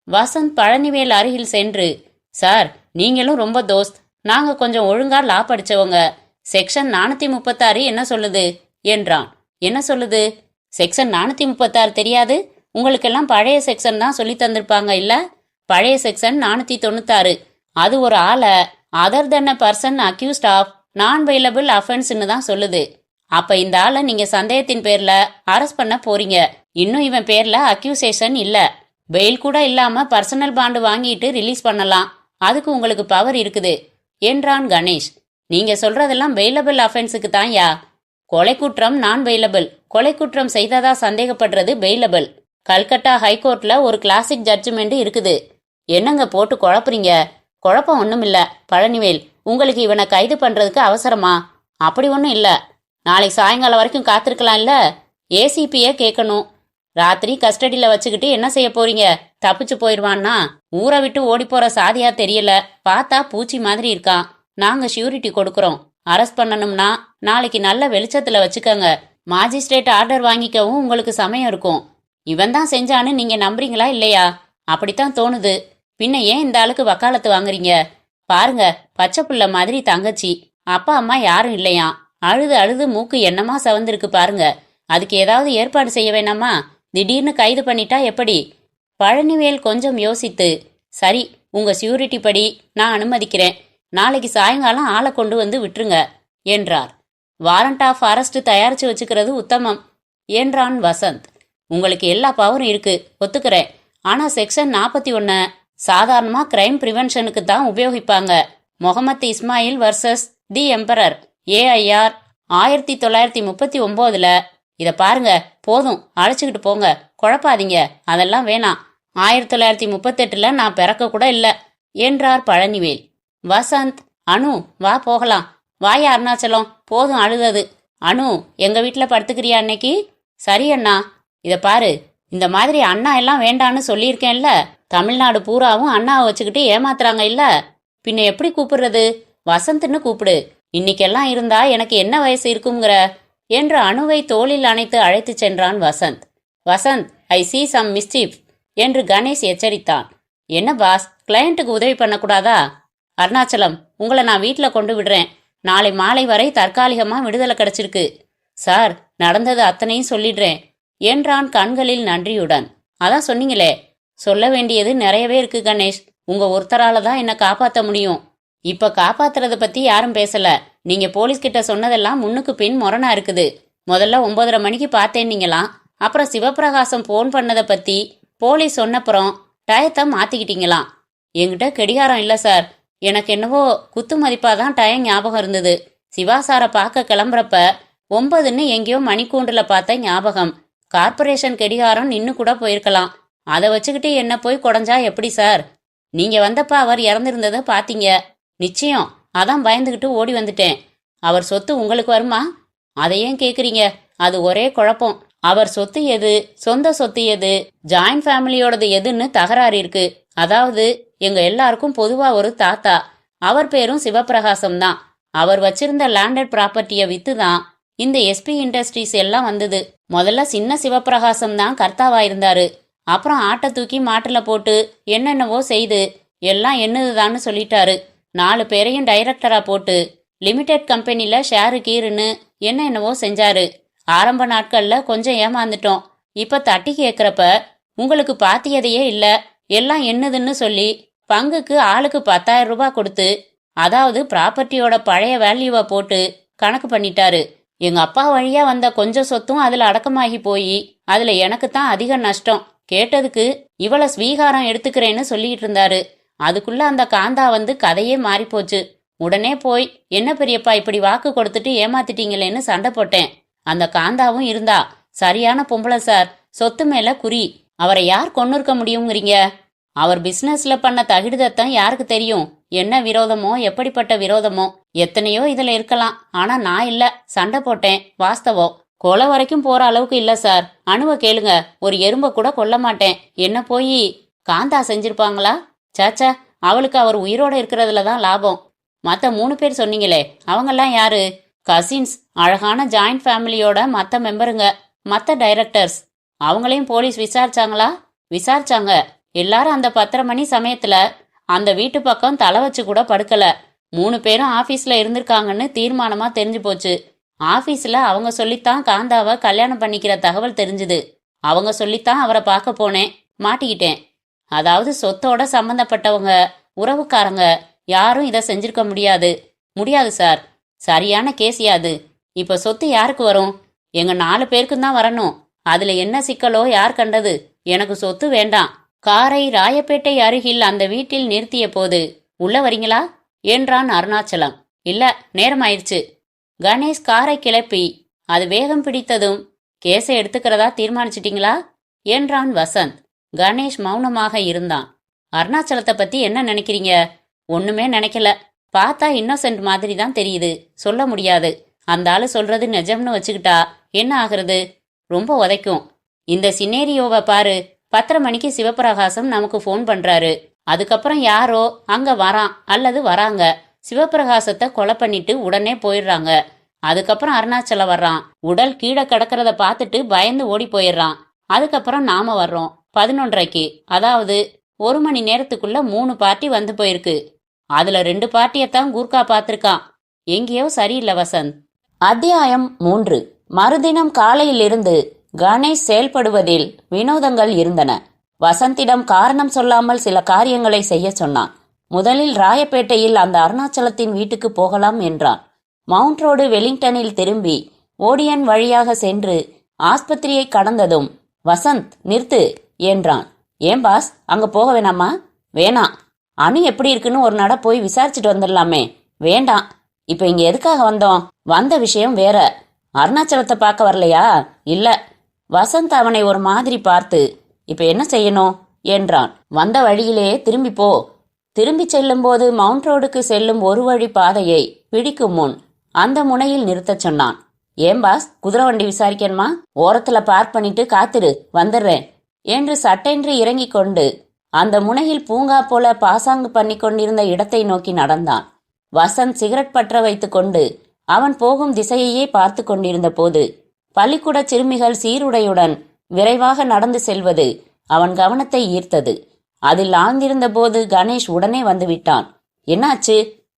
வசந்த் பழனிவேல் அருகில் சென்று, சார், நீங்களும் ரொம்ப தோஸ்த், நாங்க கொஞ்சம் ஒழுங்கா லா படிச்சவங்க. செக்ஷன் 436 என்ன சொல்லுது என்றான். என்ன சொல்லுது? செக்ஷன் 436 தெரியாது? உங்களுக்கெல்லாம் பழைய செக்ஷன் தான் சொல்லி தந்திருப்பாங்க இல்ல? பழைய செக்ஷன் 496. அது ஒரு ஆளை other than a person accused of non bailable அஃபென்ஸ்ன்னு தான் சொல்லுது. அப்ப இந்த ஆளை நீங்க சந்தேகத்தின் பேர்ல அரெஸ்ட் பண்ண போறீங்க. இன்னும் இவன் பேர்ல அக்யூசேஷன் இல்ல. பெயில் கூட இல்லாம பர்சனல் பாண்டு வாங்கிட்டு ரிலீஸ் பண்ணலாம். அதுக்கு உங்களுக்கு பவர் இருக்குது என்றான் கணேஷ். நீங்க சொல்றதெல்லாம் பெயிலபிள் அஃபென்ஸுக்கு தான் யா. கொலை குற்றம் நான் பெயிலபிள், கொலை குற்றம் செய்ததா சந்தேகப்படுறது பெயிலபிள். கல்கட்டா ஹைகோர்ட்ல ஒரு கிளாசிக் ஜட்ஜ்மெண்ட் இருக்குது. என்னங்க போட்டு குழப்புறீங்க? குழப்பம் ஒண்ணும் இல்ல பழனிவேல். உங்களுக்கு இவனை கைது பண்றதுக்கு அவசரமா? அப்படி ஒன்றும் இல்ல. நாளைக்கு சாயங்காலம் வரைக்கும் காத்திருக்கலாம் இல்ல? ஏசிபியே கேட்கணும். ராத்திரி கஸ்டடியில வச்சுக்கிட்டு என்ன செய்ய போறீங்க? தப்பிச்சு போயிடுவான்னா? ஊரை விட்டு ஓடி போற சாதியா தெரியல. பார்த்தா பூச்சி மாதிரி இருக்கான். நாங்க ஷூரிட்டி கொடுக்கறோம். அரெஸ்ட் பண்ணணும்னா நாளைக்கு நல்ல வெளிச்சத்துல வச்சுக்கோங்க. மாஜிஸ்ட்ரேட் ஆர்டர் வாங்கிக்கவும் உங்களுக்கு சமயம் இருக்கும். இவன் தான் செஞ்சான்னு நீங்க நம்புறீங்களா இல்லையா? அப்படித்தான் தோணுது. பின்ன ஏன் இந்த ஆளுக்கு வக்காலத்து வாங்குறீங்க? பாருங்க, பச்சை புள்ள மாதிரி தங்கச்சி, அப்பா அம்மா யாரும் இல்லையா? அழுது அழுது மூக்கு என்னமா சவந்திருக்கு பாருங்க. அதுக்கு ஏதாவது ஏற்பாடு செய்ய வேணாமா? திடீர்னு கைது பண்ணிட்டா எப்படி? பழனிவேல் கொஞ்சம் யோசித்து, சரி, உங்க சியூரிட்டி படி நான் அனுமதிக்கிறேன். நாளைக்கு சாயங்காலம் ஆளை கொண்டு வந்து விட்டுருங்க என்றார். வாரண்ட் ஆஃப் அரெஸ்ட் தயாரிச்சு வச்சுக்கிறது உத்தமம் என்றான் வசந்த். உங்களுக்கு எல்லா பவரும் இருக்கு, ஒத்துக்கிறேன். ஆனா செக்ஷன் 41 சாதாரணமா கிரைம் பிரிவென்ஷனுக்கு தான் உபயோகிப்பாங்க. Mohammed Ismail versus the Emperor AIR 1939. இத பாருங்க, போதும், அழைச்சிக்கிட்டு போங்க, குழப்பாதீங்க, அதெல்லாம் வேணாம். 1938 நான் பிறக்க கூட இல்ல என்றார் பழனிவேல். வசந்த், அனு வா போகலாம். வாயா அருணாச்சலம், போதும் அழுதது. அனு, எங்க வீட்டுல படுத்துக்கிறியா அன்னைக்கு? சரி அண்ணா. இத பாரு, இந்த மாதிரி அண்ணா எல்லாம் வேண்டான்னு சொல்லியிருக்கேன்ல. தமிழ்நாடு பூராவும் அண்ணாவை வச்சுக்கிட்டு ஏமாத்துறாங்க இல்ல. பின்ன எப்படி கூப்பிடுறது? வசந்த்னு கூப்பிடு. இன்னைக்கெல்லாம் இருந்தா எனக்கு என்ன வயசு இருக்குங்கிற என்று அணுவை தோளில் அணைத்து அழைத்து சென்றான் வசந்த். வசந்த், ஐ சீ சம் மிஸ்சீஃப் என்று கணேஷ் எச்சரித்தான். என்ன பாஸ், கிளையண்ட்டுக்கு உதவி பண்ணக்கூடாதா? அருணாச்சலம், உங்களை நான் வீட்டில் கொண்டு விடுறேன். நாளை மாலை வரை தற்காலிகமா விடுதலை கிடைச்சிருக்கு. சார், நடந்தது அத்தனையும் சொல்லிடுறேன் என்றான் கண்களில் நன்றியுடன். அதான் சொன்னீங்களே. சொல்ல வேண்டியது நிறையவே இருக்கு கணேஷ். உங்க ஒருத்தரால தான் என்ன காப்பாற்ற முடியும். இப்ப காப்பாத்துறத பத்தி யாரும் பேசல. நீங்க போலீஸ் கிட்ட சொன்னதெல்லாம் முன்னுக்கு பின் முரணா இருக்குது. முதல்ல 9:30 மணிக்கு பார்த்தேன்னீங்களாம். அப்புறம் சிவபிரகாசம் போன் பண்ணதை பத்தி போலீஸ் சொன்னப்புறம் டயத்தை மாத்திக்கிட்டீங்களாம். என்கிட்ட கெடிகாரம் இல்ல சார். எனக்கு என்னவோ குத்து மதிப்பாதான் டயம் ஞாபகம் இருந்தது. சிவாசாரை பார்க்க கிளம்புறப்ப 9ன்னு எங்கேயோ மணிக்கூண்டுல பார்த்த ஞாபகம். கார்பரேஷன் கெடிகாரம் நின்னு கூட போயிருக்கலாம். அதை வச்சுக்கிட்டு என்ன போய் குடஞ்சா எப்படி சார்? நீங்க வந்தப்ப அவர் இறந்திருந்ததை பாத்தீங்க. நிச்சயம், அதான் பயந்துகிட்டு ஓடி வந்துட்டேன். அவர் சொத்து உங்களுக்கு வருமா? அதை ஏன் கேக்குறீங்க? அது ஒரே குழப்பம். அவர் சொத்து எது, சொந்த சொத்து எது, ஜாயிண்ட் ஃபேமிலியோடது எதுன்னு தகராறு இருக்கு. அதாவது எங்க எல்லாருக்கும் பொதுவா ஒரு தாத்தா, அவர் பேரும் சிவபிரகாசம் தான். அவர் வச்சிருந்த லேண்டட் ப்ராப்பர்ட்டியை வித்து தான் இந்த எஸ்பி இண்டஸ்ட்ரீஸ் எல்லாம் வந்தது. முதல்ல சின்ன சிவபிரகாசம் தான் கர்த்தாவாயிருந்தாரு. அப்புறம் ஆட்டை தூக்கி மாட்டுல போட்டு என்னென்னவோ செய்து எல்லாம் என்னதுதான்னு சொல்லிட்டாரு. 4 பேரையும் டைரக்டரா போட்டு லிமிடெட் கம்பெனில ஷேரு கீருன்னு என்னென்னவோ செஞ்சாரு. ஆரம்ப நாட்கள்ல கொஞ்சம் ஏமாந்துட்டோம். இப்ப தட்டி கேட்கறப்ப உங்களுக்கு பாத்தியதையே இல்ல, எல்லாம் என்னதுன்னு சொல்லி பங்குக்கு ஆளுக்கு 10,000 ரூபாய் கொடுத்து, அதாவது ப்ராப்பர்ட்டியோட பழைய வேல்யூவை போட்டு கணக்கு பண்ணிட்டாரு. எங்க அப்பா வழியா வந்த கொஞ்சம் சொத்தும் அதுல அடக்கமாகி போய் அதுல எனக்கு தான் அதிக நஷ்டம். கேட்டதுக்கு இவள ஸ்வீகாரம் எடுத்துக்கிறேன்னு சொல்லிட்டு இருந்தாரு. அதுக்குள்ள அந்த காந்தா வந்து கதையே மாறிப்போச்சு. உடனே போய் என்ன பெரியப்பா இப்படி வாக்கு கொடுத்துட்டு ஏமாத்திட்டீங்களேன்னு சண்டை போட்டேன். அந்த காந்தாவும் இருந்தா சரியான பொம்பளை சார். சொத்து மேல குறி. அவரை யார் கொன்னிருக்க முடியுங்கிறீங்க? அவர் பிசினஸ்ல பண்ண தகிடுதத்தான் யாருக்கு தெரியும்? என்ன விரோதமோ, எப்படிப்பட்ட விரோதமோ, எத்தனையோ இதுல இருக்கலாம். ஆனா நான் இல்ல, சண்டை போட்டேன், வாஸ்தவம். கொலை வரைக்கும் போற அளவுக்கு இல்ல சார். அணுவ கேளுங்க, ஒரு எறும்ப கூட கொல்ல மாட்டேன். என்ன போய் காந்தா செஞ்சிருப்பாங்களா? சாச்சா, அவளுக்கு அவர் உயிரோட இருக்கிறதுல தான் லாபம். மத்த 3 பேர் சொன்னீங்களே, அவங்கெல்லாம் யாரு? கசின்ஸ், அழகான ஜாயிண்ட் ஃபேமிலியோட மத்த மெம்பருங்க, மத்த டைரக்டர்ஸ். அவங்களையும் போலீஸ் விசாரிச்சாங்களா? விசாரிச்சாங்க. எல்லாரும் அந்த 10:30 மணி சமயத்துல அந்த வீட்டு பக்கம் தலை வச்சு கூட படுக்கல. 3 பேரும் ஆபீஸ்ல இருந்திருக்காங்கன்னு தீர்மானமா தெரிஞ்சு போச்சு. ஆபீஸ்ல அவங்க சொல்லித்தான் காந்தாவை கல்யாணம் பண்ணிக்கிற தகவல் தெரிஞ்சுது. அவங்க சொல்லித்தான் அவரை பார்க்க போனேன், மாட்டிக்கிட்டேன். அதாவது சொத்தோட சம்பந்தப்பட்டவங்க, உறவுக்காரங்க யாரும் இதை செஞ்சிருக்க முடியாது. முடியாது சார். சரியான கேசியாது. இப்ப சொத்து யாருக்கு வரும்? எங்க 4 பேருக்கும் தான் வரணும். அதுல என்ன சிக்கலோ யார் கண்டது? எனக்கு சொத்து வேண்டாம். காரை ராயப்பேட்டை அருகில் அந்த வீட்டில் நிறுத்திய போது, உள்ள வரீங்களா என்றான் அருணாச்சலம். இல்ல, நேரமாயிருச்சு. கணேஷ் காரை கிளப்பி அது வேகம் பிடித்ததும், கேஸை எடுத்துக்கிறதா தீர்மானிச்சிட்டீங்களா என்றான் வசந்த். கணேஷ் மௌனமாக இருந்தான். அருணாச்சலத்தை பத்தி என்ன நினைக்கிறீங்க? ஒண்ணுமே நினைக்கல. பார்த்தா இன்னோசென்ட் மாதிரி தான் தெரியுது. சொல்ல முடியாது. அந்த ஆளு சொல்றது நிஜம்னு வச்சுக்கிட்டா என்ன ஆகுறது? ரொம்ப உதைக்கும். இந்த சினேரியோவை பாரு. 10:30 மணிக்கு சிவபிரகாசம் நமக்கு ஃபோன் பண்றாரு. அதுக்கப்புறம் யாரோ அங்க வரான் அல்லது வராங்க. சிவபிரகாசத்தை கொலை பண்ணிட்டு உடனே போயிடுறாங்க. அதுக்கப்புறம் அருணாச்சலம் வர்றான். உடல் கீழே கிடக்கிறத பார்த்துட்டு பயந்து ஓடி போயிடுறான். அதுக்கப்புறம் நாம வர்றோம் 11:30க்கு. அதாவது 1 மணி நேரத்துக்குள்ள 3 பார்ட்டி வந்து போயிருக்கு. அதுல 2 பார்ட்டியத்தான் கூர்க்கா பார்த்திருக்கான். எங்கேயோ சரியில்லை வசந்த். அத்தியாயம் 3. மறுதினம் காலையிலிருந்து கணேஷ் செயல்படுவதில் வினோதங்கள் இருந்தன. வசந்திடம் காரணம் சொல்லாமல் சில காரியங்களை செய்ய சொன்னான். முதலில் ராயப்பேட்டையில் அந்த அருணாச்சலத்தின் வீட்டுக்கு போகலாம் என்றான். மவுண்ட் ரோடு வெலிங்டனில் திரும்பி ஓடியன் வழியாக சென்று ஆஸ்பத்திரியை கடந்ததும், வசந்த் நிறுத்து என்றான். ஏன் பாஸ், அங்க போக வேணாமா? வேணாம். அணு எப்படி இருக்குன்னு ஒரு நட போய் விசாரிச்சுட்டு வந்துடலாமே. வேண்டாம். இப்ப இங்க எதுக்காக வந்தோம்? வந்த விஷயம் வேற. அருணாச்சலத்தை பார்க்க வரலையா? இல்ல. வசந்த் அவனை ஒரு மாதிரி பார்த்து, இப்ப என்ன செய்யணும் என்றான். வந்த வழியிலே திரும்பி போ. திரும்பி செல்லும் போது மவுண்ட் ரோடுக்கு செல்லும் ஒரு வழி பாதையை பிடிக்கும் முன் அந்த முனையில் நிறுத்தச் சொன்னான். ஏன் பாஸ், குதிரை வண்டி விசாரிக்கணுமா? ஓரத்துல பார்க் பண்ணிட்டு காத்திரு, வந்துடுறேன் என்று சட்டென்று இறங்கி கொண்டு அந்த முனையில் பூங்கா போல பாசாங்கு பண்ணி கொண்டிருந்த இடத்தை நோக்கி நடந்தான். வசந்த் சிகரெட் பற்ற வைத்து கொண்டு அவன் போகும் திசையையே பார்த்து கொண்டிருந்த போது பள்ளிக்கூட சிறுமிகள் சீருடையுடன் விரைவாக நடந்து செல்வது அவன் கவனத்தை ஈர்த்தது. அதில் ஆழ்ந்திருந்த போது கணேஷ் உடனே வந்து விட்டான். என்னாச்சு?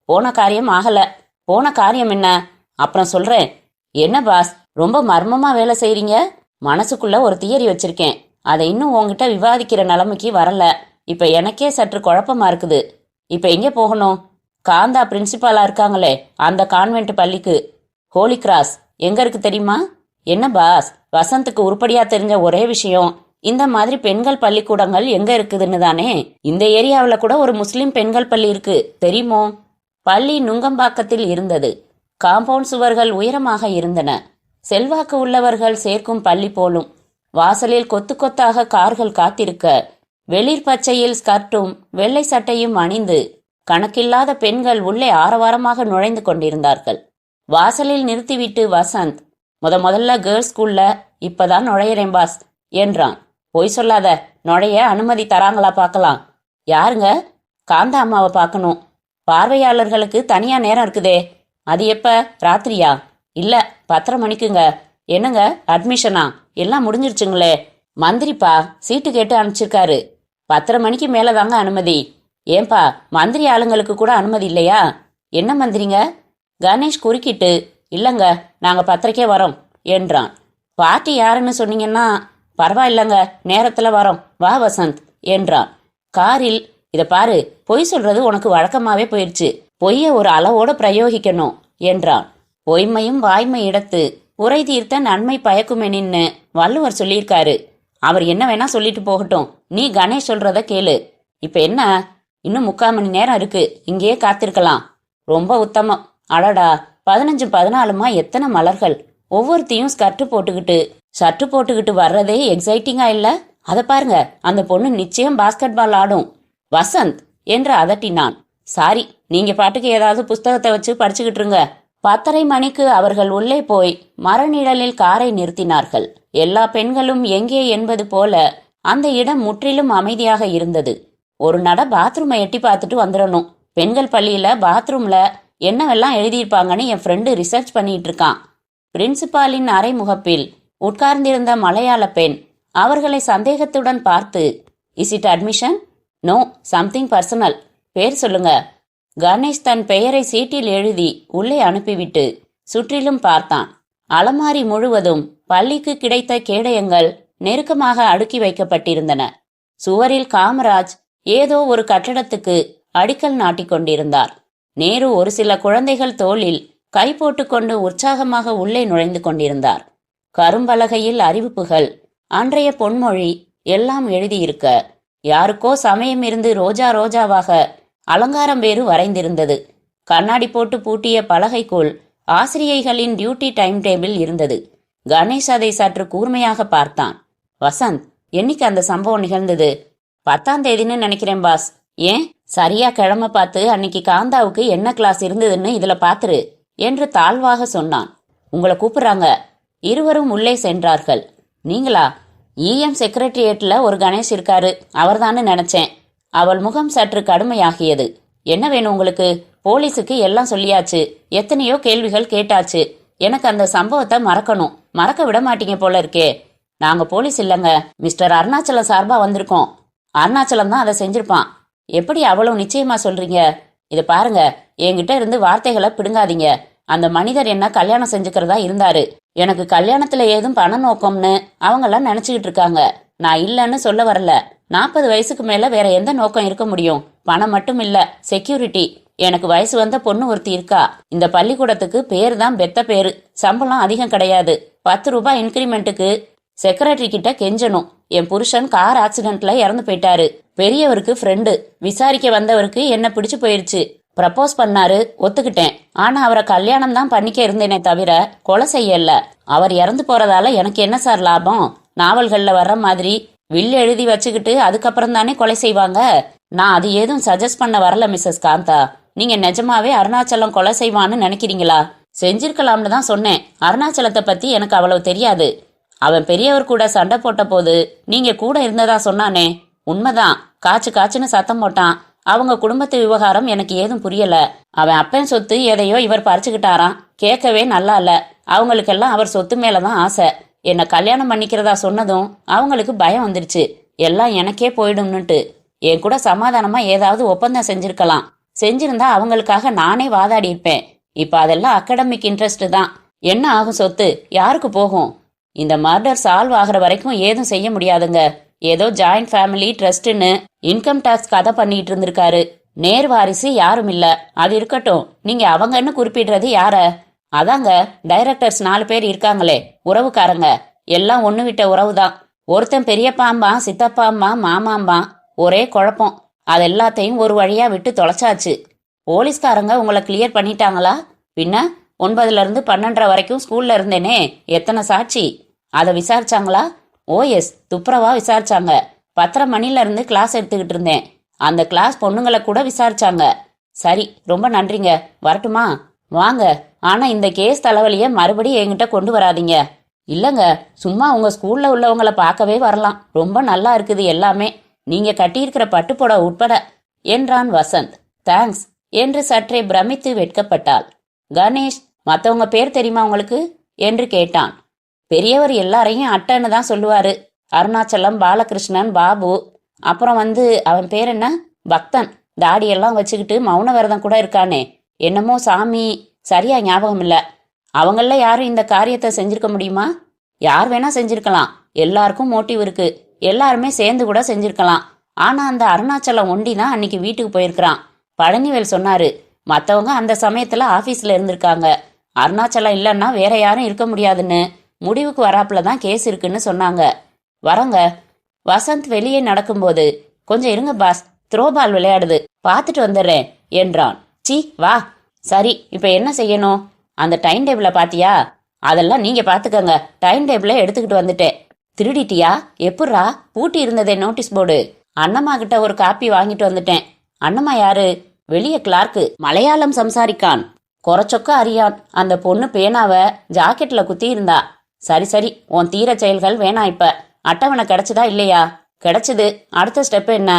போன காரியம் ஆகல. போன காரியம் என்ன? அப்புறம் சொல்றேன். என்ன பாஸ், ரொம்ப மர்மமா வேலை செய்றீங்க? மனசுக்குள்ள ஒரு தியரி வச்சிருக்கேன். அதை இன்னும் உங்ககிட்ட விவாதிக்கிற நிலைமைக்கு வரல. இப்ப எனக்கே சற்று குழப்பமா இருக்குது. இப்ப எங்க போகணும்? காந்தா பிரின்சிபாலா இருக்காங்களே அந்த கான்வென்ட் பள்ளிக்கு. ஹோலி கிராஸ் எங்க இருக்கு தெரியுமா? என்ன பாஸ், வசந்துக்கு உருப்படியா தெரிஞ்ச ஒரே விஷயம் இந்த மாதிரி பெண்கள் பள்ளிக்கூடங்கள் எங்க இருக்குதுன்னு தானே. இந்த ஏரியாவுல கூட ஒரு முஸ்லிம் பெண்கள் பள்ளி இருக்கு, தெரியுமோ? பள்ளி நுங்கம்பாக்கத்தில் இருந்தது. காம்பவுண்ட் சுவர்கள் உயரமாக இருந்தன. செல்வாக்கு உள்ளவர்கள் சேர்க்கும் பள்ளி போலும். வாசலில் கொத்து கொத்தாக கார்கள் காத்திருக்க, வெளிர் பச்சையில் ஸ்கர்ட்டும் வெள்ளை சட்டையும் அணிந்து கணக்கில்லாத பெண்கள் உள்ளே ஆரவாரமாக நுழைந்து கொண்டிருந்தார்கள். வாசலில் நிறுத்திவிட்டு வசந்த், முதல்ல கேர்ள்ஸ் ஸ்கூல்ல இப்பதான் நுழையிறேன் பாஸ் என்றான். பொய் சொல்லாத, நுழைய அனுமதி தராங்களா பார்க்கலாம். யாருங்க? காந்தா அம்மாவை பார்க்கணும். பார்வையாளர்களுக்கு தனியா நேரம் இருக்குதே. அது எப்ப? ராத்திரியா? இல்ல, 10:30 மணிக்குங்க. என்னங்க அட்மிஷனா? எல்லாம் முடிஞ்சிருச்சுங்களே. மந்திரிப்பா சீட்டு கேட்டு அனுப்பிச்சிருக்காரு. 10:30 மணிக்கு மேலதாங்க அனுமதி. ஏன்பா, மந்திரி ஆளுங்களுக்கு கூட அனுமதி இல்லையா? என்ன மந்திரிங்க? கணேஷ் குறுக்கிட்டு, இல்லங்க, நாங்க 10:30க்கே வரோம் என்றான். பார்ட்டி யாருன்னு சொன்னீங்கன்னா? பரவாயில்லங்க, நேரத்துல வரோம், வா வசந்த் என்றான். காரில் இத பாரு, பொய் சொல்றது உனக்கு வழக்கமாவே போயிடுச்சு. பொய்ய ஒரு அளவோட பிரயோகிக்கணும் என்றான். பொய்மையும் வாய்மை இடத்து உரை தீர்த்த நன்மை பயக்குமெனின்னு வள்ளுவர் சொல்லியிருக்காரு. அவர் என்ன வேணா சொல்லிட்டு போகட்டும், நீ கணேஷ் சொல்றத கேளு. இப்ப என்ன, இன்னும் 3/4 மணி நேரம் இருக்கு, இங்கேயே காத்திருக்கலாம். ரொம்ப உத்தமம். அடடா, 15 14மா எத்தனை மலர்கள்! ஒவ்வொருத்தையும் ஷர்ட்டு போட்டுக்கிட்டு வர்றதே எக்ஸைட்டிங்கா இல்ல? அதை பாருங்க, அந்த பொண்ணு நிச்சயம் பாஸ்கெட் பால் ஆடும். வசந்த் என்று அதட்டினான். சாரி, நீங்க பாட்டுக்கு ஏதாவது புஸ்தகத்தை வச்சு படிச்சுக்கிட்டு இருங்க. 10:30 மணிக்கு அவர்கள் உள்ளே போய் மரநிழலில் காரை நிறுத்தினார்கள். எல்லா பெண்களும் எங்கே என்பது போல அந்த இடம் முற்றிலும் அமைதியாக இருந்தது. ஒரு நட பாத்ரூமை எட்டி பார்த்துட்டு வந்துடணும். பெண்கள் பள்ளியில பாத்ரூம்ல என்னவெல்லாம் எழுதியிருப்பாங்கன்னு என் ஃப்ரெண்டு ரிசர்ச் பண்ணிட்டு இருக்கான். பிரின்சிபாலின் அறைமுகப்பில் உட்கார்ந்திருந்த மலையாள பெண் அவர்களை சந்தேகத்துடன் பார்த்து, is it admission? No, something personal. பேர் சொல்லுங்க. கணேஷ் தன் பெயரை சீட்டில் எழுதி உள்ளே அனுப்பிவிட்டு சுற்றிலும் பார்த்தான். அலமாரி முழுவதும் பள்ளிக்கு கிடைத்த கேடயங்கள் நெருக்கமாக அடுக்கி வைக்கப்பட்டிருந்தன. சுவரில் காமராஜ் ஏதோ ஒரு கட்டடத்துக்கு அடிக்கல் நாட்டிக் கொண்டிருந்தார். நேரு ஒரு சில குழந்தைகள் தோளில் கை போட்டுக்கொண்டு உற்சாகமாக உள்ளே நுழைந்து கொண்டிருந்தார். கரும்பலகையில் அறிவிப்புகள், அன்றைய பொன்மொழி எல்லாம் எழுதியிருக்க, யாருக்கோ சமயம் இருந்து ரோஜா ரோஜாவாக அலங்காரம் வேறு வரைந்திருந்தது. கண்ணாடி போட்டு பூட்டிய பலகைக்குள் ஆசிரியைகளின் டியூட்டி டைம் டேபிள் இருந்தது. கணேஷ் அதை சற்று கூர்மையாக பார்த்தான். வசந்த், என்னைக்கு அந்த சம்பவம் நிகழ்ந்தது? 10ஆம் தேதின்னு நினைக்கிறேன் பாஸ். ஏன், சரியா கிழமை பார்த்து அன்னைக்கு காந்தாவுக்கு என்ன கிளாஸ் இருந்ததுன்னு இதுல பாத்துரு என்று தாழ்வாக சொன்னான். உங்களை கூப்பிடுறாங்க. இருவரும் உள்ளே சென்றார்கள். நீங்களா? இஎம் செக்ரட்டரியேட்ல ஒரு கணேஷ் இருக்காரு, அவர்தான்னு நினைச்சேன். அவள் முகம் சற்று கடுமையாகியது. என்ன வேணும் உங்களுக்கு? போலீஸுக்கு எல்லாம் சொல்லியாச்சு, எத்தனையோ கேள்விகள் கேட்டாச்சு. எனக்கு அந்த சம்பவத்தை மறக்க விட மாட்டீங்க போல இருக்கே. நாங்க போலீஸ் இல்லைங்க, மிஸ்டர் அருணாச்சலம் சார்பா வந்திருக்கோம். அருணாச்சலம் தான் அதை செஞ்சிருப்பான். எப்படி அவ்வளவு நிச்சயமா சொல்றீங்க? இதை பாருங்க, என்கிட்ட இருந்து வார்த்தைகளை பிடுங்காதீங்க. அந்த மனிதர் என்ன கல்யாணம் செஞ்சுக்கிறதா இருந்தாரு. எனக்கு கல்யாணத்துல ஏதும் பண நோக்கம்னு அவங்கெல்லாம் நினைச்சுக்கிட்டு இருக்காங்க. நான் இல்லைன்னு சொல்ல வரல. 40 வயசுக்கு மேல வேற எந்த நோக்கம் இருக்க முடியும்? பணம் மட்டும் இல்ல, செக்யூரிட்டி. எனக்கு வயசு வந்த பொண்ணு ஒருத்தி இருக்கா. இந்த பள்ளிக்கூடத்துக்கு பேரு தான் பெத்த பேரு. சம்பளம் அதிகம் கிடையாது. 10 ரூபாய் இன்கிரிமெண்ட்டுக்கு செக்ரட்டரி கிட்ட கெஞ்சணும். என் புருஷன் கார் ஆக்சிடென்ட்ல இறந்து போயிட்டாரு. பெரியவருக்கு ஃப்ரெண்டு. விசாரிக்க வந்தவருக்கு என்ன பிடிச்சு போயிருச்சு. ப்ரப்போஸ் பண்ணாரு, ஒத்துக்கிட்டேன். ஆனா அவரை கல்யாணம் தான் பண்ணிக்க இருந்தேனே தவிர கொலை செய்யல. அவர் இறந்து போறதால எனக்கு என்ன சார் லாபம்? நாவல்கள்ல வர்ற மாதிரி வில் எழுதி வச்சுக்கிட்டு அதுக்கப்புறம் தானே கொலை செய்வாங்க. நான் அது ஏதும் சஜஸ்ட் பண்ண வரல மிஸ்ஸஸ் காந்தா. நீங்க நிஜமாவே அருணாச்சலம் கொலை செய்வான்னு நினைக்கிறீங்களா? செஞ்சிருக்கலாம்னு தான் சொன்னேன். அருணாச்சலத்தை பத்தி எனக்கு அவ்வளவு தெரியாது. அவன் பெரியவர் கூட சண்டை போட்ட போது நீங்க கூட இருந்ததா சொன்னானே, உண்மைதான். காச்சுன்னு சத்தம் போட்டான். அவங்க குடும்பத்து விவகாரம் எனக்கு ஏதும் புரியல. அவன் அப்பன் சொத்து எதையோ இவர் பறிச்சுக்கிட்டாராம். கேட்கவே நல்லா இல்ல. அவங்களுக்கெல்லாம் அவர் சொத்து மேலதான் ஆசை. என்னை கல்யாணம் பண்ணிக்கிறதா சொன்னதும் அவங்களுக்கு பயம் வந்துருச்சு. எல்லாம் எனக்கே போயிடும்னுட்டு. என் கூட சமாதானமா ஏதாவது ஒப்பந்தம் செஞ்சிருக்கலாம். செஞ்சிருந்தா அவங்களுக்காக நானே வாதாடி இருப்பேன். இப்ப அதெல்லாம் அகாடமிக் இன்ட்ரெஸ்ட் தான். என்ன ஆகும் சொத்து? யாருக்கு போகும்? இந்த மர்டர் சால்வ் ஆகிற வரைக்கும் ஏதும் செய்ய முடியாதுங்க. ஏதோ ஜாயிண்ட் ஃபேமிலி ட்ரஸ்ட்னு இன்கம் டாக்ஸ் கதை பண்ணிட்டு இருந்திருக்காரு. நேர் வாரிசு யாரும் இல்ல. அது இருக்கட்டும், நீங்க அவங்கன்னு குறிப்பிடுறது யார? அதாங்க, டைரக்டர்ஸ் 4 பேர் இருக்காங்களே, உறவுக்காரங்க. எல்லாம் ஒண்ணு விட்ட உறவு தான். ஒருத்தன் பெரியப்பாம்பான், சித்தப்பாம்பான், மாமாம்பான். ஒரே குழப்பம். அது எல்லாத்தையும் ஒரு வழியா விட்டு தொலைச்சாச்சு. போலீஸ்காரங்க உங்களை கிளியர் பண்ணிட்டாங்களா? பின்ன 9ல இருந்து 12:30 வரைக்கும் ஸ்கூல்ல இருந்தேனே, எத்தனை சாட்சி? அதை விசாரிச்சாங்களா? ஓஎஸ், துப்புரவா விசாரிச்சாங்க. 10:30 மணில இருந்து கிளாஸ் எடுத்துக்கிட்டு இருந்தேன். அந்த கிளாஸ் பொண்ணுங்களை கூட விசாரிச்சாங்க. சரி, ரொம்ப நன்றிங்க. வரட்டுமா? வாங்க. ஆனா இந்த கேஸ் தலைவலிய மறுபடியும் என்கிட்ட கொண்டு வராதீங்க. இல்லங்க, சும்மா உங்க ஸ்கூல்ல உள்ளவங்களை பார்க்கவே வரலாம். ரொம்ப நல்லா இருக்குது எல்லாமே, நீங்க கட்டியிருக்கிற பட்டுப்புடவை உட்பட என்றான் வசந்த். தேங்க்ஸ் என்று சற்றே பிரமித்து வெட்கப்பட்டாள். கணேஷ், மத்தவங்க பேர் தெரியுமா உங்களுக்கு என்று கேட்டான். பெரியவர் எல்லாரையும் அட்டன்னு தான் சொல்லுவாரு. அருணாச்சலம், பாலகிருஷ்ணன், பாபு, அப்புறம் அவன் பேர் என்ன, பக்தன். தாடியெல்லாம் வச்சுக்கிட்டு மௌன விரதம் கூட இருக்கானே, என்னமோ சாமி, சரியா ஞாபகம் இல்ல. அவங்கள யாரும் இந்த காரியத்தை செஞ்சிருக்க முடியுமா? யார் வேணா செஞ்சிருக்கலாம். எல்லாருக்கும் மோட்டிவ் இருக்கு. எல்லாருமே சேர்ந்து கூட செஞ்சிருக்கலாம். ஆனா அந்த அருணாச்சலம் ஒண்டி தான் அன்னைக்கு வீட்டுக்கு போயிருக்கிறான். பழனிவேல் சொன்னாரு, மற்றவங்க அந்த சமயத்துல ஆபீஸ்ல இருந்திருக்காங்க, அருணாச்சலம் இல்லைன்னா வேற யாரும் இருக்க முடியாதுன்னு. முடிவுக்கு வராப்புல தான் கேஸ் இருக்குன்னு சொன்னாங்க. வரங்க. வசந்த் வெளியே நடக்கும்போது, கொஞ்சம் இருங்க பாஸ், த்ரோபால் விளையாடுது, பார்த்துட்டு வந்துடுறேன் என்றான். சி வா. சரி, இப்ப என்ன செய்யணும்? அந்த டைம் டேபிளை பாத்தியா? அதெல்லாம் நீங்க பாத்துக்கங்க, டைம் டேபிளை எடுத்துக்கிட்டு வந்துட்டேன். திருடிட்டியா? எப்புட்றா? பூட்டி இருந்ததே நோட்டீஸ் போர்டு. அண்ணம்மா கிட்ட ஒரு காப்பி வாங்கிட்டு வந்துட்டேன். அண்ணம்மா யாரு? வெளிய கிளார்க்கு, மலையாளம் சம்சாரிக்கான், குறைச்சொக்க அறியான். அந்த பொண்ணு பேனாவை ஜாக்கெட்ல குத்தி இருந்தா. சரி சரி, உன் தீர செயல்கள் வேணாம். இப்ப அட்டவணை கிடைச்சதா இல்லையா? கிடைச்சது. அடுத்த ஸ்டெப் என்ன?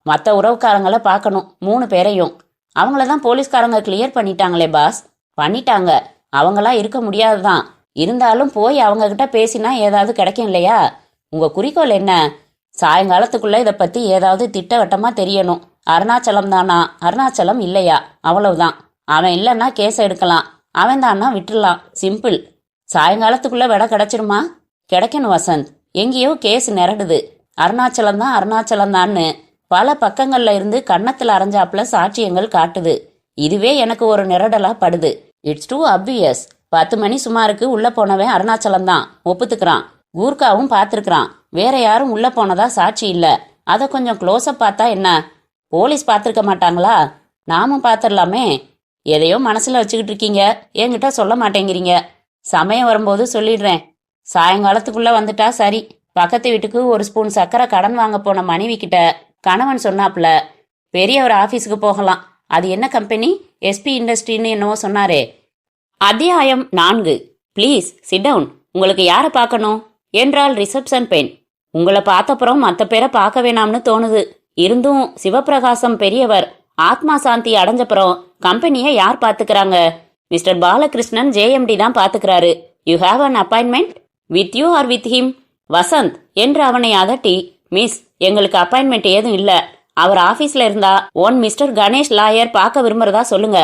மற்ற உறவுக்காரங்களை பார்க்கணும், 3 பேரையும். அவங்களதான் போலீஸ்காரங்க கிளியர் பண்ணிட்டாங்களே பாஸ். பண்ணிட்டாங்க. அவங்களா இருக்க முடியாதுதான். இருந்தாலும் போய் அவங்க கிட்ட பேசினா ஏதாவது கிடைக்கும் இல்லையா? உங்க குறிக்கோள் என்ன? சாயங்காலத்துக்குள்ள இதை பத்தி ஏதாவது திட்டவட்டமா தெரியணும். அருணாச்சலம் தானா, அருணாச்சலம் இல்லையா, அவ்வளவுதான். அவன் இல்லைன்னா கேஸ் எடுக்கலாம், அவன் தானா விட்டுடலாம். சிம்பிள். சாயங்காலத்துக்குள்ள விட கிடைச்சிருமா? கிடைக்கணும் வசந்த். எங்கேயோ கேஸ் நிரடுது. அருணாச்சலம் தான் அருணாச்சலம் தான்னு பல பக்கங்கள்ல இருந்து கன்னத்துல அரைஞ்சாப்புல சாட்சியங்கள் காட்டுது. இதுவே எனக்கு ஒரு நிரடலா படுது. It's too obvious. 10 மணி சுமாருக்கு உள்ள போனவன் அருணாச்சலம் தான் ஒப்புத்துக்கிறான். கூர்காவும் பார்த்துருக்கிறான். வேற யாரும் உள்ள போனதா சாட்சி இல்ல. அதை கொஞ்சம் க்ளோஸப் பார்த்தா என்ன? போலீஸ் பார்த்துருக்க மாட்டாங்களா? நாமும் பார்த்துடலாமே. எதையோ மனசுல வச்சுக்கிட்டு இருக்கீங்க, என்கிட்ட சொல்ல மாட்டேங்கிறீங்க. சமயம் வரும்போது சொல்லிடுறேன். சாயங்காலத்துக்குள்ள வந்துட்டா சரி. பக்கத்து வீட்டுக்கு ஒரு ஸ்பூன் சர்க்கரை கடன் வாங்க போன மனைவி கிட்ட கணவன் சொன்னாப்ல, பெரிய ஒரு ஆபீஸுக்கு போகலாம். அது என்ன கம்பெனி? எஸ்பி இண்டஸ்ட்ரின்னு என்னவோ சொன்னாரே. அத்தியாயம் 4. Please sit down. உங்களுக்கு யாரை பார்க்கணும் என்றால் ரிசப்ஷன் பெண். உங்களை பார்த்தப்புறம் மற்ற பேரை பார்க்க வேணாம்னு தோணுது. இருந்தும் சிவபிரகாசம் பெரியவர் ஆத்மா சாந்தி அடைஞ்சப்புறம் கம்பெனியை யார் பார்த்துக்கிறாங்க? மிஸ்டர் பாலகிருஷ்ணன் ஜேஎம்டி தான் பார்த்துக்கிறாரு. You have an appointment with you or with him? Vasanth என்று அவனை அதட்டி, மிஸ், எங்களுக்கு அப்பாயின்மெண்ட் ஏதும் இல்ல. அவர் ஆபீஸ்ல இருந்தா ஒன் மிஸ்டர் கணேஷ் லாயர் பார்க்க விரும்புறதா சொல்லுங்க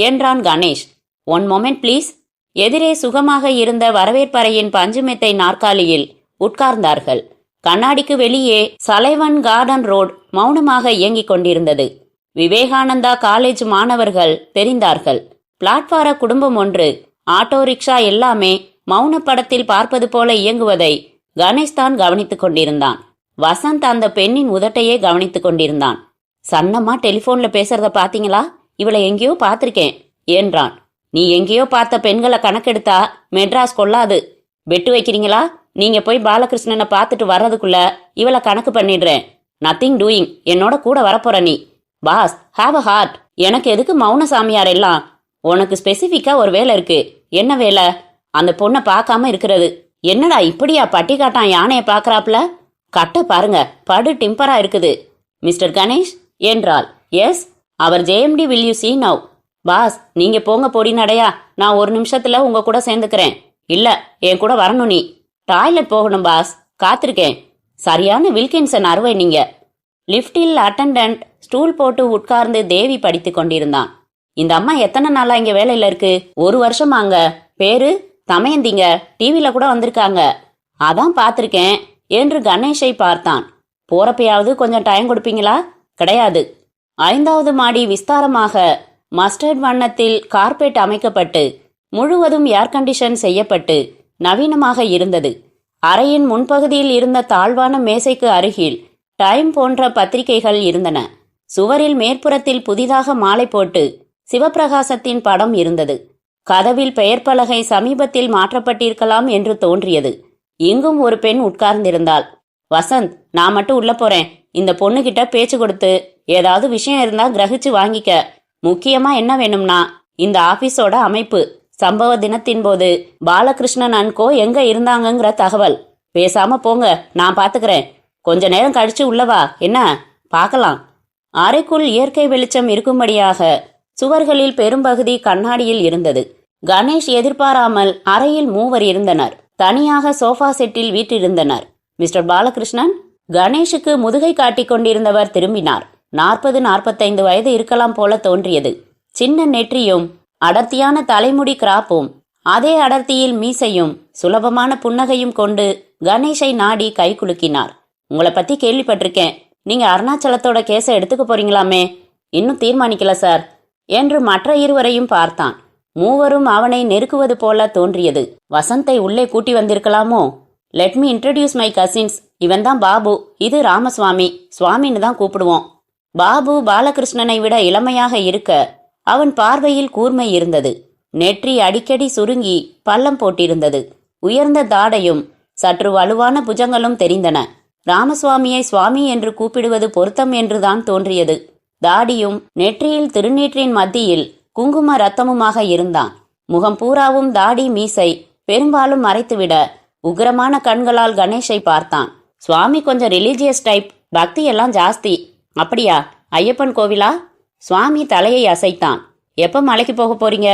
என்றான் கணேஷ். One moment please. எதிரே சுகமாக இருந்த வரவேற்பறையின் பஞ்சுமெத்தை நாற்காலியில் உட்கார்ந்தார்கள். கண்ணாடிக்கு வெளியே சலைவன் கார்டன் ரோட் மௌனமாக இயங்கிக் கொண்டிருந்தது. விவேகானந்தா காலேஜ் மாணவர்கள் தெரிந்தார்கள். பிளாட்பார குடும்பம் ஒன்று, ஆட்டோ ரிக்ஷா எல்லாமே மௌன படத்தில் பார்ப்பது போல இயங்குவதை கணேஷ் தான் கவனித்துக் கொண்டிருந்தான். வசந்த் அந்த பெண்ணின் உதட்டையே கவனித்துக் கொண்டிருந்தான். சன்னமா டெலிபோன்ல பேசுறத பாத்தீங்களா? இவளை எங்கேயோ பார்த்திருக்கேன் என்றான். நீ எங்கேயோ பார்த்த பெண்களை கணக்கெடுத்தா மெட்ராஸ் கொள்ளாது. பெட்டு வைக்கிறீங்களா? நீங்க போய் பாலகிருஷ்ணனை பார்த்துட்டு வர்றதுக்குள்ள இவளை கணக்கு பண்ணிடுறேன். Nothing doing. என்னோட கூட வரப்போற நீ. Boss, have a heart. எனக்கு எதுக்கு மௌன சாமியார் எல்லாம்? உனக்கு ஸ்பெசிஃபிக்கா ஒரு வேலை இருக்கு. என்ன வேலை? அந்த பொண்ணை பார்க்காம இருக்கிறது. என்னடா இப்படியா பட்டி காட்டான் யானையை பார்க்கறாப்ல? கட்ட பாருங்க, படு டிம்பரா இருக்குது. மிஸ்டர் கணேஷ் என்றாள். எஸ், அவர் JMD will you see now? Boss, நீங்க போங்க பொடி நடையா. நான் ஒரு நிமிஷத்துல உங்க கூட சேர்ந்துக்கிறேன். இல்ல, என் கூட வரணும் நீ. டாய்லெட் போகணும் பாஸ், காத்திருக்கேன். சரியான வில்கின்சன் அறுவை நீங்க. லிப்டில் அட்டெண்டன்ட் ஸ்டூல் போட்டு உட்கார்ந்து தேவி படித்து கொண்டிருந்தான். இந்த அம்மா எத்தனை நாளா இங்க வேலையில இருக்கு? 1 வருஷமாங்க. பேரு தமயந்திங்க. டிவில கூட வந்திருக்காங்க. அதான் பார்த்திருக்கேன் என்று கணேஷை பார்த்தான். போறப்பயாவது கொஞ்சம் டைம் கொடுப்பீங்களா? கிடையாது. 5வது மாடி விஸ்தாரமாக மஸ்டர்ட் வண்ணத்தில் கார்பெட் அமைக்கப்பட்டு முழுவதும் ஏர் கண்டிஷன் செய்யப்பட்டு நவீனமாக இருந்தது. அறையின் முன்பகுதியில் இருந்த தாழ்வான மேசைக்கு அருகில் டைம் போன்ற பத்திரிகைகள் இருந்தன. சுவரில் மேற்புறத்தில் புதிதாக மாலை போட்டு சிவபிரகாசத்தின் படம் இருந்தது. கதவில் பெயர் பலகை சமீபத்தில் மாற்றப்பட்டிருக்கலாம் என்று தோன்றியது. இங்கும் ஒரு பெண் உட்கார்ந்திருந்தாள். வசந்த், நான் மட்டும் உள்ள போறேன். இந்த பொண்ணுகிட்ட பேச்சு கொடுத்து ஏதாவது விஷயம் இருந்தா கிரகிச்சு வாங்கிக்க. முக்கியமா என்ன வேணும்னா, இந்த ஆபீஸோட அமைப்பு, சம்பவ தினத்தின் போது பாலகிருஷ்ணன் அன்கோ எங்க இருந்தாங்கங்கிற தகவல். பேசாம போங்க, நான் பாத்துக்கிறேன். கொஞ்ச நேரம் கழிச்சு உள்ளவா. என்ன பார்க்கலாம். அறைக்குள் இயற்கை வெளிச்சம் இருக்கும்படியாக சுவர்களில் பெரும்பகுதி கண்ணாடியில் இருந்தது. கணேஷ் எதிர்பாராமல் அறையில் 3 இருந்தனர். தனியாக சோஃபா செட்டில் வீற்றிருந்தனர். மிஸ்டர் பாலகிருஷ்ணன். கணேஷுக்கு முதுகை காட்டிக் கொண்டிருந்தவர் திரும்பினார். 40-45 வயது இருக்கலாம் போல தோன்றியது. சின்ன நெற்றியும் அடர்த்தியான தலைமுடி கிராப்பும் அதே அடர்த்தியில் மீசையும் சுலபமான புன்னகையும் கொண்டு கணேஷை நாடி கை குலுக்கினார். உங்களை பத்தி கேள்விப்பட்டிருக்கேன். நீங்க அருணாச்சலத்தோட கேஸை எடுத்துக்க போறீங்களாமே? இன்னும் தீர்மானிக்கல சார் என்று மற்ற இருவரையும் பார்த்தான். மூவரும் அவனை நெருக்குவது போல தோன்றியது. வசந்தை உள்ளே கூட்டி வந்திருக்கலாமோ? Let me introduce my cousins. இவன் தான் பாபு, இது ராமசுவாமி. சுவாமின்னு தான் கூப்பிடுவோம். பாபு பாலகிருஷ்ணனை விட இளமையாக இருக்க அவன் பார்வையில் கூர்மை இருந்தது. நெற்றி அடிக்கடி சுருங்கி பள்ளம் போட்டிருந்தது. உயர்ந்த தாடையும் சற்று வலுவான புஜங்களும் தெரிந்தன. ராமசுவாமியை சுவாமி என்று கூப்பிடுவது பொருத்தம் என்றுதான் தோன்றியது. தாடியும் நெற்றியில் திருநீற்றின் மத்தியில் குங்கும ரத்தமுமாக இருந்தான். முகம் பூராவும் தாடி மீசை பெரும்பாலும் மறைத்துவிட உக்கிரமான கண்களால் கணேஷை பார்த்தான். சுவாமி கொஞ்சம் ரிலீஜியஸ் டைப், பக்தி எல்லாம் ஜாஸ்தி. அப்படியா? ஐயப்பன் கோவிலா? சுவாமி தலையை அசைத்தான். எப்ப மலைக்கு போக போறீங்க?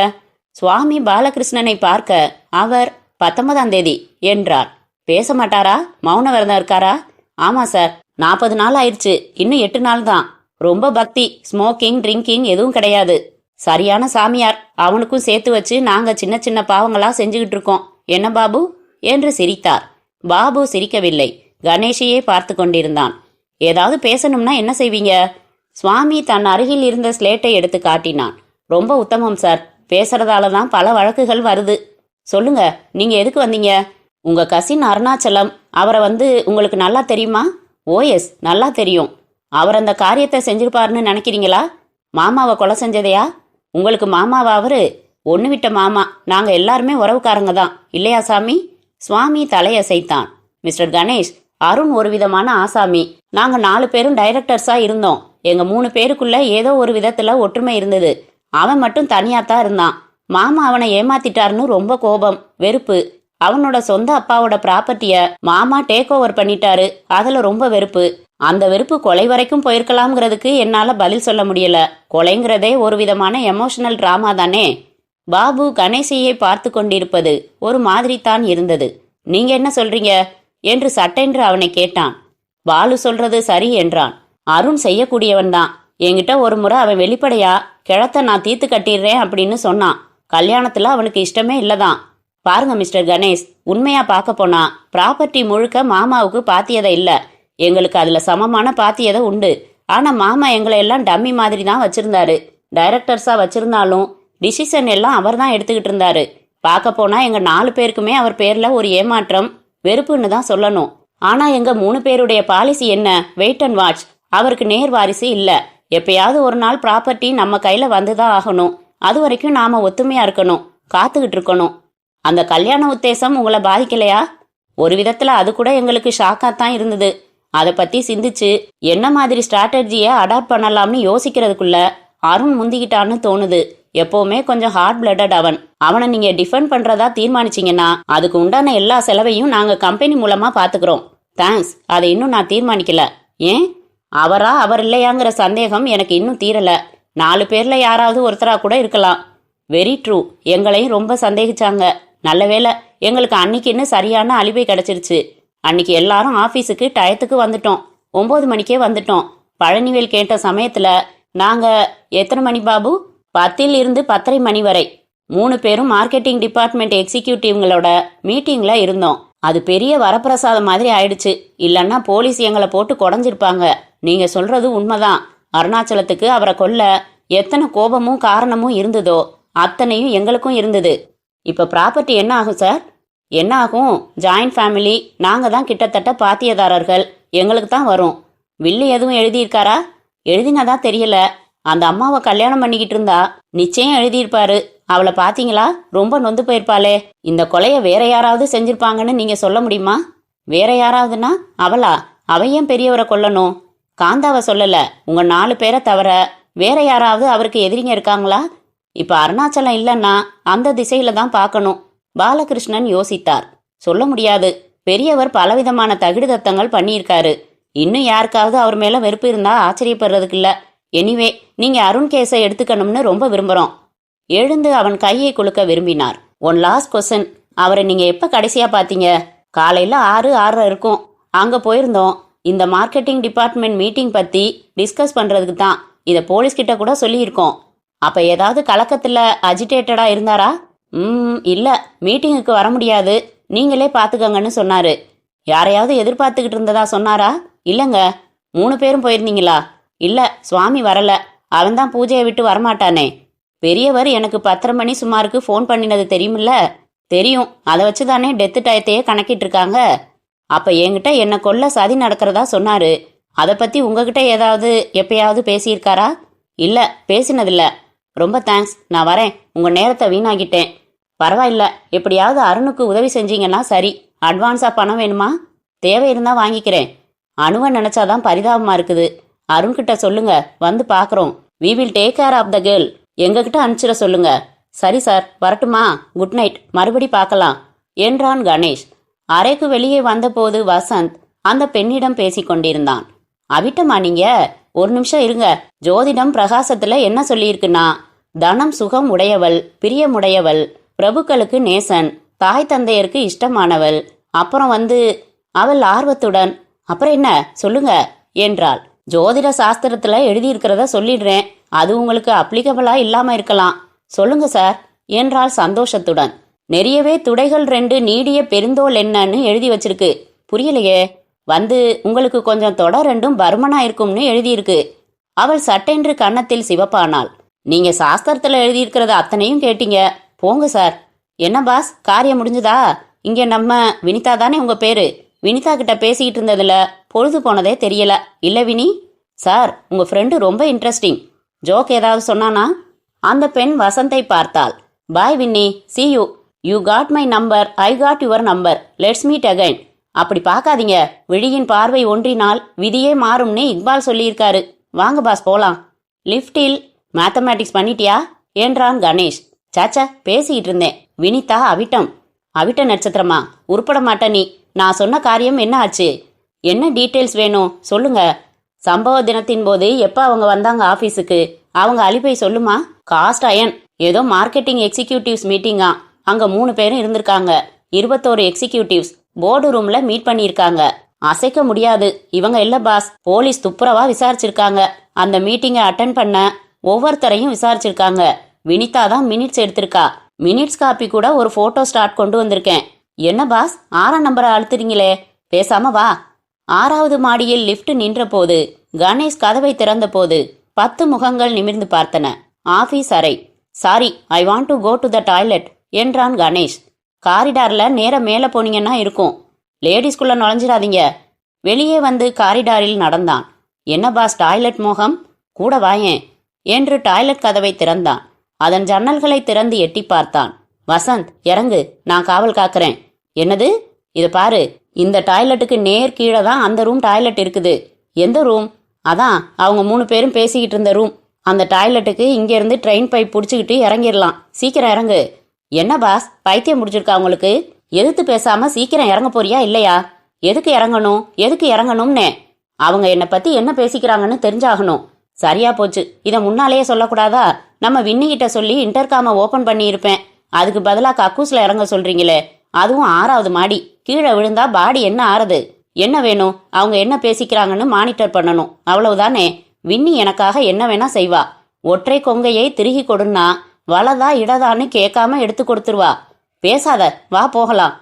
சுவாமி பாலகிருஷ்ணனை பார்க்க அவர் 19ஆம் தேதி என்றார். பேச மாட்டாரா? மௌன விரதம் இருக்காரா? ஆமா சார், 40 நாள் ஆயிடுச்சு. இன்னும் 8 நாள் தான். ரொம்ப பக்தி, ஸ்மோக்கிங் ட்ரிங்கிங் எதுவும் கிடையாது. சரியான சாமியார். அவனுக்கும் சேர்த்து வச்சு நாங்க சின்ன சின்ன பாவங்களா செஞ்சுக்கிட்டு இருக்கோம். என்ன பாபு என்று சிரித்தார். பாபு சிரிக்கவில்லை, கணேஷையே பார்த்து கொண்டிருந்தான். ஏதாவது பேசணும்னா என்ன செய்வீங்க? சுவாமி தன் அருகில் இருந்த ஸ்லேட்டை எடுத்து காட்டினான். ரொம்ப உத்தமம் சார், பேசுறதால தான் பல வழக்குகள் வருது. சொல்லுங்க, நீங்க எதுக்கு வந்தீங்க? உங்க கசின் அருணாச்சலம், அவரை உங்களுக்கு நல்லா தெரியுமா? ஓஎஸ், நல்லா தெரியும். அவர் அந்த காரியத்தை செஞ்சிருப்பாருன்னு நினைக்கிறீங்களா? மாமாவை கொலை செஞ்சதையா? உங்களுக்கு மாமாவா அவரு? ஒன்று விட்ட மாமா. நாங்க எல்லாருமே உறவுக்காரங்க தான், இல்லையா சாமி? சுவாமி தலையசைத்தான். மிஸ்டர் கணேஷ், அருண் ஒரு விதமான ஆசாமி. நாங்க 4 பேரும் டைரக்டர்ஸா இருந்தோம். எங்க 3 பேருக்குள்ள ஏதோ ஒரு விதத்துல ஒற்றுமை இருந்தது. அவன் மட்டும் தனியாத்தான் இருந்தான். மாமா அவனை ஏமாத்திட்டாருன்னு ரொம்ப கோபம், வெறுப்பு. அவனோட சொந்த அப்பாவோட ப்ராப்பர்ட்டிய மாமா டேக் ஓவர் பண்ணிட்டாரு. அதுல ரொம்ப வெறுப்பு. அந்த வெறுப்பு கொலை வரைக்கும் போயிருக்கலாம்ங்கிறதுக்கு என்னால பதில் சொல்ல முடியல. கொலைங்கிறதே ஒரு விதமான எமோஷனல் டிராமா தானே. பாபு கணேசையை பார்த்து கொண்டிருப்பது ஒரு மாதிரி தான் இருந்தது. நீங்க என்ன சொல்றீங்க என்று சட்டென்று அவனை கேட்டான். பாலு சொல்றது சரி என்றான். அருண் செய்யக்கூடியவன் தான். என்கிட்ட ஒரு முறை அவன் வெளிப்படையா கிழத்த நான் தீர்த்து கட்டிடுறேன் அப்படின்னு சொன்னான். கல்யாணத்துல அவனுக்கு இஷ்டமே இல்லதான். பாருங்க மிஸ்டர் கணேஷ், உண்மையா பார்க்க போனா ப்ராப்பர்ட்டி முழுக்க மாமாவுக்கு பாத்தியதை இல்ல. எங்களுக்கு அதுல சமமான பாத்தியதை உண்டு. ஆனா மாமா எங்களை எல்லாம் டம்மி மாதிரி தான் வச்சிருந்தாரு. டைரக்டர்ஸா வச்சிருந்தாலும் டிசிஷன் எல்லாம் அவர் தான் எடுத்துக்கிட்டு இருந்தாரு. பார்க்க போனா எங்க 4 பேருக்குமே அவர் பேர்ல ஒரு ஏமாற்றம், வெறுப்புன்னு தான் சொல்லணும். ஆனா எங்க 3 பேருடைய பாலிசி என்ன? Wait and watch. அவருக்கு நேர் வாரிசு இல்ல. எப்பயாவது ஒரு நாள் ப்ராப்பர்ட்டி நம்ம கையில வந்துதான் ஆகணும். அது வரைக்கும் நாம ஒத்துமையா இருக்கணும், காத்துக்கிட்டு இருக்கணும். அந்த கல்யாண உத்தேசம் உங்களை பாதிக்கலையா? ஒரு விதத்துல அது கூட எங்களுக்கு ஷாக்காத்தான் இருந்தது. அதை பத்தி சிந்திச்சு என்ன மாதிரி ஸ்ட்ராட்டஜியை அடாப்ட் பண்ணலாம்னு யோசிக்கிறதுக்குள்ள அருண் முந்திக்கிட்டான்னு தோணுது. எப்பவுமே கொஞ்சம் ஹார்ட் பிளட்டட் அவன். அவனை நீங்க டிஃபெண்ட் பண்றதா தீர்மானிச்சீங்கன்னா அதுக்கு உண்டான எல்லா செலவையும் நாங்க கம்பெனி மூலமா பாத்துக்கிறோம். தேங்க்ஸ். அதை இன்னும் நான் தீர்மானிக்கல. ஏன்? அவரா அவர் இல்லையாங்கிற சந்தேகம் எனக்கு இன்னும் தீரல. 4 பேர்ல யாராவது ஒருத்தரா கூட இருக்கலாம். Very true. எங்களையும் ரொம்ப சந்தேகிச்சாங்க. நல்ல வேளை எங்களுக்கு அன்னைக்குன்னு சரியான அலிபை கிடைச்சிருச்சு. அன்னைக்கு எல்லாரும் ஆபீஸுக்கு டயத்துக்கு வந்துட்டோம். 9 மணிக்கே வந்துட்டோம். பழனிவேல் கேட்ட சமயத்துல நாங்க எத்தனை மணி பாபு? 10 இருந்து 10:30 மணி வரை 3 பேரும் மார்க்கெட்டிங் டிபார்ட்மெண்ட் எக்ஸிக்யூட்டிவ்களோட மீட்டிங்ல இருந்தோம். அது பெரிய வரப்பிரசாதம் மாதிரி ஆயிடுச்சு. இல்லன்னா போலீஸ் எங்களை போட்டு குடஞ்சிருப்பாங்க. நீங்க சொல்றது உண்மைதான். அருணாச்சலத்துக்கு அவரை கொல்ல எத்தனை கோபமும் காரணமும் இருந்ததோ அத்தனையும் எங்களுக்கும் இருந்தது. இப்ப ப்ராப்பர்ட்டி என்ன ஆகும் சார்? என்ன ஆகும்? Joint family. நாங்க தான் கிட்டத்தட்ட பாத்தியதாரர்கள். எங்களுக்கு தான் வரும். வில்லு எதுவும் எழுதியிருக்காரா? எழுதினதா தெரியல. அந்த அம்மாவை கல்யாணம் பண்ணிக்கிட்டு இருந்தா நிச்சயம் எழுதியிருப்பாரு. அவளை பாத்தீங்களா? ரொம்ப நொந்து போயிருப்பாளே. இந்த கொலைய வேற யாராவது செஞ்சிருப்பாங்கன்னு நீங்க சொல்ல முடியுமா? வேற யாராவதுன்னா அவளா? அவ ஏன் பெரியவரை கொல்லணும்? காந்தாவை சொல்லல. உங்க 4 பேரை தவிர வேற யாராவது அவருக்கு எதிரிங்க இருக்காங்களா? இப்ப அருணாச்சலம் இல்லைன்னா அந்த திசையில தான் பார்க்கணும். பாலகிருஷ்ணன் யோசித்தார். சொல்ல முடியாது. பெரியவர் பலவிதமான தகுதிதத்தங்கள் பண்ணியிருக்காரு. இன்னும் யாருக்காவது அவர் மேல வெறுப்பு இருந்தா ஆச்சரியப்படுறதுக்கு இல்ல. எனிவே, நீங்க அருண் கேஸை எடுத்துக்கணும்னு ரொம்ப விரும்புறோம். எழுந்து அவன் கையை குலுக்க விரும்பினார். One last question. அவரை நீங்க எப்ப கடைசியா பாத்தீங்க? காலையில 6:30 இருக்கும். அங்க போயிருந்தோம். இந்த மார்க்கெட்டிங் டிபார்ட்மெண்ட் மீட்டிங் பத்தி டிஸ்கஸ் பண்றதுக்கு தான். இத போலீஸ் கிட்ட கூட சொல்லியிருக்கோம். அப்ப ஏதாவது கலக்கத்துல அஜிடேட்டடா இருந்தாரா? இல்ல, மீட்டிங்குக்கு வர முடியாது, நீங்களே பாத்துக்கங்கன்னு சொன்னாரு. யாரையாவது எதிர்பார்த்துக்கிட்டு இருந்ததா சொன்னாரா? இல்லங்க. 3 பேரும் போயிருந்தீங்களா? இல்ல, சுவாமி வரல. அவன்தான் பூஜையை விட்டு வரமாட்டானே. பெரியவர் எனக்கு 10:30 மணி சுமாருக்கு ஃபோன் பண்ணினது தெரியுமில்ல? தெரியும். அதை வச்சுதானே டெத்து டயத்தையே கணக்கிட்டு இருக்காங்க. அப்ப என்கிட்ட என்ன கொல்ல சதி நடக்கிறதா சொன்னாரு. அதை பத்தி உங்ககிட்ட ஏதாவது எப்பயாவது பேசியிருக்காரா? இல்ல, பேசினதில்ல. ரொம்ப தேங்க்ஸ், நான் வரேன். உங்க நேரத்தை வீணாகிட்டேன். பரவாயில்ல, எப்படியாவது அருணுக்கு உதவி செஞ்சீங்கன்னா சரி. அட்வான்ஸா பணம் வேணுமா? தேவை இருந்தா வாங்கிக்கிறேன். அணுவை நினைச்சாதான் பரிதாபமா இருக்குது. அருண்கிட்ட சொல்லுங்க, வந்து பாக்குறோம். We will take care of the girl. எங்ககிட்ட அனுப்பிச்சிட சொல்லுங்க. சரி சார், வரட்டுமா? குட் நைட், மறுபடி பார்க்கலாம் என்றான் கணேஷ். அறைக்கு வெளியே வந்தபோது வசந்த் அந்த பெண்ணிடம் பேசிக் கொண்டிருந்தான். அவிட்டமா நீங்க? ஒரு நிமிஷம் இருங்க. ஜோதிடம் பிரகாசத்துல என்ன சொல்லியிருக்குன்னா, தனம் சுகம் உடையவள், பிரியமுடையவள், பிரபுக்களுக்கு நேசன், தாய் தந்தையருக்கு இஷ்டமானவள். அப்புறம் அவள் ஆர்வத்துடன். அப்புறம் என்ன சொல்லுங்க என்றாள். ஜோதிட சாஸ்திரத்துல எழுதியிருக்கிறத சொல்லிடுறேன். அது உங்களுக்கு அப்ளிகபிளா இல்லாம இருக்கலாம். சொல்லுங்க சார் என்றாள் சந்தோஷத்துடன். நிறையவே துடைகள் 2 நீடிய பெருந்தோல் என்னன்னு எழுதி வச்சிருக்கு. புரியலையே. உங்களுக்கு கொஞ்சம் தொட 2ம் பருமனா இருக்கும்னு எழுதியிருக்கு. அவள் சட்டென்று கன்னத்தில் சிவப்பானாள். நீங்க சாஸ்திரத்துல எழுதியிருக்கிறத அத்தனையும் கேட்டீங்க. போங்க சார். என்ன பாஸ், காரியம் முடிஞ்சுதா? இங்க நம்ம வினிதா தானே உங்க பேரு? வினிதா கிட்ட பேசிக்கிட்டு இருந்ததுல பொழுது போனதே தெரியல. இல்ல வினி? சார், உங்க ஃப்ரெண்டு ரொம்ப இன்ட்ரெஸ்டிங். ஜோக் ஏதாவது சொன்னானா? அந்த பெண் வசந்தை பார்த்தாள். பாய் வின்னி, see you. You got my number, I got your number. Let's meet again. அப்படி பார்க்காதீங்க. விழியின் பார்வை ஒன்றினால் விதியே மாறும்னு இக்பால் சொல்லியிருக்காரு. வாங்க பாஸ், போலாம். லிஃப்டில். மேத்தமேட்டிக்ஸ் பண்ணிட்டியா என்றான் கணேஷ். சாச்சா, பேசிக்கிட்டு இருந்தேன். வினிதா அவிட்டம். அவிட்ட நட்சத்திரமா? உருப்பட மாட்ட நீ. நான் சொன்ன காரியம் என்ன ஆச்சு? என்ன டீட்டெயில்ஸ் வேணும் சொல்லுங்க. சம்பவ தினத்தின் போது எப்ப அவங்க வந்தாங்க ஆபீஸுக்கு? அவங்க அலிபை சொல்லுமா? Cast iron. ஏதோ மார்க்கெட்டிங் எக்ஸிக்யூட்டிவ்ஸ் மீட்டிங்கா. அங்க 3 பேரும் இருந்திருக்காங்க. 21 எக்ஸிக்யூட்டிவ்ஸ் போர்டு ரூம்ல மீட் பண்ணியிருக்காங்க. அசைக்க முடியாது. இவங்க இல்ல பாஸ், போலீஸ் துப்புரவா விசாரிச்சிருக்காங்க. அந்த மீட்டிங்கை அட்டன் பண்ண ஒவ்வொருத்தரையும் விசாரிச்சிருக்காங்க. வினிதா தான் மினிட்ஸ் எடுத்திருக்கா. மினிட்ஸ் காப்பி கூட ஒரு போட்டோ ஸ்டார்ட் கொண்டு வந்திருக்கேன். என்ன பாஸ், 6ஆம் நம்பரை அழுத்துறீங்களே? பேசாம வா. 6வது மாடியில் லிப்ட் நின்ற போது கணேஷ் கதவை திறந்த போது 10 முகங்கள் நிமிர்ந்து பார்த்தன. ஆபீஸ் அறை. Sorry, I want to go to the toilet என்றான் கணேஷ். காரிடார்ல நேர மேல போனீங்கன்னா இருக்கும். லேடிஸ்குள்ள நுழைஞ்சிடாதீங்க. வெளியே காரிடாரில் நடந்தான். என்ன பாஸ், டாய்லெட் மோகம்? கூட வாயேன் என்று டாய்லெட் கதவை திறந்தான். அதன் ஜன்னல்களை திறந்து எட்டி பார்த்தான். வசந்த், இறங்கு, நான் காவல் காக்கிறேன். என்னது? இதை பாரு, இந்த டாய்லெட்டுக்கு நேர் கீழே தான் அந்த ரூம் டாய்லெட் இருக்குது. எந்த ரூம்? அதான் அவங்க 3 பேரும் பேசிக்கிட்டு இருந்த ரூம். அந்த டாய்லெட்டுக்கு இங்கேருந்து ட்ரெயின் பைப் பிடிச்சிக்கிட்டு இறங்கிடலாம். சீக்கிரம் இறங்கு. என்ன பாஸ், பைத்தியம் முடிச்சிருக்கா உங்களுக்கு? எதிர்த்து பேசாம சீக்கிரம் இறங்க போறியா இல்லையா? எதுக்கு இறங்கணும்னே. அவங்க என்னை பத்தி என்ன பேசிக்கிறாங்கன்னு தெரிஞ்சாகணும். சரியா போச்சு. இதை முன்னாலேயே சொல்லக்கூடாதா? நம்ம வின்னிகிட்ட சொல்லி இன்டர்காம ஓபன் பண்ணி இருப்பேன். அதுக்கு பதிலாக கக்கூஸ்ல இறங்க சொல்றீங்களே, அதுவும் 6வது மாடி. கீழே விழுந்தா பாடி என்ன ஆறுது? என்ன வேணும்? அவங்க என்ன பேசிக்கிறாங்கன்னு மானிட்டர் பண்ணணும். அவ்வளவுதானே. வின்னி எனக்காக என்ன வேணா செய்வா. ஒற்றை கொங்கையை திருகி கொடுன்னா வலதா இடதான்னு கேட்காம எடுத்து கொடுத்துருவா. பேசாத, வா போகலாம்.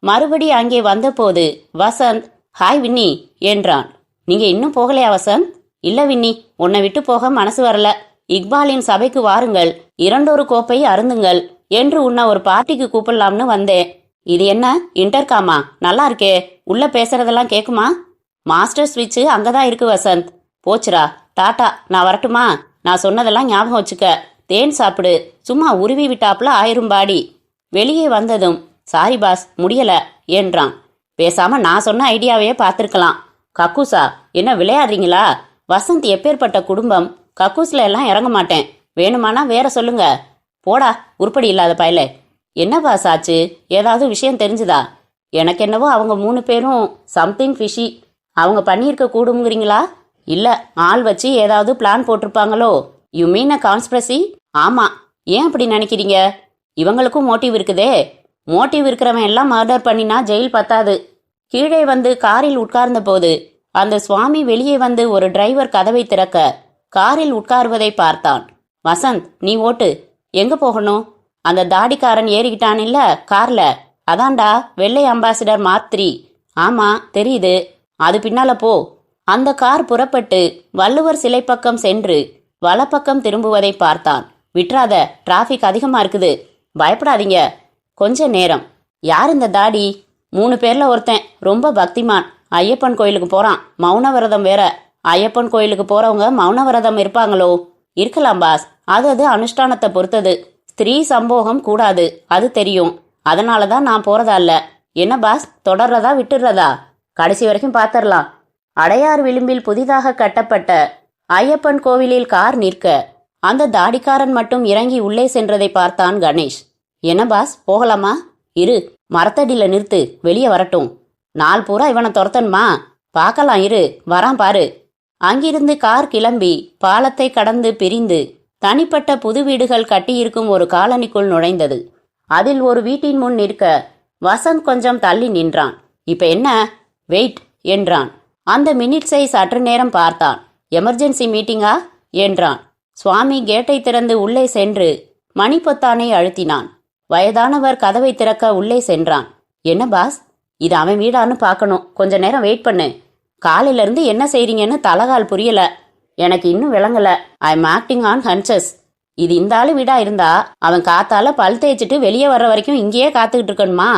மறுபடி அங்கே வந்தபோது வசந்த், ஹாய் வின்னி என்றான். நீங்க இன்னும் போகலையா வசந்த்? இல்ல வின்னி, உன்னை விட்டு போக மனசு வரல. இக்பாலின் சபைக்கு வாருங்கள், 2 கோப்பை அருந்துங்கள் என்று உன்னை ஒரு பார்ட்டிக்கு கூப்பிடலாம்னு வந்தேன். இது என்ன இன்டர்காமா? நல்லா இருக்கே. உள்ள பேசுறதெல்லாம் கேக்குமா? மாஸ்டர் ஸ்விட்ச் அங்கதான் இருக்கு வசந்த். போச்சுரா, டாட்டா, நான் வரட்டுமா? நான் சொன்னதெல்லாம் ஞாபகம் வச்சுக்க. தேன் சாப்பிடு. சும்மா உருவி விட்டாப்புல ஆயிரும் பாடி. வெளியே வந்ததும் சாரி பாஸ், முடியல என்றான். பேசாம நான் சொன்ன ஐடியாவையே பார்த்திருக்கலாம். கக்கூசா, என்ன விளையாடுறீங்களா? வசந்த் எப்பேற்பட்ட குடும்பம். கக்கூஸ்ல எல்லாம் இறங்க மாட்டேன். வேணுமானா வேற சொல்லுங்க. போடா, உருப்படி இல்லாத பயலே. என்ன பாஸ் ஆச்சு? ஏதாவது விஷயம் தெரிஞ்சுதா? எனக்கு என்னவோ அவங்க 3 பேரும் சம்திங் ஃபிஷி. அவங்க பண்ணியிருக்க கூடுங்கிறீங்களா? இல்ல, ஆள் வச்சு ஏதாவது பிளான் போட்டிருப்பாங்களோ? You mean a conspiracy? ஆமா. ஏன் அப்படி நினைக்கிறீங்க? இவங்களுக்கும் மோட்டிவ் இருக்குதே. மோட்டிவ் இருக்கிறவன் எல்லாம் மர்டர் பண்ணினா ஜெயில் பத்தாது. கீழே காரில் உட்கார்ந்த போது அந்த சுவாமி வெளியே ஒரு டிரைவர் கதவை திறக்க காரில் உட்காருவதை பார்த்தான். வசந்த், நீ ஓட்டு. எங்க போகணும்? அந்த தாடிக்காரன் ஏறிக்கிட்டான் இல்ல கார்ல, அதான்டா வெள்ளை அம்பாசிடர் மார்க் 3. ஆமா தெரியுது. அது பின்னால போ. அந்த கார் புறப்பட்டு வள்ளுவர் சிலை பக்கம் சென்று வலப்பக்கம் திரும்புவதை பார்த்தான். விட்றாத, டிராஃபிக் அதிகமா இருக்குது. பயப்படாதீங்க. கொஞ்ச நேரம். யார் இந்த தாடி? 3 பேர்ல ஒருத்தன், ரொம்ப பக்திமான். ஐயப்பன் கோயிலுக்கு போறான், மௌன விரதம் வேற. ஐயப்பன் கோயிலுக்கு போறவங்க மௌன விரதம் இருப்பாங்களோ? இருக்கலாம் பாஸ், அது அனுஷ்டானத்தை பொறுத்தது. ஸ்திரீ சம்போகம் கூடாது, அது தெரியும். அதனாலதான் நான் போறதா இல்ல. என்ன பாஸ், தொடர்றதா விட்டுறதா? கடைசி வரைக்கும் பாத்திரலாம். அடையார் விளிம்பில் புதிதாக கட்டப்பட்ட ஐயப்பன் கோவிலில் கார் நிற்க அந்த தாடிக்காரன் மட்டும் இறங்கி உள்ளே சென்றதை பார்த்தான் கணேஷ். என்ன பாஸ், போகலாமா? இரு, மரத்தடியில நிறுத்து, வெளியே வரட்டும். நாள் பூரா இவனை துரத்தன்மா? பார்க்கலாம், இரு வரான் பாரு. அங்கிருந்து கார் கிளம்பி பாலத்தை கடந்து பிரிந்து தனிப்பட்ட புது வீடுகள் கட்டியிருக்கும் ஒரு காலனிக்குள் நுழைந்தது. அதில் ஒரு வீட்டின் முன் நிற்க வசந்த் கொஞ்சம் தள்ளி நின்றான். இப்ப என்ன? வெயிட் என்றான். அந்த மினிட்ஸை சற்று நேரம் பார்த்தான். எமர்ஜென்சி மீட்டிங்கா என்றான். சுவாமி கேட்டை திறந்து உள்ளே சென்று மணிப்பொத்தானை அழுத்தினான். வயதானவர் கதவை திறக்க உள்ளே சென்றான். என்ன பாஸ், இது அவன் வீடான்னு பார்க்கணும், கொஞ்ச நேரம் வெயிட் பண்ணு. காலையில இருந்து என்ன செய்றீங்கன்னு தலகால் புரியல, எனக்கு இன்னும் விளங்கல. I am acting on hunches. இது இந்த ஆளு வீடா இருந்தா அவன் காத்தால பல் தேய்ச்சிட்டு வெளியே வர்ற வரைக்கும் இங்கேயே காத்துக்கிட்டு இருக்கணுமா?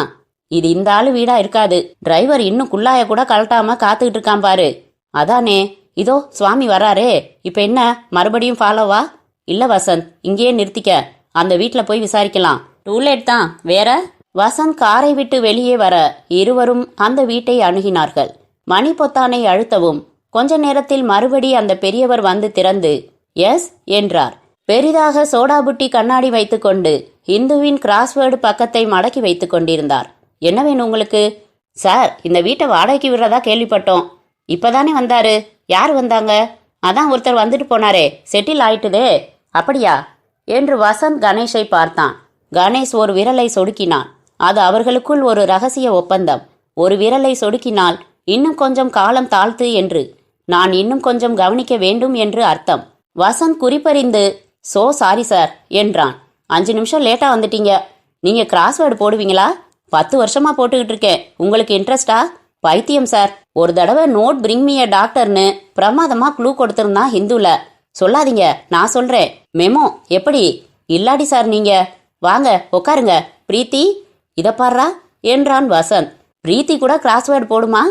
இது இந்த ஆளு வீடா இருக்காது. டிரைவர் இன்னும் குள்ளாய கூட கழட்டாம காத்துக்கிட்டு இருக்கான் பாரு. அதானே, இதோ சுவாமி வராரே. இப்ப என்ன, மறுபடியும் ஃபாலோவா? இல்ல வசந்த், இங்கேயே நிறுத்திக்க. அந்த வீட்டுல போய் விசாரிக்கலாம். டூலேட் தான். வேற? வசந்த் காரை விட்டு வெளியே வர இருவரும் அந்த வீட்டை அணுகினார்கள். மணி பொத்தானை அழுத்தவும் கொஞ்ச நேரத்தில் மறுபடி அந்த பெரியவர் வந்து திறந்து எஸ் என்றார். பெரிதாக சோடா புட்டி கண்ணாடி வைத்துக்கொண்டு இந்துவின் கிராஸ்வேர்டு பக்கத்தை மடக்கி வைத்துக் கொண்டிருந்தார். என்ன வேணும் உங்களுக்கு? சார், இந்த வீட்டை வாடகைக்கு விடுறதா கேள்விப்பட்டோம். இப்பதானே வந்தாரு. யார் வந்தாங்க? அதான் ஒருத்தர் வந்துட்டு போனாரே, செட்டில் ஆயிட்டுதே. அப்படியா என்று வசந்த் கணேஷை பார்த்தான். கணேஷ் ஒரு விரலை சொடுக்கினான். அது அவர்களுக்குள் ஒரு ரகசிய ஒப்பந்தம். ஒரு விரலை சொடுக்கினால் இன்னும் கொஞ்சம் காலம் தாழ்த்து என்று, நான் இன்னும் கொஞ்சம் கவனிக்க வேண்டும் என்று அர்த்தம். வசந்த் குறிப்பறிந்து சோ சாரி சார் என்றான். 5 நிமிஷம் லேட்டா வந்துட்டீங்க. நீங்க கிராஸ்வேர்டு போடுவீங்களா? 10 வருஷமா போட்டுக்கிட்டு இருக்கேன். உங்களுக்கு இன்ட்ரெஸ்டா? பைத்தியம் சார். ஒரு தடவை நோட் பிரிங் மீ எ டாக்டர்னு பிரமாதமா க்ளூ கொடுத்திருந்தான் ஹிந்துல. சொல்லாதீங்க, நான் சொல்றேன். மெமோ எப்படி? இல்லாடி சார் நீங்க. வாங்க உட்காருங்க. பிரீத்தி, இத பாடுறா என்றான் வசந்த். பிரீத்தி கூட கிராஸ்வேர்டு போடுமா?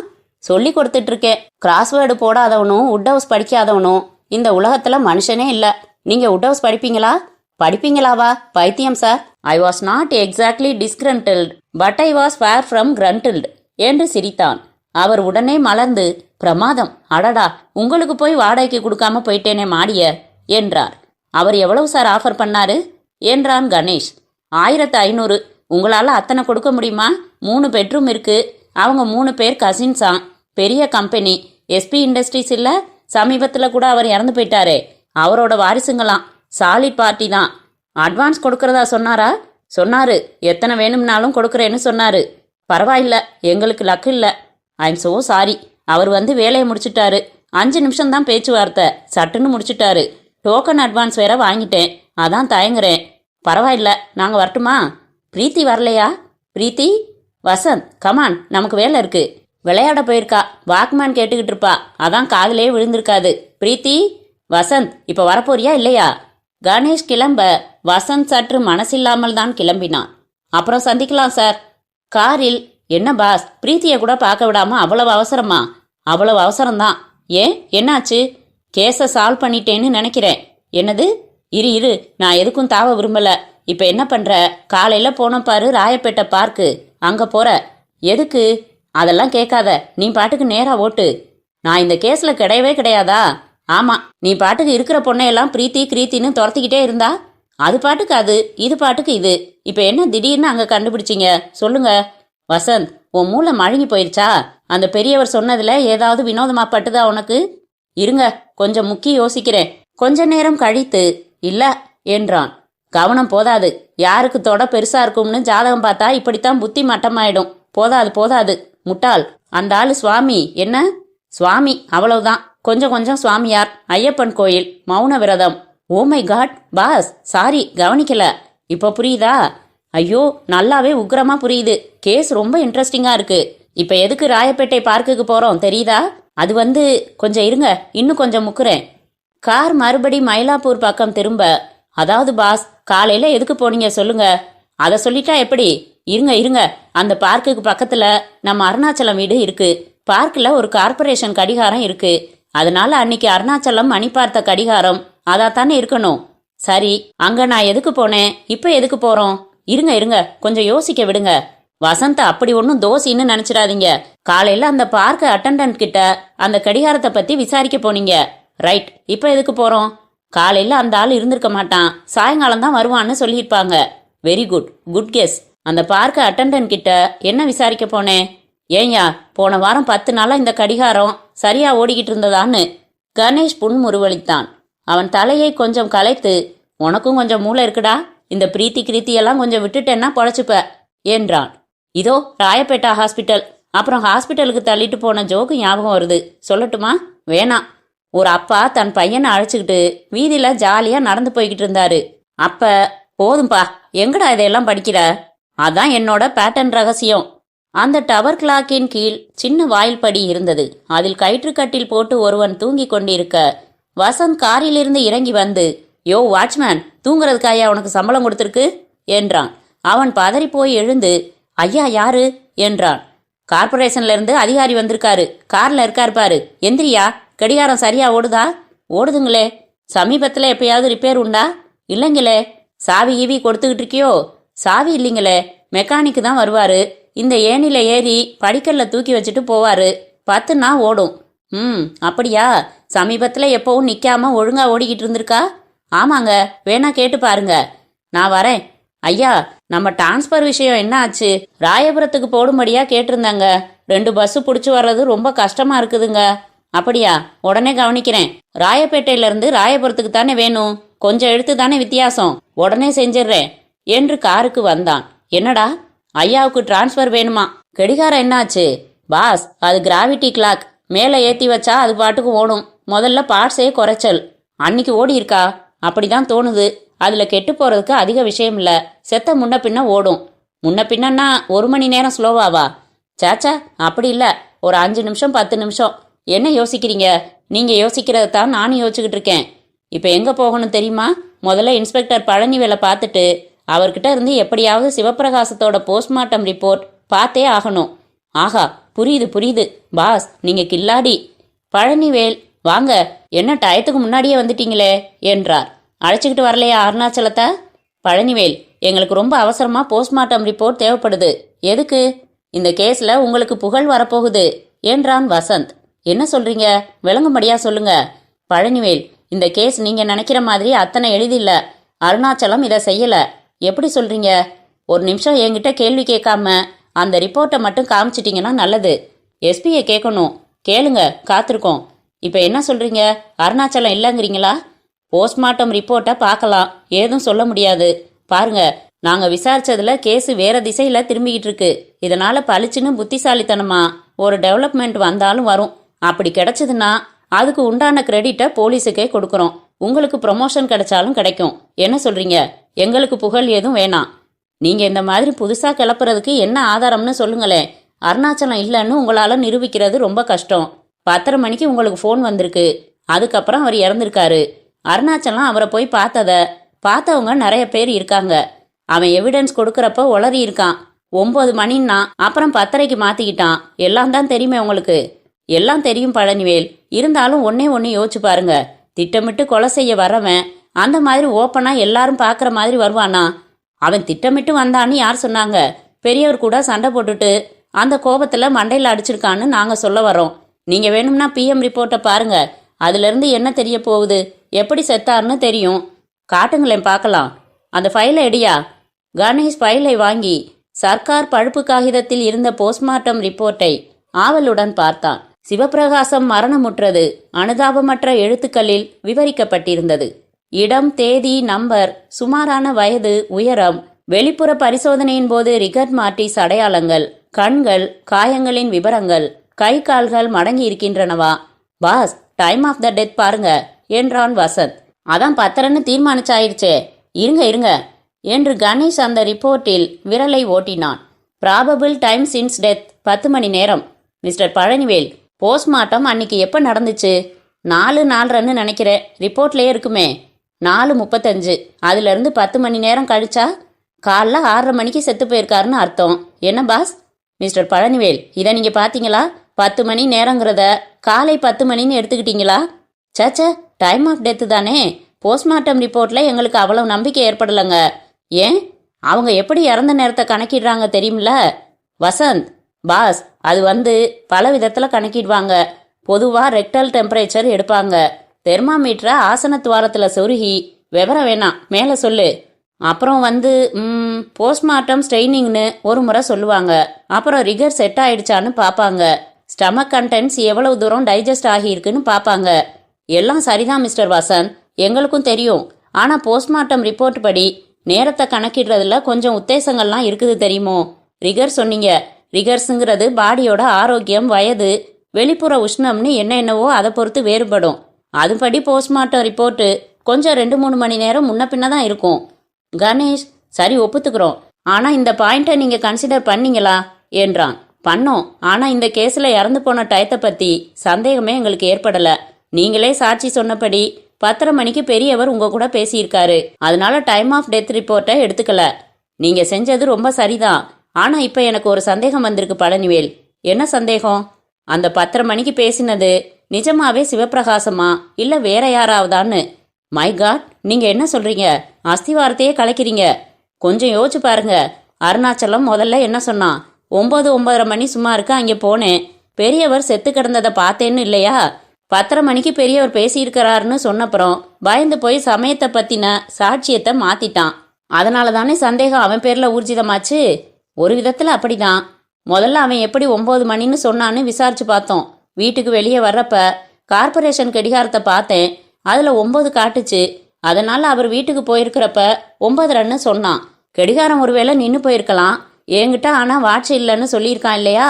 சொல்லி கொடுத்துட்டு இருக்கேன். கிராஸ்வேர்டு போடாதவனும் உட் ஹவுஸ் படிக்காதவனும் இந்த உலகத்துல மனுஷனே இல்ல. நீங்க உட் ஹவுஸ் படிப்பீங்களா? படிப்பீங்களாவா? பைத்தியம் சார். I was not exactly disgruntled, but I was far from gruntled என்று சிரித்தான். அவர் உடனே மலர்ந்து, பிரமாதம், அடடா, உங்களுக்கு போய் வாடகைக்கு கொடுக்காம போயிட்டேனே மாடிய என்றார். அவர் எவ்வளவு சார் ஆஃபர் பண்ணாரு என்றான் கணேஷ். 1500. உங்களால அத்தனை கொடுக்க முடியுமா? 3 பெட்ரூம் இருக்கு. அவங்க 3 பேர் கசின்ஸாம். பெரிய கம்பெனி, எஸ்பி இண்டஸ்ட்ரீஸ் இல்ல, சமீபத்துல கூட அவர் இறந்து போயிட்டாரே, அவரோட வாரிசுங்களாம். சாலிட் பார்ட்டி தான். அட்வான்ஸ் கொடுக்கறதா சொன்னாரா? சொன்னாரு. எத்தனை வேணும்னாலும் கொடுக்கறேன்னு சொன்னாரு. பரவாயில்ல, எங்களுக்கு லக்கு இல்ல. I am so sorry. அவர் வந்து வேலையை முடிச்சுட்டாரு. 5 நிமிஷம் தான் பேச்சுவார்த்தை, சட்டுன்னு முடிச்சுட்டாரு. டோக்கன் அட்வான்ஸ் வேற வாங்கிட்டேன், அதான் தயங்குறேன். பரவாயில்ல, நாங்க வரட்டுமா? பிரீத்தி வரலையா? பிரீத்தி? வசந்த், கமான், நமக்கு வேலை இருக்கு. விளையாட போயிருக்கா. வாக்மேன் கேட்டுக்கிட்டு இருப்பா, அதான் காதிலே விழுந்திருக்காது. பிரீத்தி? வசந்த், இப்ப வரப்போறியா இல்லையா? கணேஷ் கிளம்ப வசந்த் சற்று மனசில்லாமல் தான் கிளம்பினான். அப்புறம் சந்திக்கலாம் சார். காரில், என்ன பாஸ், பிரீத்தியை கூட பார்க்க விடாம அவ்வளவு அவசரமா? அவ்வளவு அவசரம்தான். ஏன், என்னாச்சு? கேஸை சால்வ் பண்ணிட்டேன்னு நினைக்கிறேன். என்னது? இரு, நான் எதுக்கும் தாவ விரும்பல. இப்ப என்ன பண்ற? காலையில போன பாரு ராயப்பேட்டை பார்க்கு, அங்க போற. எதுக்கு? அதெல்லாம் கேட்காத, நீ பாட்டுக்கு நேரா ஓட்டு. நான் இந்த கேஸ்ல கிடையவே கிடையாதா? ஆமா, நீ பாட்டுக்கு இருக்கிற பொண்ணையெல்லாம் பிரீத்தின்னு துரத்திக்கிட்டே இருந்தா, அது பாட்டுக்கு அது, இது பாட்டுக்கு இது. இப்ப என்ன திடீர்னு அங்க கண்டுபிடிச்சிங்க? சொல்லுங்க. வசந்த், உன் மூளை மழுங்கி போயிருச்சா? அந்த பெரியவர் சொன்னதுல ஏதாவது வினோதமா பட்டுதா உனக்கு? இருங்க, கொஞ்சம் முக்கி யோசிக்கிறேன். கொஞ்ச நேரம் கழித்து இல்ல என்றான். கவனம் போதாது. யாருக்கு தொட பெருசா இருக்கும்னு ஜாதகம் பார்த்தா இப்படித்தான் புத்தி மட்டமாயிடும். போதாது, முட்டாள். அந்த ஆளு சுவாமி. என்ன சுவாமி? அவ்வளவுதான். கொஞ்சம் சுவாமியார். ஐயப்பன் கோயில், மௌன விரதம். Oh my god boss, sorry, கவனிக்கல. இப்ப புரியுதா? ஐயோ, நல்லாவே உக்ரமா புரியுது. கேஸ் ரொம்ப இன்ட்ரெஸ்டிங்கா இருக்கு. இப்ப எதுக்கு ராயப்பேட்டை பார்க்குக்கு போறோம் தெரியுதா? அது கொஞ்சம் இருங்க, இன்னும் கொஞ்சம் முக்குறேன். கார் மறுபடி மயிலாப்பூர் பக்கம் திரும்ப, அதாவது பாஸ், காலையில எதுக்கு போனீங்க சொல்லுங்க. அதை சொல்லிட்டா எப்படி? இருங்க இருங்க, அந்த பார்க்குக்கு பக்கத்துல நம்ம அருணாச்சலம் வீடு இருக்கு. பார்க்கில் ஒரு கார்பரேஷன் கடிகாரம் இருக்கு. அதனால அன்னைக்கு அருணாச்சலம் மணி பார்த்த கடிகாரம் அதாத்தானே இருக்கணும். சரி, அங்க நான் எதுக்கு போனேன், இப்ப எதுக்கு போறோம்? இருங்க இருங்க, கொஞ்சம் யோசிக்க விடுங்க. வசந்த அப்படி ஒன்றும் தோசின்னு நினைச்சிடாதீங்க. காலையில அந்த பார்க் அட்டண்டன்ட் கிட்ட அந்த கடிகாரத்தை பத்தி விசாரிக்க போனீங்க. ரைட், இப்ப எதுக்கு போறோம்? காலையில அந்த ஆள் இருந்திருக்க மாட்டான், சாயங்காலம் தான் வருவான்னு சொல்லியிருப்பாங்க. Very good, good guess. அந்த பார்க் அட்டண்டன்ட் கிட்ட என்ன விசாரிக்க போனேன்? ஏய்யா, போன வாரம் 10 நாளா இந்த கடிகாரம் சரியா ஓடிக்கிட்டு இருந்ததான்னு. கணேஷ் புன்முறுவளித்தான். அவன் தலையை கொஞ்சம் கலைத்து, உனக்கும் கொஞ்சம் மூளை இருக்குடா, இந்த பிரீத்தி கிருத்தியெல்லாம் கொஞ்சம் விட்டுட்டேன்னா பொழைச்சுப்ப என்றான். இதோ ராயப்பேட்டா ஹாஸ்பிட்டல். அப்புறம் ஹாஸ்பிட்டலுக்கு தள்ளிட்டு போன ஜோக்கு ஞாபகம் வருது, சொல்லட்டுமா? வேணாம். ஒரு அப்பா தன் பையனை அழைச்சிக்கிட்டு வீதியில ஜாலியா நடந்து போய்கிட்டு இருந்தாரு. அப்ப போதும்பா, எங்கடா இதையெல்லாம் படிக்கிற? அதான் என்னோட பேட்டன் ரகசியம். அந்த டவர் கிளாக்கின் கீழ் சின்ன வாயில் படி இருந்தது. அதில் கயிற்றுக்கட்டில் போட்டு ஒருவன் தூங்கி கொண்டிருக்க வசந்த் காரிலிருந்து இறங்கி வந்து, யோ வாட்ச்மேன், தூங்குறதுக்காயா உனக்கு சம்பளம் கொடுத்துருக்கு என்றான். அவன் பதறி போய் எழுந்து, ஐயா யாரு என்றான். கார்பரேஷன்ல இருந்து அதிகாரி வந்திருக்காரு, கார்ல இருக்காரு பாரு, எந்திரியா. கடிகாரம் சரியா ஓடுதா? ஓடுதுங்களே. சமீபத்துல எப்பயாவது ரிப்பேர் உண்டா? இல்லைங்களே. சாவி ஈவி கொடுத்துக்கிட்டு இருக்கியோ? சாவி இல்லைங்களே, மெக்கானிக்கு தான் வருவாரு. இந்த ஏணில ஏறி படிக்கல்ல தூக்கி வச்சுட்டு போவாரு. 10 நாள் ஓடும். அப்படியா? சமீபத்துல எப்பவும் நிக்காம ஒழுங்கா ஓடிக்கிட்டு இருந்திருக்கா? ஆமாங்க, வேணா கேட்டு பாருங்க. நான் வரேன். ஐயா, நம்ம டிரான்ஸ்பர் விஷயம் என்ன ஆச்சு? ராயபுரத்துக்கு போடும்படியா கேட்டிருந்தாங்க. 2 பஸ் பிடிச்சி வர்றது ரொம்ப கஷ்டமா இருக்குதுங்க. அப்படியா? உடனே கவனிக்கிறேன். ராயப்பேட்டையில இருந்து ராயபுரத்துக்கு தானே வேணும், கொஞ்சம் எடுத்து தானே வித்தியாசம், உடனே செஞ்சிடுறேன் என்று காருக்கு வந்தான். என்னடா, ஐயாவுக்கு டிரான்ஸ்பர் வேணுமா? கடிகாரம் என்னாச்சு? பாஸ், அது கிராவிட்டி கிளாக். மேலே ஏற்றி வச்சா அது பாட்டுக்கு ஓடும். முதல்ல பார்ட்ஸே குறைச்சல். அன்னைக்கு ஓடி இருக்கா? அப்படிதான் தோணுது. அதில் கெட்டு போகிறதுக்கு அதிக விஷயம் இல்லை. செத்த முன்ன பின்ன ஓடும். முன்ன பின்னா 1 மணி நேரம் ஸ்லோவாவா? சாச்சா, அப்படி இல்லை, ஒரு 5 நிமிஷம் 10 நிமிஷம். என்ன யோசிக்கிறீங்க? நீங்கள் யோசிக்கிறது தான் நானும் யோசிச்சுக்கிட்டு இருக்கேன். இப்போ எங்கே போகணும் தெரியுமா? முதல்ல இன்ஸ்பெக்டர் பழனிவேலை பார்த்துட்டு அவர்கிட்ட இருந்து எப்படியாவது சிவப்பிரகாசத்தோட போஸ்ட்மார்ட்டம் ரிப்போர்ட் பார்த்தே ஆகணும். ஆஹா, புரியுது புரியுது பாஸ், நீங்க கில்லாடி. பழனிவேல், வாங்க, என்ன டயத்துக்கு முன்னாடியே வந்துட்டீங்களே என்றார். அழைச்சிக்கிட்டு வரலையா அருணாச்சலத்தை? பழனிவேல், எங்களுக்கு ரொம்ப அவசரமா போஸ்ட்மார்ட்டம் ரிப்போர்ட் தேவைப்படுது. எதுக்கு? இந்த கேஸ்ல உங்களுக்கு புகழ் வரப்போகுது என்றான் வசந்த். என்ன சொல்றீங்க? விளங்கும்படியா சொல்லுங்க. பழனிவேல், இந்த கேஸ் நீங்க நினைக்கிற மாதிரி அத்தனை எளிதில்ல. அருணாச்சலம் இதை செய்யல. எப்படி சொல்றீங்க? ஒரு நிமிஷம் என்கிட்ட கேள்வி கேட்காம அந்த ரிப்போர்ட்டை மட்டும் காமிச்சிட்டிங்கன்னா நல்லது. எஸ்பியை கேட்கணும். கேளுங்க, காத்திருக்கோம். இப்போ என்ன சொல்றீங்க? அருணாச்சலம் இல்லைங்கிறீங்களா? போஸ்ட்மார்ட்டம் ரிப்போர்ட்டை பார்க்கலாம், ஏதும் சொல்ல முடியாது. பாருங்க, நாங்கள் விசாரிச்சதுல கேஸ் வேற திசையில் திரும்பிக்கிட்டு இருக்கு. இதனால பளிச்சுன்னு புத்திசாலித்தனமா ஒரு டெவலப்மெண்ட் வந்தாலும் வரும். அப்படி கிடைச்சதுன்னா அதுக்கு உண்டான கிரெடிட்டை போலீஸுக்கே கொடுக்குறோம். உங்களுக்கு ப்ரொமோஷன் கிடைச்சாலும் கிடைக்கும். என்ன சொல்றீங்க? எங்களுக்கு புகழ் ஏதும் வேணாம். நீங்க இந்த மாதிரி புதுசா கிளப்புறதுக்கு என்ன ஆதாரம்னு சொல்லுங்களேன். அருணாச்சலம் இல்லைன்னு உங்களால நிரூபிக்கிறது ரொம்ப கஷ்டம். 10:30 மணிக்கு உங்களுக்கு ஃபோன் வந்திருக்கு. அதுக்கப்புறம் அவர் இறந்திருக்காரு. அருணாச்சலம் அவரை போய் பார்த்தவங்க நிறைய பேர் இருக்காங்க. அவன் எவிடன்ஸ் கொடுக்கறப்ப உளறி இருக்கான். 9 மணின்னா அப்புறம் 10:30க்கு மாத்திக்கிட்டான். எல்லாம் தான் தெரியுமே உங்களுக்கு. எல்லாம் தெரியும் பழனிவேல். இருந்தாலும் ஒண்ணே யோசிச்சு பாருங்க. திட்டமிட்டு கொலை செய்ய வரவன் அந்த மாதிரி ஓப்பனா எல்லாரும் பார்க்குற மாதிரி வருவானா? அவன் திட்டமிட்டு வந்தான்னு யார் சொன்னாங்க? பெரியவர் கூட சண்டை போட்டுட்டு அந்த கோபத்துல மண்டையில் அடிச்சிருக்கான்னு நாங்க சொல்ல வரோம். நீங்க வேணும்னா பிஎம் ரிப்போர்ட்டை பாருங்க. அதுல இருந்து என்ன தெரிய போகுது? எப்படி செத்தார்னு தெரியும். காட்டுங்களேன் பார்க்கலாம். அந்த ஃபைலை எடியா. கணேஷ் ஃபைலை வாங்கி சர்க்கார் பழுப்பு காகிதத்தில் இருந்த போஸ்ட்மார்ட்டம் ரிப்போர்ட்டை ஆவலுடன் பார்த்தான். சிவப்பிரகாசம் மரணமுற்றது அனுதாபமற்ற எழுத்துக்களில் விவரிக்கப்பட்டிருந்தது. இடம், தேதி, நம்பர், சுமாரான வயது, உயரம், வெளிப்புற பரிசோதனையின் போது ரிகர்ட் மார்டிஸ் அடையாளங்கள், கண்கள், காயங்களின் விவரங்கள், கை கால்கள் மடங்கி இருக்கின்றனவா? Boss, time of the death பாருங்க என்றான் வசந்த். அதான் 10:30ன்னு தீர்மானிச்சாயிருச்சே. இருங்க என்று கணேஷ் அந்த ரிப்போர்ட்டில் விரலை ஓட்டினான். ப்ராபபிள் டைம் சின்ஸ் டெத் 10 மணி நேரம். மிஸ்டர் பழனிவேல், போஸ்ட்மார்ட்டம் அன்னைக்கு எப்போ நடந்துச்சு? 4:04 நினைக்கிறேன், ரிப்போர்ட்லேயே இருக்குமே. 4:35. அதுலேருந்து 10 மணி நேரம் கழிச்சா காலைல 6:30 மணிக்கு செத்து போயிருக்காருன்னு அர்த்தம். என்ன பாஸ்? மிஸ்டர் பழனிவேல், இதை நீங்கள் பார்த்தீங்களா? 10 மணி நேரங்கிறத காலை 10 மணின்னு எடுத்துக்கிட்டீங்களா? சேச்சே, டைம் ஆஃப் டெத்து தானே. போஸ்ட்மார்ட்டம் ரிப்போர்ட்டில் எங்களுக்கு அவ்வளவு நம்பிக்கை ஏற்படலைங்க. ஏன்? அவங்க எப்படி இறந்த நேரத்தை கணக்கிடுறாங்க தெரியுமில்ல வசந்த்? பாஸ், அது பல விதத்தில் கணக்கிடுவாங்க. பொதுவாக ரெக்டல் டெம்பரேச்சர் எடுப்பாங்க. தெர்மாமீட்டரை ஆசன துவாரத்தில் சொருகி, விவரம் வேணாம் மேலே சொல்லு. அப்புறம் போஸ்ட்மார்ட்டம் ஸ்ட்ரெயினிங்னு ஒரு முறை சொல்லுவாங்க. அப்புறம் ரிகர் செட் ஆயிடுச்சான்னு பார்ப்பாங்க. ஸ்டமக் கண்டென்ட்ஸ் எவ்வளவு தூரம் டைஜஸ்ட் ஆகியிருக்குன்னு பார்ப்பாங்க. எல்லாம் சரிதான் மிஸ்டர் வசந்த், எங்களுக்கும் தெரியும். ஆனால் போஸ்ட்மார்ட்டம் ரிப்போர்ட் படி நேரத்தை கணக்கிடுறதுல கொஞ்சம் உத்தேசங்கள்லாம் இருக்குது தெரியுமோ? ரிகர் சொன்னீங்க. ரிகர்ஸுங்கிறது பாடியோட ஆரோக்கியம், வயது, வெளிப்புற உஷ்ணம்னு என்னவோ அதை பொறுத்து வேறுபடும். அதுபடி போஸ்ட்மார்ட்டம் ரிப்போர்ட்டு கொஞ்சம் 2-3 மணி நேரம் முன்ன பின்ன தான் இருக்கும். கணேஷ், சரி ஒப்புத்துக்கிறோம். ஆனால் இந்த பாயிண்ட்டை நீங்கள் கன்சிடர் பண்ணீங்களா என்றான். பண்ணோம். ஆனால் இந்த கேஸில் இறந்து போன டயத்தை பற்றி சந்தேகமே எங்களுக்கு ஏற்படலை. நீங்களே சாட்சி சொன்னபடி 10:30 மணிக்கு பெரியவர் உங்கள் கூட பேசியிருக்காரு. அதனால டைம் ஆஃப் டெத் ரிப்போர்ட்டை எடுத்துக்கல. நீங்கள் செஞ்சது ரொம்ப சரிதான். ஆனால் இப்போ எனக்கு ஒரு சந்தேகம் வந்திருக்கு பழனிவேல். என்ன சந்தேகம்? அந்த 10:30 மணிக்கு பேசினது நிஜமாவே சிவப்பிரகாசமா இல்லை வேற யாராவதான்னு? மை காட், நீங்கள் என்ன சொல்கிறீங்க? அஸ்திவாரத்தையே கலைக்கிறீங்க. கொஞ்சம் யோசிச்சு பாருங்க. அருணாச்சலம் முதல்ல என்ன சொன்னான்? 9-9:30 மணி சுமாருக்கு அங்கே போனேன், பெரியவர் செத்து கிடந்ததை பார்த்தேன்னு இல்லையா? 10:30 மணிக்கு பெரியவர் பேசியிருக்கிறாருன்னு சொன்னப்புறம் பயந்து போய் சமயத்தை பற்றின சாட்சியத்தை மாற்றிட்டான். அதனால தானே சந்தேகம் அவன் பேரில் ஊர்ஜிதமாச்சு. ஒரு விதத்தில் அப்படிதான். முதல்ல அவன் எப்படி 9 மணின்னு சொன்னான்னு விசாரிச்சு பார்த்தோம். வீட்டுக்கு வெளியே வர்றப்ப கார்பரேஷன் கடிகாரத்தை பார்த்தேன், அதில் 9 காட்டுச்சு. அதனால அவர் வீட்டுக்கு போயிருக்கிறப்ப 9:30ன்னு சொன்னான். கடிகாரம் ஒருவேளை நின்று போயிருக்கலாம் என்கிட்ட, ஆனால் வாட்ச் இல்லைன்னு சொல்லியிருக்கான் இல்லையா?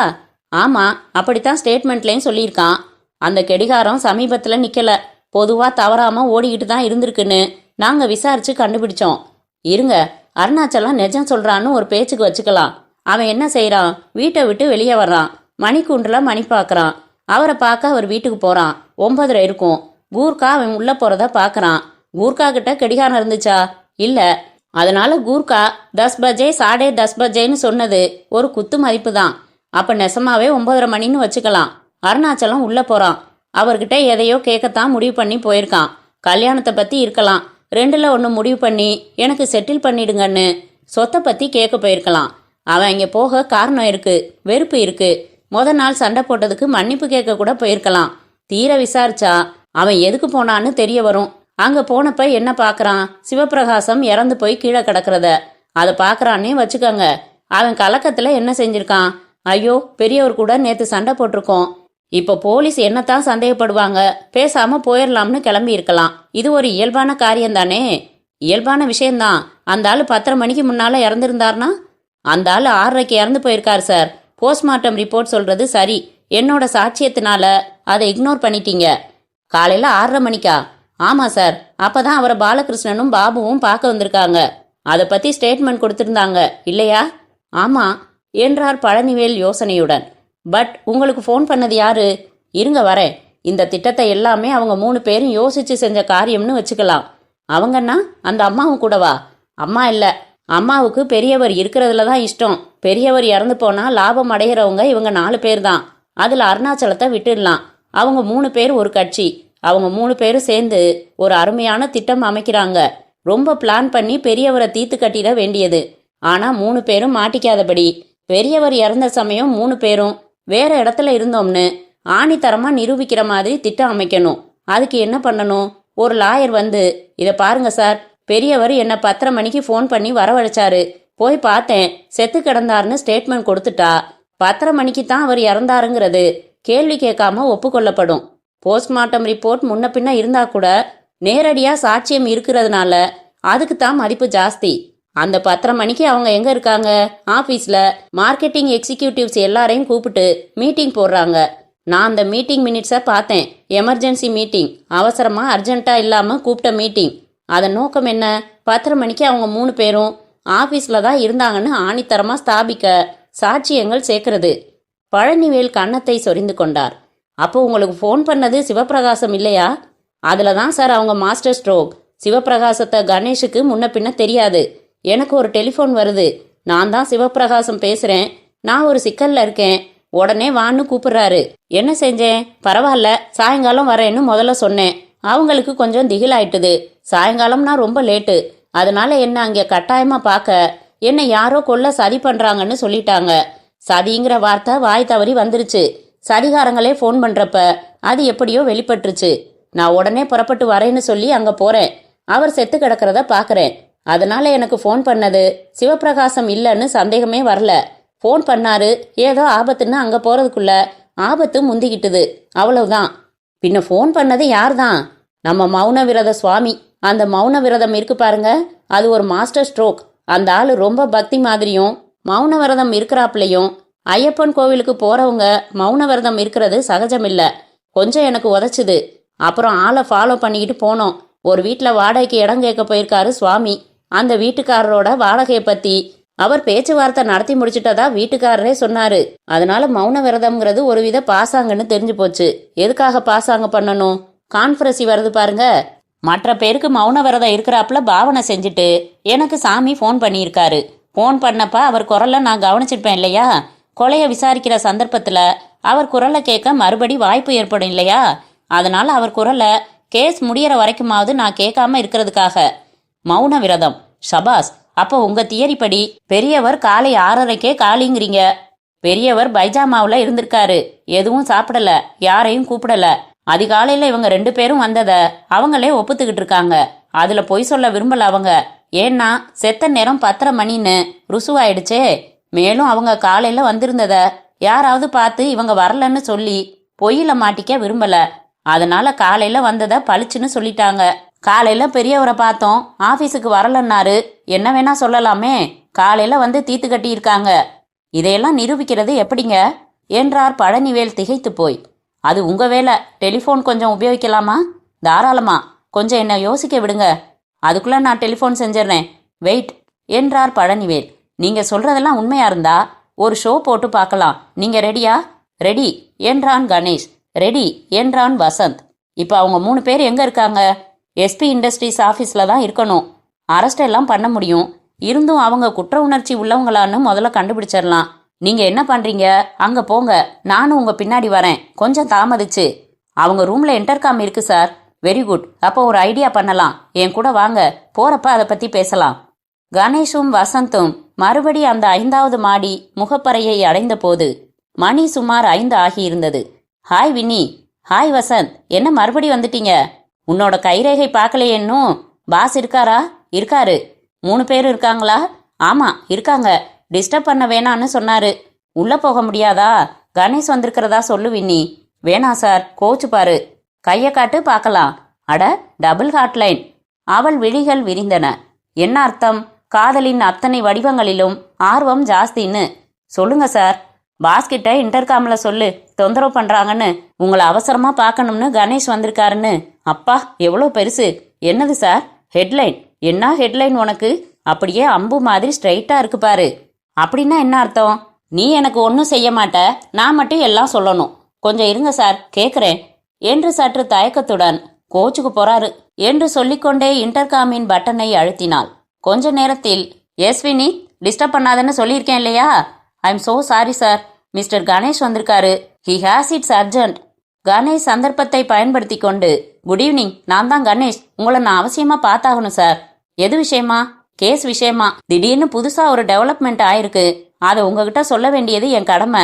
ஆமாம், அப்படித்தான் ஸ்டேட்மெண்ட்லேயும் சொல்லியிருக்கான். அந்த கடிகாரம் சமீபத்தில் நிற்கலை, பொதுவாக தவறாமல் ஓடிக்கிட்டு தான் இருந்திருக்குன்னு நாங்கள் விசாரித்து கண்டுபிடிச்சோம். இருங்க, அருணாச்சலம் நிஜம் சொல்கிறான்னு ஒரு பேச்சுக்கு வச்சுக்கலாம். அவன் என்ன செய்கிறான்? வீட்டை விட்டு வெளியே வர்றான், மணிக்கூண்டில் மணி பார்க்குறான். அவரை பார்க்க அவர் வீட்டுக்கு போகிறான். 9:30 இருக்கும். கூர்க்கா அவன் உள்ளே போகிறத பார்க்குறான். கூர்க்கா கிட்ட கடிகாரம் இருந்துச்சா? இல்லை. அதனால கூர்க்கா 10 பஜே 10:30 பஜேன்னு சொன்னது ஒரு குத்து மதிப்பு தான். அப்போ நெசமாவே 9:30 மணின்னு வச்சுக்கலாம். அருணாச்சலம் உள்ளே போகிறான். அவர்கிட்ட எதையோ கேட்கத்தான் முடிவு பண்ணி போயிருக்கான். கல்யாணத்தை பற்றி இருக்கலாம். 2ல் 1 முடிவு பண்ணி எனக்கு செட்டில் பண்ணிடுங்கன்னு சொத்தை பற்றி கேட்க போயிருக்கலாம். அவன் இங்கே போக காரணம் இருக்கு, வெறுப்பு இருக்கு. நாள் சண்டை போட்டதுக்கு மன்னிப்பு கேட்க கூட போயிருக்கலாம். தீர விசாரிச்சா அவன் எதுக்கு போனான்னு தெரிய வரும். அங்க போனப்ப என்ன பார்க்கறான்? சிவப்பிரகாசம் இறந்து போய் கீழே கிடக்கிறத. அதை பார்க்கறான்னே வச்சுக்கோங்க. அவன் கலக்கத்துல என்ன செஞ்சிருக்கான்? ஐயோ, பெரியவர் கூட நேத்து சண்டை போட்டிருக்கோம், இப்போ போலீஸ் என்னத்தான் சந்தேகப்படுவாங்க, பேசாம போயிடலாம்னு கிளம்பி இருக்கலாம். இது ஒரு இயல்பான காரியம் தானே? இயல்பான விஷயம்தான். அந்த ஆள் 10:30 மணிக்கு முன்னால இறந்துருந்தார்னா? அந்த ஆள் 6:30க்கு இறந்து போயிருக்கார் சார். போஸ்ட்மார்ட்டம் ரிப்போர்ட் சொல்றது சரி, என்னோட சாட்சியத்தினால அதை இக்னோர் பண்ணிட்டீங்க. காலையில 6:30 மணிக்கா? ஆமா சார். அப்பதான் அவரை பாலகிருஷ்ணனும் பாபுவும் பார்க்க வந்திருக்காங்க. அதை பத்தி ஸ்டேட்மெண்ட் கொடுத்திருந்தாங்க இல்லையா? ஆமா என்றார் பழனிவேல் யோசனையுடன். பட் உங்களுக்கு ஃபோன் பண்ணது யாரு? இருங்க வரேன். இந்த திட்டத்தை எல்லாமே அவங்க 3 பேரும் யோசிச்சு செஞ்ச காரியம்னு வச்சுக்கலாம். அவங்கன்னா அந்த அம்மாவும் கூடவா? அம்மா இல்ல, அம்மாவுக்கு பெரியவர் இருக்கிறதுல தான் இஷ்டம். பெரியவர் இறந்து போனா லாபம் அடைகிறவங்க இவங்க 4 பேர் தான். அதுல அருணாச்சலத்தை விட்டுடலாம். அவங்க 3 பேர் ஒரு கட்சி. அவங்க 3 பேரும் சேர்ந்து ஒரு அருமையான திட்டம் அமைக்கிறாங்க. ரொம்ப பிளான் பண்ணி பெரியவரை தீத்து கட்டிட வேண்டியது. ஆனா 3 பேரும் மாட்டிக்காதபடி பெரியவர் இறந்த சமயம் 3 பேரும் வேற இடத்துல இருந்தோம்னு ஆணித்தரமா நிரூபிக்கிற மாதிரி திட்டம் அமைக்கணும். அதுக்கு என்ன பண்ணணும்? ஒரு லாயர் வந்து, இதை பாருங்க சார், பெரியவர் என்ன 10:30 மணிக்கு ஃபோன் பண்ணி வரவழைச்சாரு, போய் பார்த்தேன், செத்து கிடந்தாருன்னு ஸ்டேட்மெண்ட் கொடுத்துட்டா 10:30 மணிக்கு தான் அவர் இறந்தாருங்கிறது கேள்வி கேட்காம ஒப்புக்கொள்ளப்படும். போஸ்ட்மார்ட்டம் ரிப்போர்ட் முன்ன பின்ன இருந்தா கூட நேரடியா சாட்சியம் இருக்கிறதுனால அதுக்கு தான் மதிப்பு ஜாஸ்தி. அந்த 10:30 மணிக்கு அவங்க எங்க இருக்காங்க? ஆபீஸ்ல மார்க்கெட்டிங் எக்ஸிக்யூட்டிவ்ஸ் எல்லாரையும் கூப்பிட்டு மீட்டிங் போடுறாங்க. நான் அந்த மீட்டிங் மினிட்ஸை பார்த்தேன். எமர்ஜென்சி மீட்டிங், அவசரமா அர்ஜென்ட்டா இல்லாம கூப்பிட்ட மீட்டிங். அதன் நோக்கம் என்ன? 10:30 மணிக்கு அவங்க 3 பேரும் ஆபீஸ்ல தான் இருந்தாங்கன்னு ஆணித்தரமா ஸ்தாபிக்க சாட்சியங்கள் சேர்க்கிறது. பழனிவேல் கன்னத்தை சொரிந்து கொண்டார். அப்போ உங்களுக்கு ஃபோன் பண்ணது சிவப்பிரகாசம் இல்லையா? அதில் தான் சார் அவங்க மாஸ்டர் ஸ்ட்ரோக். சிவப்பிரகாசத்தை கணேஷுக்கு முன்ன பின்ன தெரியாது. எனக்கு ஒரு டெலிஃபோன் வருது. நான் தான் சிவப்பிரகாசம் பேசுகிறேன், நான் ஒரு சிக்கலில் இருக்கேன், உடனே வான்னு கூப்பிடுறாரு. என்ன செஞ்சேன்? பரவாயில்ல, சாயங்காலம் வரேன்னு முதல்ல சொன்னேன். அவங்களுக்கு கொஞ்சம் திகிலாயிட்டுது. சாயங்காலம்னா ரொம்ப லேட்டு, அதனால என்ன அங்கே கட்டாயமாக பார்க்க என்னை யாரோ கொல்ல சதி பண்ணுறாங்கன்னு சொல்லிட்டாங்க. சதிங்கிற வார்த்தை வாய் தவறி வந்துருச்சு. சதிகாரங்களே ஃபோன் பண்ணுறப்ப அது எப்படியோ வெளிப்பட்டுருச்சு. நான் உடனே புறப்பட்டு வரேன்னு சொல்லி அங்கே போகிறேன். அவர் செத்து கிடக்கிறத பார்க்குறேன். அதனால எனக்கு ஃபோன் பண்ணது சிவப்பிரகாசம் இல்லைன்னு சந்தேகமே வரல. ஃபோன் பண்ணாரு, ஏதோ ஆபத்துன்னு அங்கே போகிறதுக்குள்ள ஆபத்து முந்திக்கிட்டுது, அவ்வளவுதான். பின்ன ஃபோன் பண்ணது யார் தான்? நம்ம மௌன விரத சுவாமி. அந்த மௌன விரதம் இருக்கு பாருங்க, அது ஒரு மாஸ்டர் ஸ்ட்ரோக். அந்த ஆள் ரொம்ப பக்தி மாதிரியும் மௌன விரதம் இருக்கிறாப்லையும். ஐயப்பன் கோவிலுக்கு போகிறவங்க மௌன விரதம் இருக்கிறது சகஜமில்லை. கொஞ்சம் எனக்கு உதச்சுது. அப்புறம் ஆளை ஃபாலோ பண்ணிக்கிட்டு போனோம். ஒரு வீட்டில் வாடகைக்கு இடம் கேட்க போயிருக்காரு சுவாமி. அந்த வீட்டுக்காரரோட வாடகையை பற்றி அவர் பேச்சுவார்த்தை நடத்தி முடிச்சிட்டதா வீட்டுக்காரரே சொன்னாரு. அதனால மௌன விரதம்ங்கிறது ஒரு வித பாசாங்கன்னு தெரிஞ்சு போச்சு. எதுக்காக பாசாங்க பண்ணணும்? கான்ஃபரன்சி வருது பாருங்க. மற்ற பேருக்கு மௌன விரதம் இருக்கிறாப்புல பாவனை செஞ்சுட்டு எனக்கு சாமி ஃபோன் பண்ணியிருக்காரு. ஃபோன் பண்ணப்ப அவர் குரலை நான் கவனிச்சிருப்பேன் இல்லையா? கொலையை விசாரிக்கிற சந்தர்ப்பத்தில் அவர் குரலை கேட்க மறுபடி வாய்ப்பு ஏற்படும் இல்லையா? அதனால அவர் குரலை கேஸ் முடியற வரைக்குமாவது நான் கேட்காம இருக்கிறதுக்காக மௌன விரதம். ஷபாஸ். அப்போ உங்க தியரி படி பெரியவர் காலை 6:30க்கே காலிங்கிறீங்க. பெரியவர் பைஜாமாவில் இருந்திருக்காரு, எதுவும் சாப்பிடல, யாரையும் கூப்பிடல. அதிகாலையில் இவங்க 2 பேரும் வந்ததை அவங்களே ஒப்புத்துக்கிட்டு இருக்காங்க. அதுல பொய் சொல்ல விரும்பல அவங்க. ஏன்னா செத்த நேரம் 10:30 மணின்னு ருசுவாயிடுச்சே. மேலும் அவங்க காலையில வந்திருந்தத யாராவது பார்த்து இவங்க வரலன்னு சொல்லி பொய்யில மாட்டிக்க விரும்பல. அதனால காலையில வந்ததை பளிச்சுன்னு சொல்லிட்டாங்க. காலையில பெரியவரை பார்த்தோம், ஆபீஸுக்கு வரலன்னாரு. என்ன வேணா சொல்லலாமே, காலையில வந்து தீத்து கட்டி இருக்காங்க. இதையெல்லாம் நிரூபிக்கிறது எப்படிங்க என்றார் பழனிவேல் திகைத்து போய். அது உங்க வேலை. டெலிஃபோன் கொஞ்சம் உபயோகிக்கலாமா? தாராளமா. கொஞ்சம் என்ன யோசிக்க விடுங்க, அதுக்குள்ள நான் டெலிஃபோன் செஞ்சிடறேன். வெயிட் என்றார் பழனிவேல். நீங்க சொல்றதெல்லாம் உண்மையா இருந்தா ஒரு ஷோ போட்டு பார்க்கலாம். நீங்க ரெடியா? ரெடி என்றான் கணேஷ். ரெடி என்றான் வசந்த். இப்போ அவங்க 3 பேர் எங்க இருக்காங்க? எஸ்பி இண்டஸ்ட்ரீஸ் ஆஃபீஸில் தான் இருக்கணும். அரெஸ்ட் எல்லாம் பண்ண முடியும். இருந்தும் அவங்க குற்ற உணர்ச்சி உள்ளவங்களான்னு முதல்ல கண்டுபிடிச்சிடலாம். நீங்கள் என்ன பண்ணுறீங்க? அங்கே போங்க, நானும் உங்கள் பின்னாடி வரேன். கொஞ்சம் தாமதிச்சு. அவங்க ரூமில் இன்டர்காம் இருக்கு சார். Very good. அப்போ ஒரு ஐடியா பண்ணலாம். என் கூட வாங்க, போகிறப்ப அதை பற்றி பேசலாம். கணேஷும் வசந்தும் மறுபடி அந்த 5வது மாடி முகப்பறையை அடைந்த போது மணி சுமார் 5 ஆகியிருந்தது. ஹாய் வின்னி. ஹாய் வசந்த். என்ன மறுபடி வந்துட்டீங்க? உன்னோட கைரேகை பார்க்கலையேன்னும். பாஸ் இருக்காரா? இருக்காரு. 3 பேர் இருக்காங்களா? ஆமா இருக்காங்க. டிஸ்டர்ப் பண்ண வேணான்னு சொன்னாரு. உள்ள போக முடியாதா? கணேஷ் வந்திருக்கிறதா சொல்லு வின்னி. வேணாம் சார், கோச்சு பாரு. கையை காட்டு பார்க்கலாம். அட, டபுள் ஹாட்லைன். அவள் விழிகள் விரிந்தன. என்ன அர்த்தம்? காதலின் அத்தனை வடிவங்களிலும் ஆர்வம் ஜாஸ்தின்னு சொல்லுங்க சார். பாஸ்கிட்ட இன்டர்காம்ல சொல்லு, தொந்தரவு பண்றாங்கன்னு, உங்களை அவசரமா பார்க்கணும்னு கணேஷ் வந்திருக்காருன்னு. அப்பா, எவ்வளோ பெருசு. என்னது சார்? ஹெட்லைன். என்ன ஹெட்லைன் உனக்கு? அப்படியே அம்பு மாதிரி ஸ்ட்ரைட்டா இருக்கு பாரு. அப்படின்னா என்ன அர்த்தம்? நீ எனக்கு ஒன்றும் செய்ய மாட்ட, நான் மட்டும் எல்லாம் சொல்லணும். கொஞ்சம் இருங்க சார், கேட்குறேன் என்று சற்று தயக்கத்துடன் கோச்சுக்கு போறாரு என்று சொல்லிக்கொண்டே இன்டர்காமின் பட்டனை அழுத்தினாள். கொஞ்ச நேரத்தில், எஸ் வினி, டிஸ்டர்ப் பண்ணாதன்னு சொல்லியிருக்கேன் இல்லையா? I am so sorry sir. Mister Ganesh வந்திருக்காரு. He has it's urgent. Ganesh சந்தர்ப்பத்தை பயன்படுத்தி கொண்டு, குட் ஈவினிங், நான் தான் கணேஷ். உங்களை நான் அவசியமா பார்த்தாகணும் சார். எது விஷயமா? கேஸ் விஷயமா. திடீர்னு புதுசா ஒரு டெவலப்மெண்ட் ஆயிருக்கு. அதை உங்ககிட்ட சொல்ல வேண்டியது என் கடமை.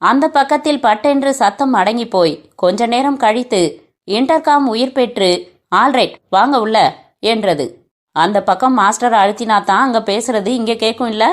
அந்த பக்கத்தில் பட்டென்று சத்தம் அடங்கி போய் கொஞ்ச நேரம் கழித்து இன்டர்காம் உயிர் பெற்று, ஆல்ரைட் வாங்க உள்ள என்றது. அந்த பக்கம் மாஸ்டர் அழுத்தினாத்தான் அங்க பேசுறது இங்க கேட்கும் இல்ல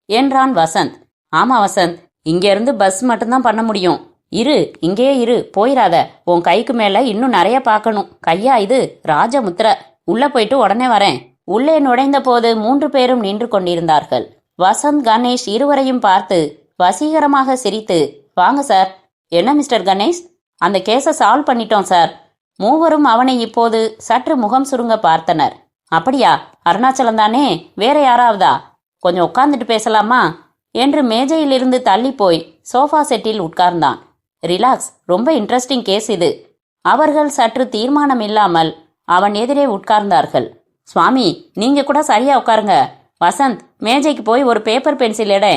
என்றான் வசந்த். ஆமா வசந்த், இங்க இருந்து பஸ் மட்டும்தான் பண்ண முடியும். இரு, இங்கேயே இரு, போயிடாத. உன் கைக்கு மேல இன்னும் நிறைய பார்க்கணும். கையா இது? ராஜமுத்திர. உள்ள போயிட்டு உடனே வரேன். உள்ளே நுழைந்த போது 3 பேரும் நின்று கொண்டிருந்தார்கள். வசந்த் கணேஷ் இருவரையும் பார்த்து வசீகரமாக சிரித்து, வாங்க சார். என்ன மிஸ்டர் கணேஷ்? அந்த கேஸை சால்வ் பண்ணிட்டோம் சார். மூவரும் அவனை இப்போது சற்று முகம் சுருங்க பார்த்தனர். அப்படியா? அருணாச்சலம் தானே? வேற யாராவதா? கொஞ்சம் உட்கார்ந்துட்டு பேசலாமா என்று மேஜையிலிருந்து தள்ளி போய் சோஃபா செட்டில் உட்கார்ந்தான். ரிலாக்ஸ், ரொம்ப இன்ட்ரெஸ்டிங் கேஸ் இது. அவர்கள் சற்று தீர்மானம் இல்லாமல் அவன் எதிரே உட்கார்ந்தார்கள். சுவாமி, நீங்க கூட சரியா உட்காருங்க. வசந்த், மேஜைக்கு போய் ஒரு பேப்பர் பென்சில் எட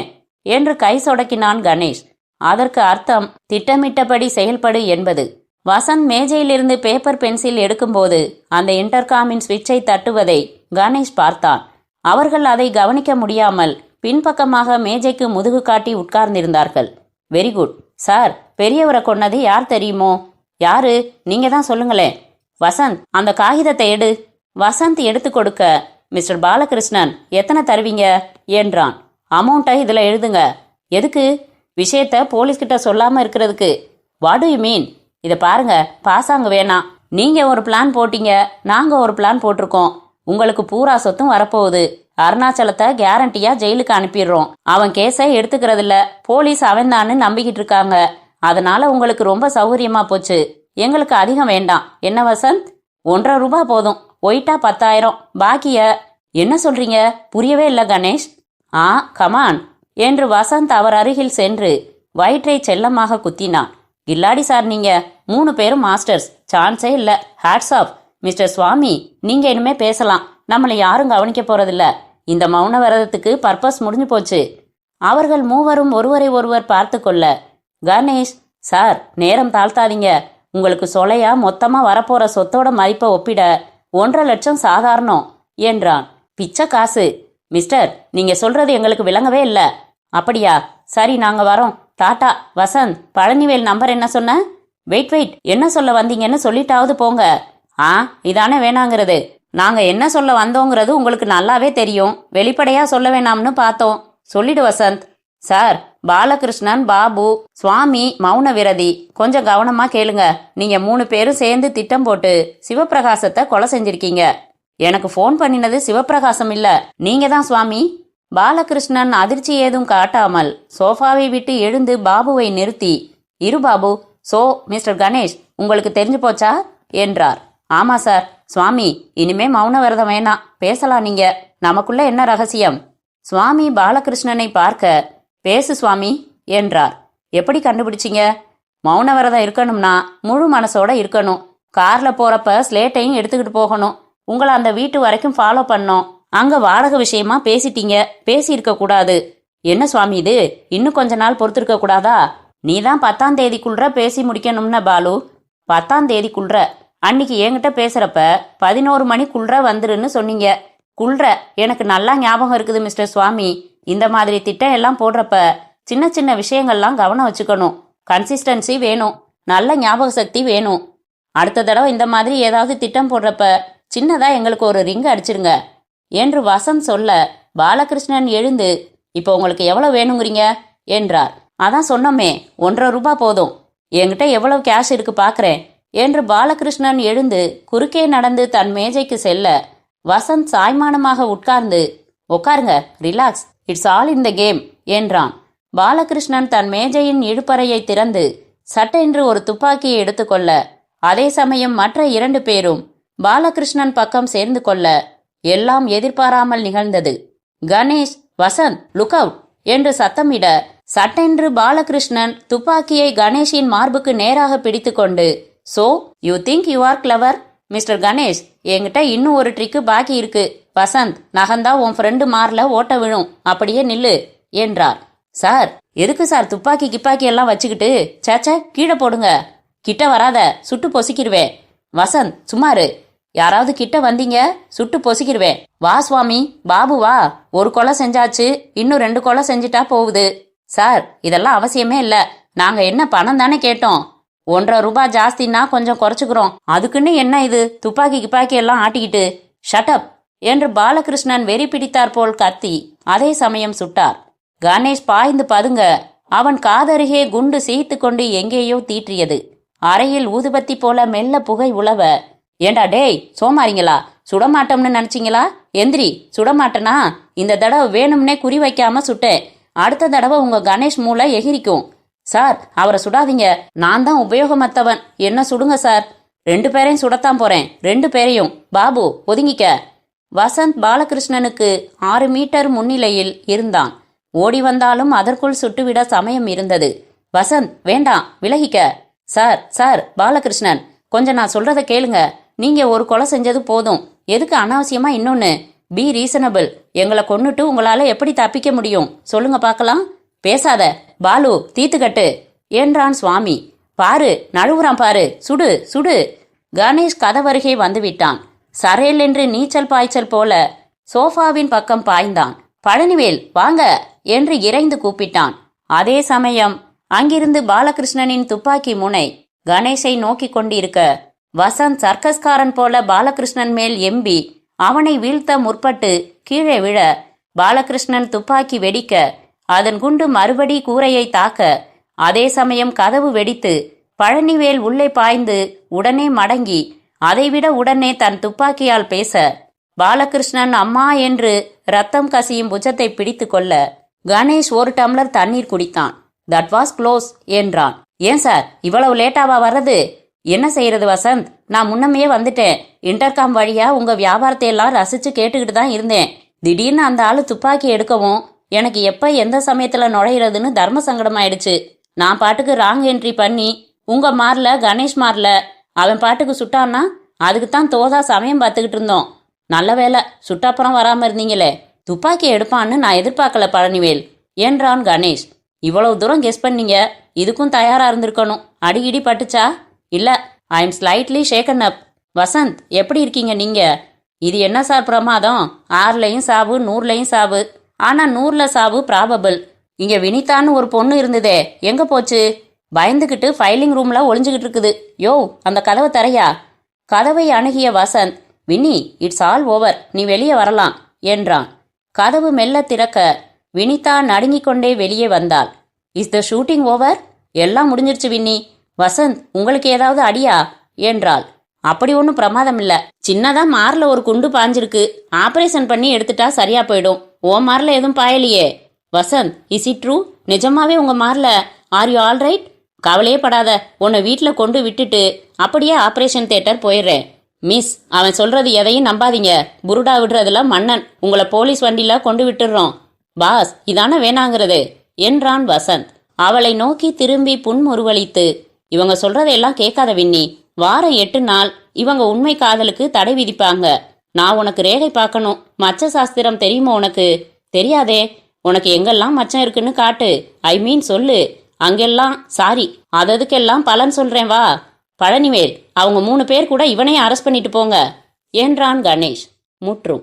என்று கை சொடக்கினான் கணேஷ். அதற்கு அர்த்தம் திட்டமிட்டபடி செயல்படு என்பது. வசந்த் மேஜையிலிருந்து பேப்பர் பென்சில் எடுக்கும்போது அந்த இன்டர்காமின் சுவிட்சை தட்டுவதை கணேஷ் பார்த்தான். அவர்கள் அதை கவனிக்க முடியாமல் பின்பக்கமாக மேஜைக்கு முதுகு காட்டி உட்கார்ந்திருந்தார்கள். வெரி குட் சார், பெரியவரை கொன்னது யார் தெரியுமோ? யாரு? நீங்க தான் சொல்லுங்களேன். வசந்த், அந்த காகிதத்தை எடு. வசந்த் எடுத்து கொடுக்க, மிஸ்டர் பாலகிருஷ்ணன், எத்தனை தருவீங்க என்றான். அமௌண்ட்டை இதில் எழுதுங்க. எதுக்கு? விஷயத்த போலீஸ்கிட்ட சொல்லாம இருக்கிறதுக்கு. What to you mean? இதை பாருங்க, பாசாங்க வேணாம். நீங்க ஒரு பிளான் போட்டீங்க, நாங்க ஒரு பிளான் போட்டிருக்கோம். உங்களுக்கு பூரா சொத்தும் வரப்போகுது. அருணாச்சலத்தை கேரண்டியா ஜெயிலுக்கு அனுப்பிடுறோம். அவன் கேஸை எடுத்துக்கிறதில்ல. போலீஸ் அவன் தான்னு நம்பிக்கிட்டு இருக்காங்க. அதனால உங்களுக்கு ரொம்ப சௌகரியமா போச்சு. எங்களுக்கு அதிகம் வேண்டாம். என்ன வசந்த்? 1.5 ரூபாய் போதும். ஒயிட்டா 10,000. பாக்கிய என்ன சொல்றீங்க? புரியவே இல்லை கணேஷ். கமான் என்று வசந்த் அவர் அருகில் சென்று வயிற்றை செல்லமாக குத்தினான். கில்லாடி சார், நீங்க 3 பேரும் மாஸ்டர்ஸ். சான்ஸே இல்லை. Hats off. மிஸ்டர் சுவாமி, நீங்க இனிமே பேசலாம். நம்மளை யாரும் கவனிக்க போறதில்ல. இந்த மௌன விரதத்துக்கு பர்பஸ் முடிஞ்சு போச்சு. அவர்கள் மூவரும் ஒருவரை ஒருவர் பார்த்து கொள்ள, கணேஷ், சார் நேரம் தாழ்த்தாதீங்க. உங்களுக்கு சொலையா மொத்தமா வரப்போற சொத்தோட மதிப்பை ஒப்பிட 1.5 லட்சம் சாதாரணம் என்றான். பிச்சை காசு. மிஸ்டர், நீங்க சொல்றது எங்களுக்கு விளங்கவே இல்லை. அப்படியா? சரி, நாங்க வரோம். டாட்டா. வசந்த், பழனிவேல் நம்பர் என்ன சொன்ன? வெயிட், என்ன சொல்ல வந்தீங்கன்னு சொல்லிட்டாவது போங்க. இதானே வேணாங்கிறது. நாங்க என்ன சொல்ல வந்தோங்கிறது உங்களுக்கு நல்லாவே தெரியும். வெளிப்படையா சொல்ல வேணாம்னு பார்த்தோம். சொல்லிடு வசந்த். சார், பாலகிருஷ்ணன், பாபு, சுவாமி மௌன விரதி. கொஞ்சம் கவனமா கேளுங்க. நீங்க 3 பேரும் சேர்ந்து திட்டம் போட்டு சிவப்பிரகாசத்தை கொலை செஞ்சிருக்கீங்க. எனக்கு ஃபோன் பண்ணினது சிவப்பிரகாசம் இல்ல, நீங்க தான் சுவாமி. பாலகிருஷ்ணன் அதிர்ச்சி ஏதும் காட்டாமல் சோஃபாவை விட்டு எழுந்து பாபுவை நிறுத்தி, இரு பாபு. மிஸ்டர் கணேஷ், உங்களுக்கு தெரிஞ்சு போச்சா என்றார். ஆமா சார். சுவாமி, இனிமே மௌன விரதம் வேணாம், பேசலாம். நீங்க நமக்குள்ள என்ன ரகசியம்? சுவாமி பாலகிருஷ்ணனை பார்க்க, பேசு சுவாமி என்றார். எப்படி கண்டுபிடிச்சிங்க? மௌன விரதம் இருக்கணும்னா முழு மனசோட இருக்கணும். கார்ல போறப்ப ஸ்லேட்டையும் எடுத்துக்கிட்டு போகணும். உங்களை அந்த வீட்டு வரைக்கும் ஃபாலோ பண்ணோம். அங்க வாடகை விஷயமா பேசிட்டீங்க. பேசியிருக்க கூடாது. என்ன சுவாமி இது? இன்னும் கொஞ்ச நாள் பொறுத்திருக்க கூடாதா? நீதான் 10ஆம் தேதிக்குள்ள பேசி முடிக்கணும்னா பாலு. 10ஆம் தேதிக்குள்ள? அன்னைக்கு என்கிட்ட பேசுறப்ப 11 மணிக்குள்ள வந்துருன்னு சொன்னீங்க. குள்ற எனக்கு நல்லா ஞாபகம் இருக்குது மிஸ்டர் சுவாமி. இந்த மாதிரி திட்டம் எல்லாம் போடுறப்ப சின்ன சின்ன விஷயங்கள்லாம் கவனம் வச்சுக்கணும். கன்சிஸ்டன்சி வேணும். நல்ல ஞாபக சக்தி வேணும். அடுத்த தடவை இந்த மாதிரி ஏதாவது திட்டம் போடுறப்ப சின்னதா எங்களுக்கு ஒரு ரிங் அடிச்சிருங்க என்று வசந்த் சொல்ல, பாலகிருஷ்ணன் எழுந்து, இப்போ உங்களுக்கு எவ்வளவு வேணுங்கிறீங்க என்றார். அதான் சொன்னோமே, 1.5 ரூபாய் போதும். என்கிட்ட எவ்வளவு கேஷ் இருக்கு பாக்குறேன் என்று பாலகிருஷ்ணன் எழுந்து குறுக்கே நடந்து தன் மேஜைக்கு செல்ல, வசந்த் சாய்மானமாக உட்கார்ந்து, உட்காருங்க, relax, it's all in the game என்றான். பாலகிருஷ்ணன் தன் மேஜையின் இழுப்பறையை திறந்து சட்டென்று ஒரு துப்பாக்கியை எடுத்துக்கொள்ள, அதே சமயம் மற்ற 2 பேரும் பாலகிருஷ்ணன் பக்கம் சேர்ந்து கொள்ள, எல்லாம் எதிர்பாராமல் நிகழ்ந்தது. கணேஷ், வசந்த், லுக் அவுட் என்று சத்தமிட, சட்டென்று பாலகிருஷ்ணன் துப்பாக்கியை கணேஷின் மார்புக்கு நேராக பிடித்து கொண்டு, so you think you are clever mister Ganesh, என்கிட்ட இன்னும் ஒரு ட்ரிக்கு பாக்கி இருக்கு. வசந்த், நகந்தா உன் ஃப்ரெண்டு மார்ல ஓட்ட விழும், அப்படியே நில்லு என்றார். சார், எதுக்கு சார் துப்பாக்கி கிப்பாக்கி எல்லாம் வச்சுக்கிட்டு? சேச்ச, கீழே போடுங்க. கிட்ட வராத, சுட்டு பொசிக்கிருவேன். வசந்த், சும்மாரு. யாராவது கிட்ட வந்தீங்க சுட்டு பொசிக்கிருவேன். வா சுவாமி, பாபு வா. ஒரு கொலை செஞ்சாச்சு, இன்னும் 2 கொலை செஞ்சுட்டா போகுது. சார், இதெல்லாம் அவசியமே இல்ல. நாங்க என்ன பணம் தானே கேட்டோம். 1.5 ரூபாய் ஜாஸ்தின்னா கொஞ்சம் குறைச்சுக்கிறோம். அதுக்குன்னு என்ன இது துப்பாக்கி கிப்பாக்கி எல்லாம் ஆட்டிக்கிட்டு? ஷட்டப் என்று பாலகிருஷ்ணன் வெறி பிடித்தார் போல் கத்தி அதே சமயம் சுட்டார். கணேஷ் பாய்ந்து பதுங்க, அவன் காதருகே குண்டு சீத்து கொண்டு எங்கேயோ தீற்றியது. அறையில் ஊதுபத்தி போல மெல்ல புகை உலவ, ஏண்டா டேய் சோமாரிங்களா, சுடமாட்டோம்னு நினைச்சிங்களா? எந்திரி, சுடமாட்டனா? இந்த தடவை வேணும்னே குறி வைக்காம சுட்டேன். அடுத்த தடவை உங்க கணேஷ் மூளை எகிரிக்கும். சார், அவரை சுடாதீங்க. நான் தான் உபயோகமத்தவன். என்ன சுடுங்க சார். 2 பேரையும் சுடத்தான் போறேன். 2 பேரையும். பாபு, ஒதுங்கிக்க. வசந்த் பாலகிருஷ்ணனுக்கு 6 மீட்டர் முன்னிலையில் இருந்தான். ஓடி வந்தாலும் அதற்குள் சுட்டுவிட சமயம் இருந்தது. வசந்த் வேண்டாம், விலகிக்க. சார் சார் பாலகிருஷ்ணன், கொஞ்சம் நான் சொல்றத கேளுங்க. நீங்க ஒரு கொலை செஞ்சது போதும், எதுக்கு அனாவசியமா இன்னொன்னு? Be reasonable. எங்களை கொன்னுட்டு உங்களால எப்படி தப்பிக்க முடியும் சொல்லுங்க பார்க்கலாம். பேசாத பாலு, தீத்துக்கட்டு என்றான் சுவாமி. பாரு, நழுவுறான் பாரு, சுடு சுடு. கணேஷ் கதவருகே வந்துவிட்டான். சரேல் என்று நீச்சல் பாய்ச்சல் போல சோஃபாவின் பக்கம் பாய்ந்தான். பழனிவேல் வாங்க என்று இறைந்து கூப்பிட்டான். அதே சமயம் அங்கிருந்து பாலகிருஷ்ணனின் துப்பாக்கி முனை கணேஷை நோக்கி கொண்டிருக்க, வசந்த் சர்க்கஸ்காரன் போல பாலகிருஷ்ணன் மேல் எம்பி அவனை வீழ்த்த முற்பட்டு கீழே விழ, பாலகிருஷ்ணன் துப்பாக்கி வெடிக்க அதன் குண்டு மறுபடி கூரையை தாக்க, அதே சமயம் கதவு வெடித்து பழனிவேல் உள்ளே பாய்ந்து உடனே மடங்கி அதைவிட உடனே தன் துப்பாக்கியால் பேச, பாலகிருஷ்ணன் அம்மா என்று ரத்தம் கசியும் புஜத்தை பிடித்து கொள்ள கணேஷ் ஒரு டம்ளர் தண்ணீர் குடித்தான். தட் வாஸ் க்ளோஸ் என்றான். ஏன் சார் இவ்வளவு லேட்டாவா வர்றது? என்ன செய்யறது வசந்த், நான் முன்னமே வந்துட்டேன். இன்டர்காம் வழியா உங்க வியாபாரத்தை எல்லாம் ரசிச்சு கேட்டுக்கிட்டு தான் இருந்தேன். திடீர்னு அந்த ஆளு துப்பாக்கி எடுக்கவும் எனக்கு எப்ப எந்த சமயத்துல நுழையிறதுன்னு தர்ம சங்கடம் ஆயிடுச்சு. நான் பாட்டுக்கு ராங் என்ட்ரி பண்ணி உங்க மாறல கணேஷ் மாறல அவன் பாட்டுக்கு சுட்டான்னா அதுக்குத்தான் தோதா சமயம் பார்த்துக்கிட்டு இருந்தோம். நல்ல வேலை சுட்டாப்புறம் வராம இருந்தீங்களே. துப்பாக்கி எடுப்பான்னு நான் எதிர்பார்க்கல பழனிவேல் என்றான் கணேஷ். இவ்வளவு தூரம் கெஸ் பண்ணீங்க, இதுக்கும் தயாரா இருந்திருக்கணும். அடிக்கடி பட்டுச்சா? இல்ல, ஐ எம் ஸ்லைட்லி ஷேக்கன் அப். வசந்த் எப்படி இருக்கீங்க நீங்க? இது என்ன சார் பிரமாதம்? 6லயும் சாவு 100லயும் சாவு. ஆனா 100ல சாவு ப்ராபபிள். இங்க வினிதான்னு ஒரு பொண்ணு இருந்ததே, எங்க போச்சு? பயந்துகிட்டு ஃபைலிங் ரூம்ல ஒளிஞ்சுகிட்டு இருக்குது. யோ, அந்த கதவை தரையா. கதவை அணுகிய Vasanth, Vini it's all over, நீ வெளியே வரலாம் என்றான். கதவு மெல்ல திறக்க வினிதா நடுங்கிக் கொண்டே வெளியே வந்தாள். Is the shooting over? எல்லாம் முடிஞ்சிருச்சு வின்னி. வசந்த், உங்களுக்கு ஏதாவது அடியா என்றாள். அப்படி ஒன்றும் பிரமாதம் இல்ல, சின்னதா மார்ல ஒரு குண்டு பாஞ்சிருக்கு. ஆபரேஷன் பண்ணி எடுத்துட்டா சரியா போயிடும். ஓ மார்ல எதுவும் பாயலையே. Vasanth, is it true? நிஜமாவே உங்க மார்ல ஆர் யூ ஆல் ரைட்? கவலையே படாத, உன்னை வீட்டில் கொண்டு விட்டுட்டு அப்படியே ஆபரேஷன் தியேட்டர் போயிடுறேன். மிஸ், அவன் சொல்றது எதையும் நம்பாதீங்க. புருடா விடுறதுல மன்னன். உங்களை போலீஸ் வண்டியில கொண்டு விட்டுடுறோம். பாஸ், இதான வேணாங்கிறது என்றான் வசந்த். அவளை நோக்கி திரும்பி புன்முறுவலித்து, இவங்க சொல்றதையெல்லாம் கேட்காத வின்னி. வாரம் 8 நாள் இவங்க உண்மை காதலுக்கு தடை விதிப்பாங்க. நான் உனக்கு ரேகை பார்க்கணும். மச்ச சாஸ்திரம் தெரியுமா உனக்கு? தெரியாதே. உனக்கு எங்கெல்லாம் மச்சம் இருக்குன்னு காட்டு. ஐ மீன் சொல்லு. அங்கெல்லாம் சாரி, அததுக்கெல்லாம் பலன் சொல்றேன் வா. பழனிவேல், அவங்க 3 பேர் கூட இவனையும் அரெஸ்ட் பண்ணிட்டு போங்க என்றான் கணேஷ். முற்றும்.